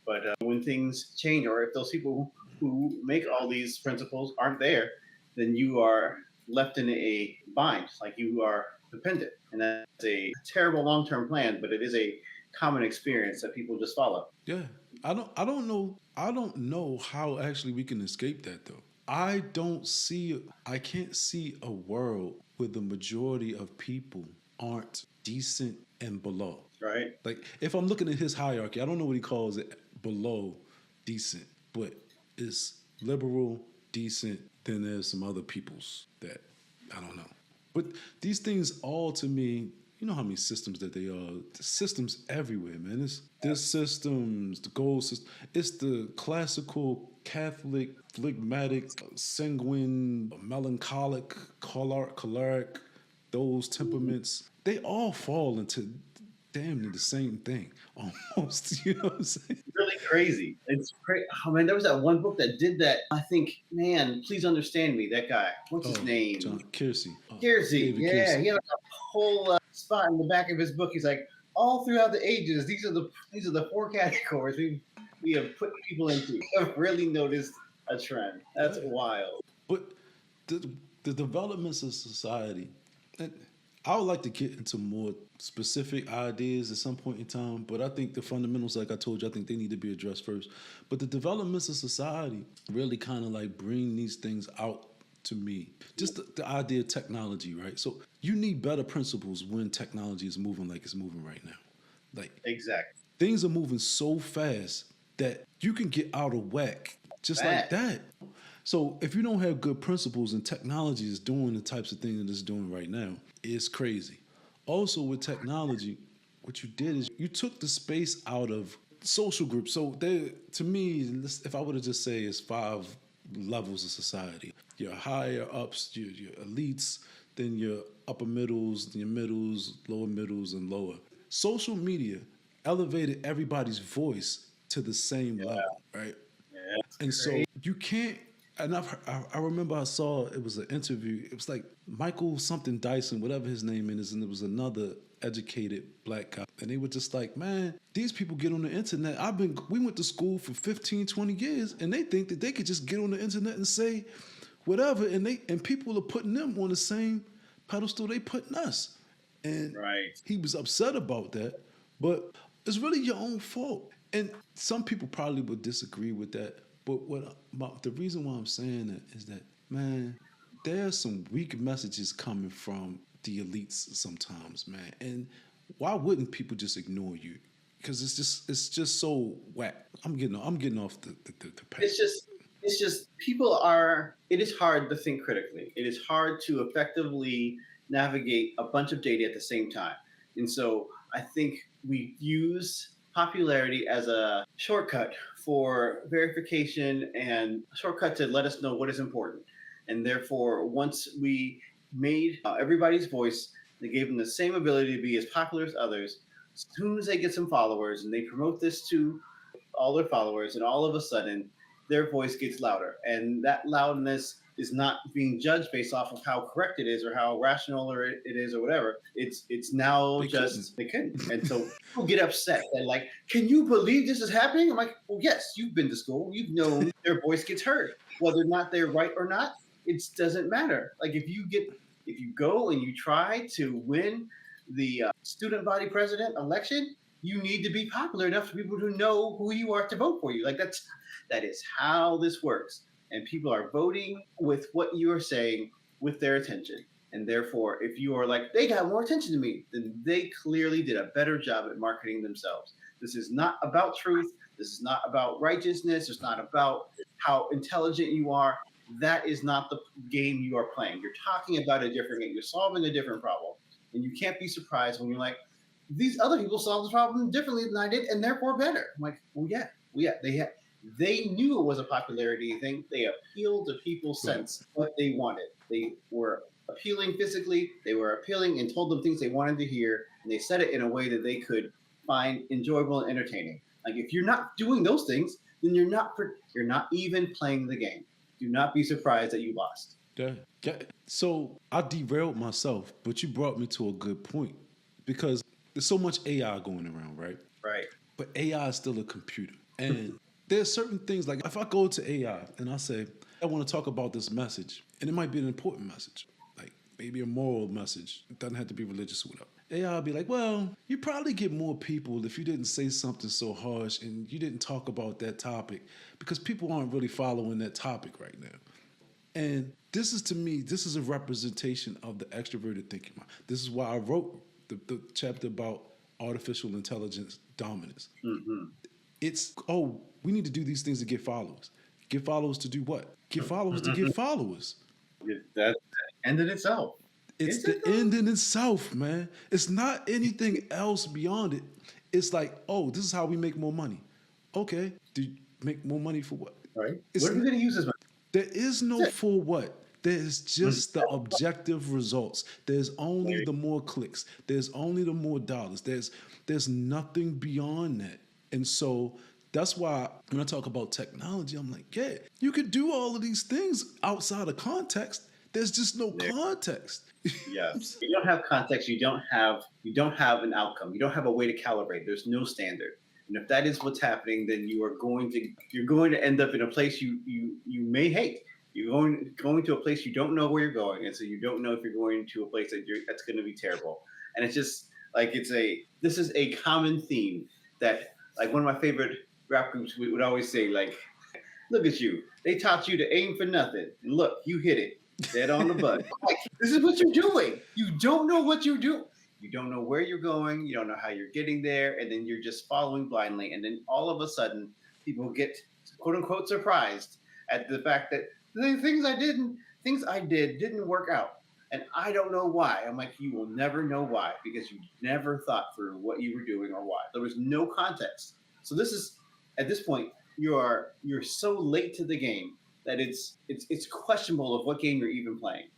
But when things change, or if those people who make all these principles aren't there, then you are left in a bind, like you are dependent. And that's a terrible long-term plan, but it is a common experience that people just follow. Yeah. I don't know how actually we can escape that though. I can't see a world where the majority of people aren't decent and below. Right. Like if I'm looking at his hierarchy, I don't know what he calls it below decent, but it's liberal, decent, then there's some other peoples that I don't know. But these things all to me, you know how many systems that they are. The systems everywhere, man. There's systems, the goal system. It's the classical Catholic, phlegmatic, sanguine, melancholic, choleric, those temperaments. They all fall into damn near the same thing, almost. You know what I'm saying? Really crazy. It's great. Oh man, there was that one book that did that. I think, man, please understand me. That guy. What's his name? John Kiersey. Kiersey. Yeah, Kiersey. He had a whole spot in the back of his book. He's like, all throughout the ages, these are the four categories. we have put people into. I've really noticed a trend. That's Yeah. wild. But the the developments of society, and I would like to get into more specific ideas at some point in time, but I think the fundamentals, like I told you, I think they need to be addressed first. But the developments of society really kind of like bring these things out to me. Just the idea of technology, right? So you need better principles when technology is moving like it's moving right now. Like Exactly. things are moving so fast that you can get out of whack just like That. that. So if you don't have good principles and technology is doing the types of things that it's doing right now, it's crazy. Also with technology, what you did is you took the space out of social groups. So there, to me, if I were to just say, it's five levels of society. Your higher ups, your elites, then your upper middles, your middles, lower middles, and lower. Social media elevated everybody's voice to the same Yeah. level, right? Yeah. It's And so crazy. you can't. And I remember I saw it was an interview. It was like Michael something Dyson, whatever his name is, and it was another educated black guy. And they were just like, man, these people get on the internet. We went to school for 15, 20 years, and they think that they could just get on the internet and say whatever, and people are putting them on the same pedestal they putting us. And Right. he was upset about that, but it's really your own fault. And some people probably would disagree with that. But the reason why I'm saying that is that, man, there's some weak messages coming from the elites sometimes, man. And why wouldn't people just ignore you? Because it's just so whack. I'm getting off the path. It's just people are. It is hard to think critically. It is hard to effectively navigate a bunch of data at the same time. And so I think we use popularity as a shortcut for verification and a shortcut to let us know what is important. And therefore, once we made everybody's voice, they gave them the same ability to be as popular as others. As soon as they get some followers and they promote this to all their followers, and all of a sudden their voice gets louder. And that loudness is not being judged based off of how correct it is or how rational or it is or whatever. It's now They couldn't. just they couldn't. And so people get upset. They're like, can you believe this is happening? I'm like, well, yes, you've been to school. You've known their voice gets heard. Whether or not they're right or not, it doesn't matter. Like if you go and you try to win the student body president election, you need to be popular enough for people to know who you are to vote for you. Like that is how this works. And people are voting with what you are saying with their attention. And therefore, if you are like, they got more attention to me, then they clearly did a better job at marketing themselves. This is not about truth. This is not about righteousness. It's not about how intelligent you are. That is not the game you are playing. You're talking about a different game. You're solving a different problem. And you can't be surprised when you're like, these other people solved the problem differently than I did, and therefore better. I'm like, well, yeah, they knew it was a popularity thing. They appealed to people's Right. sense what they wanted. They were appealing physically. They were appealing and told them things they wanted to hear, and they said it in a way that they could find enjoyable and entertaining. Like if you're not doing those things, then you're not even playing the game. Do not be surprised that you lost. Yeah. So I derailed myself, but you brought me to a good point because there's so much AI going around, right? Right. But AI is still a computer. And there's certain things like if I go to AI and I say, I want to talk about this message, and it might be an important message, like maybe a moral message. It doesn't have to be religious or whatever. AI will be like, well, you probably get more people if you didn't say something so harsh and you didn't talk about that topic because people aren't really following that topic right now. And this is to me, this is a representation of the extroverted thinking mind. This is why I wrote the chapter about artificial intelligence dominance. Mm-hmm. It's, oh, we need to do these things to get followers. Get followers to do what? Get followers to get followers. That's the end in itself. It's Is the it though? end in itself, man. It's not anything else beyond it. It's like, oh, this is how we make more money. Okay, do you make more money for what? Right. It's What are we going to use this money? There is no That's for what. There's it. just the objective results. There's only the more clicks. There's only the more dollars. There's nothing beyond that. And so that's why when I talk about technology, I'm like, yeah, you could do all of these things outside of context. There's just no There. context. Yes. You don't have context. You don't have an outcome. You don't have a way to calibrate. There's no standard. And if that is what's happening, then you're going to end up in a place you may hate. You're going to a place you don't know where you're going, and so you don't know if you're going to a place that's going to be terrible. And it's just like this is a common theme that, like, one of my favorite rap groups would always say, like, look at you, they taught you to aim for nothing, and look, you hit it dead on the button. Like, this is what you're doing. You don't know what you do. You don't know where you're going. You don't know how you're getting there, and then you're just following blindly. And then all of a sudden, people get quote unquote surprised at the fact that the things I did didn't work out, and I don't know why. I'm like, you will never know why, because you never thought through what you were doing or why. There was no context. So this is, at this point, you're so late to the game that it's questionable of what game you're even playing.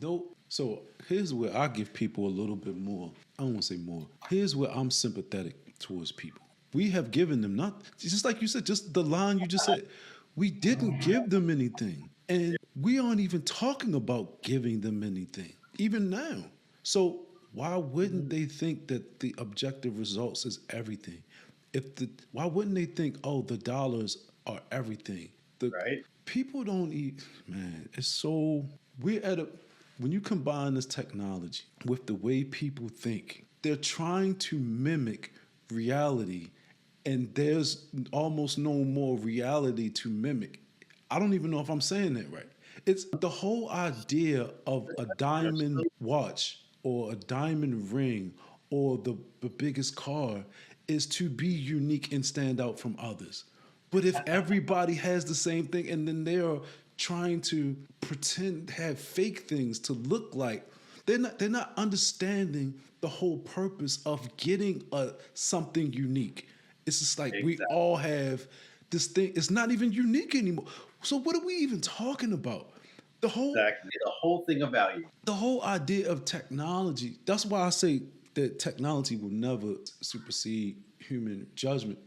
No. So here's where I give people a little bit more. I don't want to say more. Here's where I'm sympathetic towards people. We have given them not just like you said, just the line you just said. We didn't give them anything, and we aren't even talking about giving them anything even now. So why wouldn't they think that the objective results is everything? Why wouldn't they think, oh, the dollars are everything? The Right. people don't eat. Man, it's so we're at a when you combine this technology with the way people think, they're trying to mimic reality, and there's almost no more reality to mimic. I don't even know if I'm saying that right. It's the whole idea of a diamond watch or a diamond ring or the biggest car is to be unique and stand out from others. But if everybody has the same thing and then they're trying to pretend have fake things to look like, they're not understanding the whole purpose of getting something unique. It's just like we Exactly. all have this thing. It's not even unique anymore. So what are we even talking about? The whole Exactly. The whole thing of value. the whole idea of technology. That's why I say that technology will never supersede human judgment.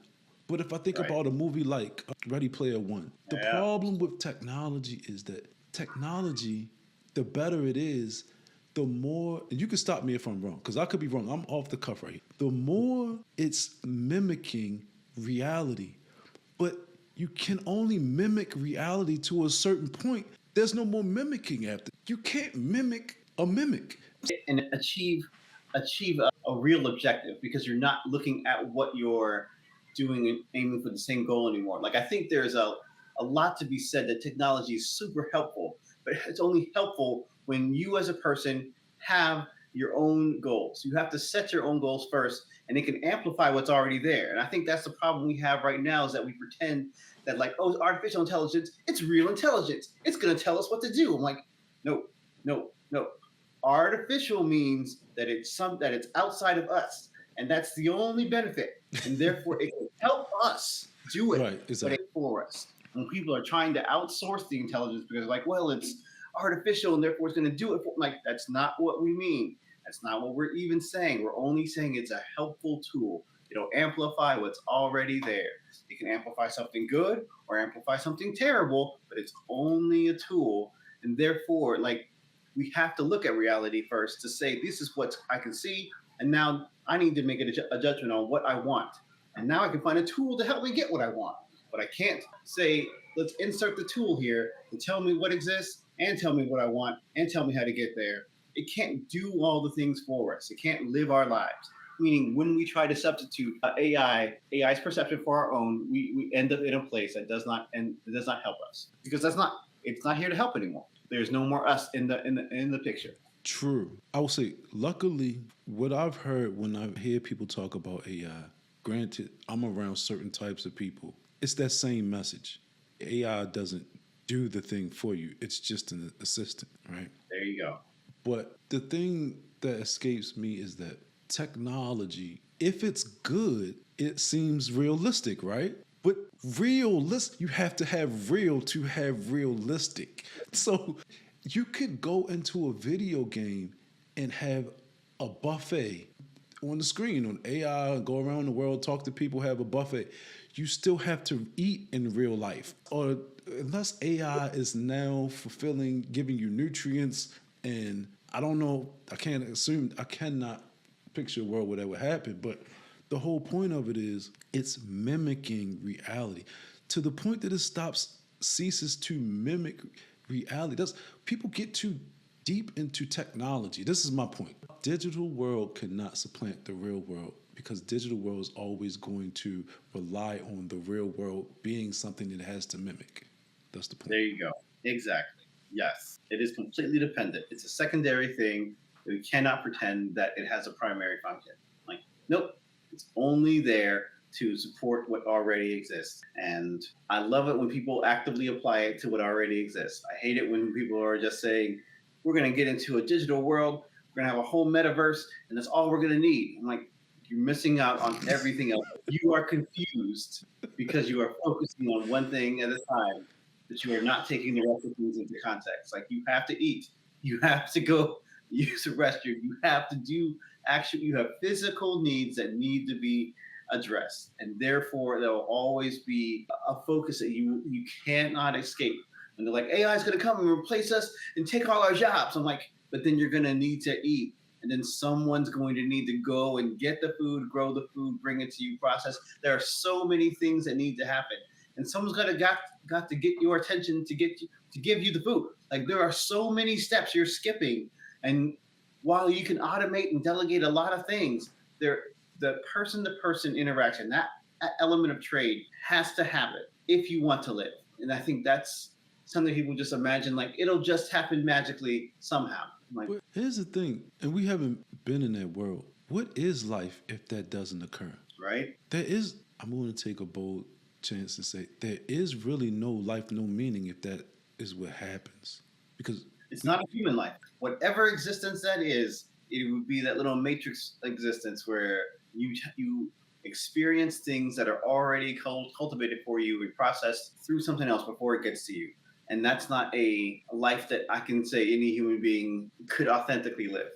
But if I think Right. about a movie like Ready Player One, the Yeah. problem with technology is that technology, the better it is, the more, and you can stop me if I'm wrong, because I could be wrong. I'm off the cuff right here. The more it's mimicking reality, but you can only mimic reality to a certain point. There's no more mimicking after. You can't mimic a mimic. And achieve a real objective, because you're not looking at what you're doing and aiming for the same goal anymore. Like, I think there's a lot to be said that technology is super helpful, but it's only helpful when you as a person have your own goals. You have to set your own goals first, and it can amplify what's already there. And I think that's the problem we have right now, is that we pretend that, like, oh, artificial intelligence, it's real intelligence. It's going to tell us what to do. I'm like, no, no, no. Artificial means that it's outside of us, and that's the only benefit, and therefore it can help us do it, Right, but exactly. it's for us. When people are trying to outsource the intelligence because, like, well, it's artificial and therefore it's going to do it for, like, that's not what we mean. That's not what we're even saying. We're only saying it's a helpful tool. It'll amplify what's already there. It can amplify something good or amplify something terrible, but it's only a tool, and therefore, like, we have to look at reality first to say, this is what I can see, and now I need to make a judgment on what I want, and now I can find a tool to help me get what I want. But I can't say, let's insert the tool here to tell me what exists and tell me what I want and tell me how to get there. It can't do all the things for us. It can't live our lives. Meaning, when we try to substitute AI's perception for our own, we end up in a place that does not help us, because it's not here to help anymore. There's no more us in the picture. True. I will say, luckily, what I've heard when I hear people talk about AI, granted, I'm around certain types of people, it's that same message. AI doesn't do the thing for you, it's just an assistant, right? There you go. But the thing that escapes me is that technology, if it's good, it seems realistic, right? But realist, you have to have real to have realistic. So you could go into a video game and have a buffet on the screen on AI, go around the world, talk to people, have a buffet. You still have to eat in real life. Or unless AI is now fulfilling, giving you nutrients, and I don't know, I cannot picture a world where that would happen, but the whole point of it is it's mimicking reality to the point that it ceases to mimic reality. That's people get too deep into technology. This is my point. Digital world cannot supplant the real world because digital world is always going to rely on the real world being something that it has to mimic. That's the point. There you go. Exactly. Yes. It is completely dependent. It's a secondary thing. We cannot pretend that it has a primary function. Like, nope. It's only there to support what already exists. And I love it when people actively apply it to what already exists. I hate it when people are just saying, we're going to get into a digital world, we're going to have a whole metaverse, and that's all we're going to need. I'm like, you're missing out on everything else. You are confused because you are focusing on one thing at a time, that you are not taking the rest of things into context. Like, you have to eat, you have to go use a restroom, you have to do you have physical needs that need to be addressed, and therefore there will always be a focus that you cannot escape. And they're like, AI is going to come and replace us and take all our jobs. I'm like, but then you're going to need to eat, and then someone's going to need to go and get the food, grow the food, bring it to you, process. There are so many things that need to happen, and someone's got to get your attention to give you the food. Like, there are so many steps you're skipping, and while you can automate and delegate a lot of things, the person-to-person interaction, that element of trade has to happen if you want to live. And I think that's something people just imagine, like, it'll just happen magically somehow. Like, but here's the thing, and we haven't been in that world. What is life if that doesn't occur? right? I'm going to take a bold chance to say there is really no life, no meaning if that is what happens. Because it's not a human life. Whatever existence that is, it would be that little matrix existence where you experience things that are already cultivated for you and processed through something else before it gets to you. And that's not a life that I can say any human being could authentically live.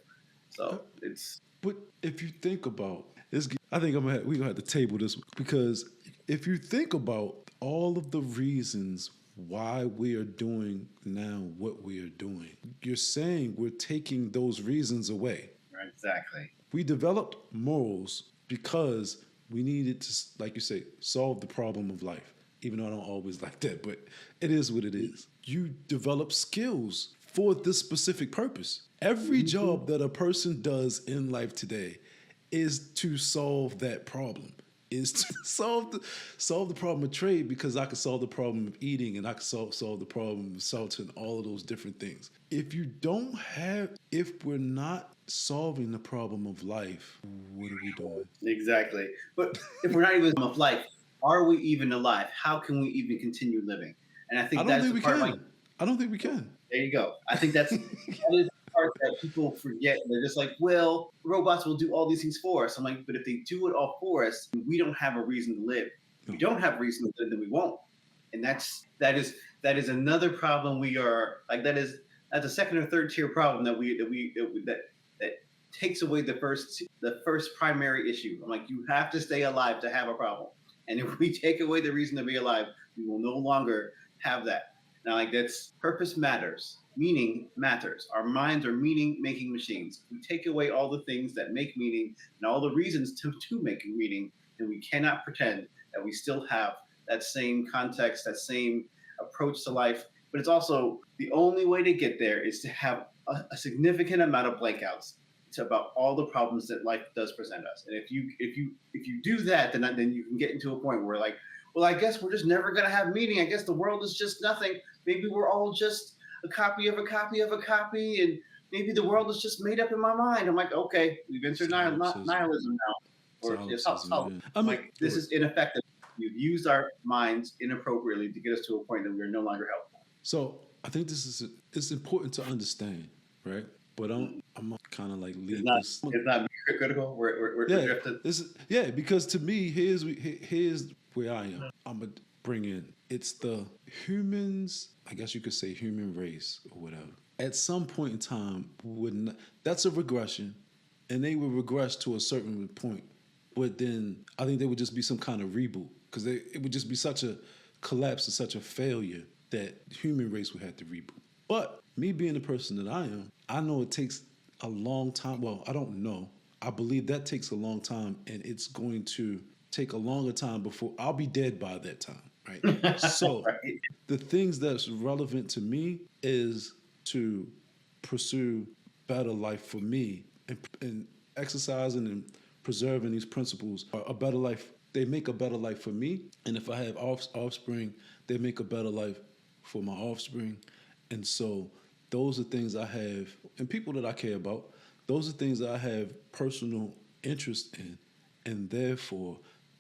So it's. But if you think about this, I think we're gonna have to table this because if you think about all of the reasons why we are doing now what we are doing, you're saying we're taking those reasons away. Right, exactly. We developed morals because we needed to, like you say, solve the problem of life. Even though I don't always like that, but it is what it is. You develop skills for this specific purpose. Every job that a person does in life today is to solve that problem. Is to solve the problem of trade because I can solve the problem of eating and I can solve the problem of shelter and all of those different things. If we're not solving the problem of life, what are we doing? Exactly. But if we're not even of life, are we even alive? How can we even continue living? And I think that's the part. Like, I don't think we can. there you go. I think that is the part that people forget. They're just like, well, robots will do all these things for us. I'm like, but if they do it all for us, we don't have a reason to live. If we don't have a reason to live, then we won't. And that is another problem. We are like, that's a second or third tier problem that takes away the first primary issue. I'm like, you have to stay alive to have a problem. And if we take away the reason to be alive, we will no longer have that. Now, like, that's purpose matters. Meaning matters. Our minds are meaning-making machines. We take away all the things that make meaning and all the reasons to make meaning, and we cannot pretend that we still have that same context, that same approach to life. But it's also the only way to get there is to have a significant amount of blankouts. It's about all the problems that life does present us. And if you do that, then you can get into a point where, like, well, I guess we're just never going to have meaning. I guess the world is just nothing. Maybe we're all just a copy of a copy of a copy, and maybe the world is just made up in my mind. I'm like, okay, we've entered nihilism now. Or I'm like, this is ineffective. We've used our minds inappropriately to get us to a point that we are no longer helpful. So I think it's important to understand, right? But I'm kind of like leave this. It's not critical. We're drifted. Because to me, here's where I am. I'm gonna bring in it's the humans. I guess you could say human race or whatever. At some point in time, that's a regression, and they would regress to a certain point. But then I think there would just be some kind of reboot because it would just be such a collapse and such a failure that human race would have to reboot. But me being the person that I am, I know it takes a long time. Well, I don't know. I believe that takes a long time, and it's going to take a longer time before I'll be dead by that time, right? So Right. the things that's relevant to me is to pursue better life for me, and exercising and preserving these principles are a better life. They make a better life for me, and if I have offspring, they make a better life for my offspring. And so those are things I have, and people that I care about, those are things that I have personal interest in. And therefore,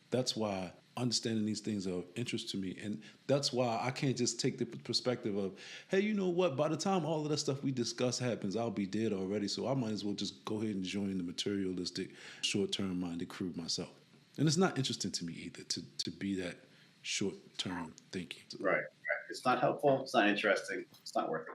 that's why understanding these things are of interest to me. And that's why I can't just take the perspective of, hey, you know what? By the time all of that stuff we discuss happens, I'll be dead already. So I might as well just go ahead and join the materialistic, short term minded crew myself. And it's not interesting to me either to be that short term thinking. Right. Right. It's not helpful. It's not interesting. It's not worth it.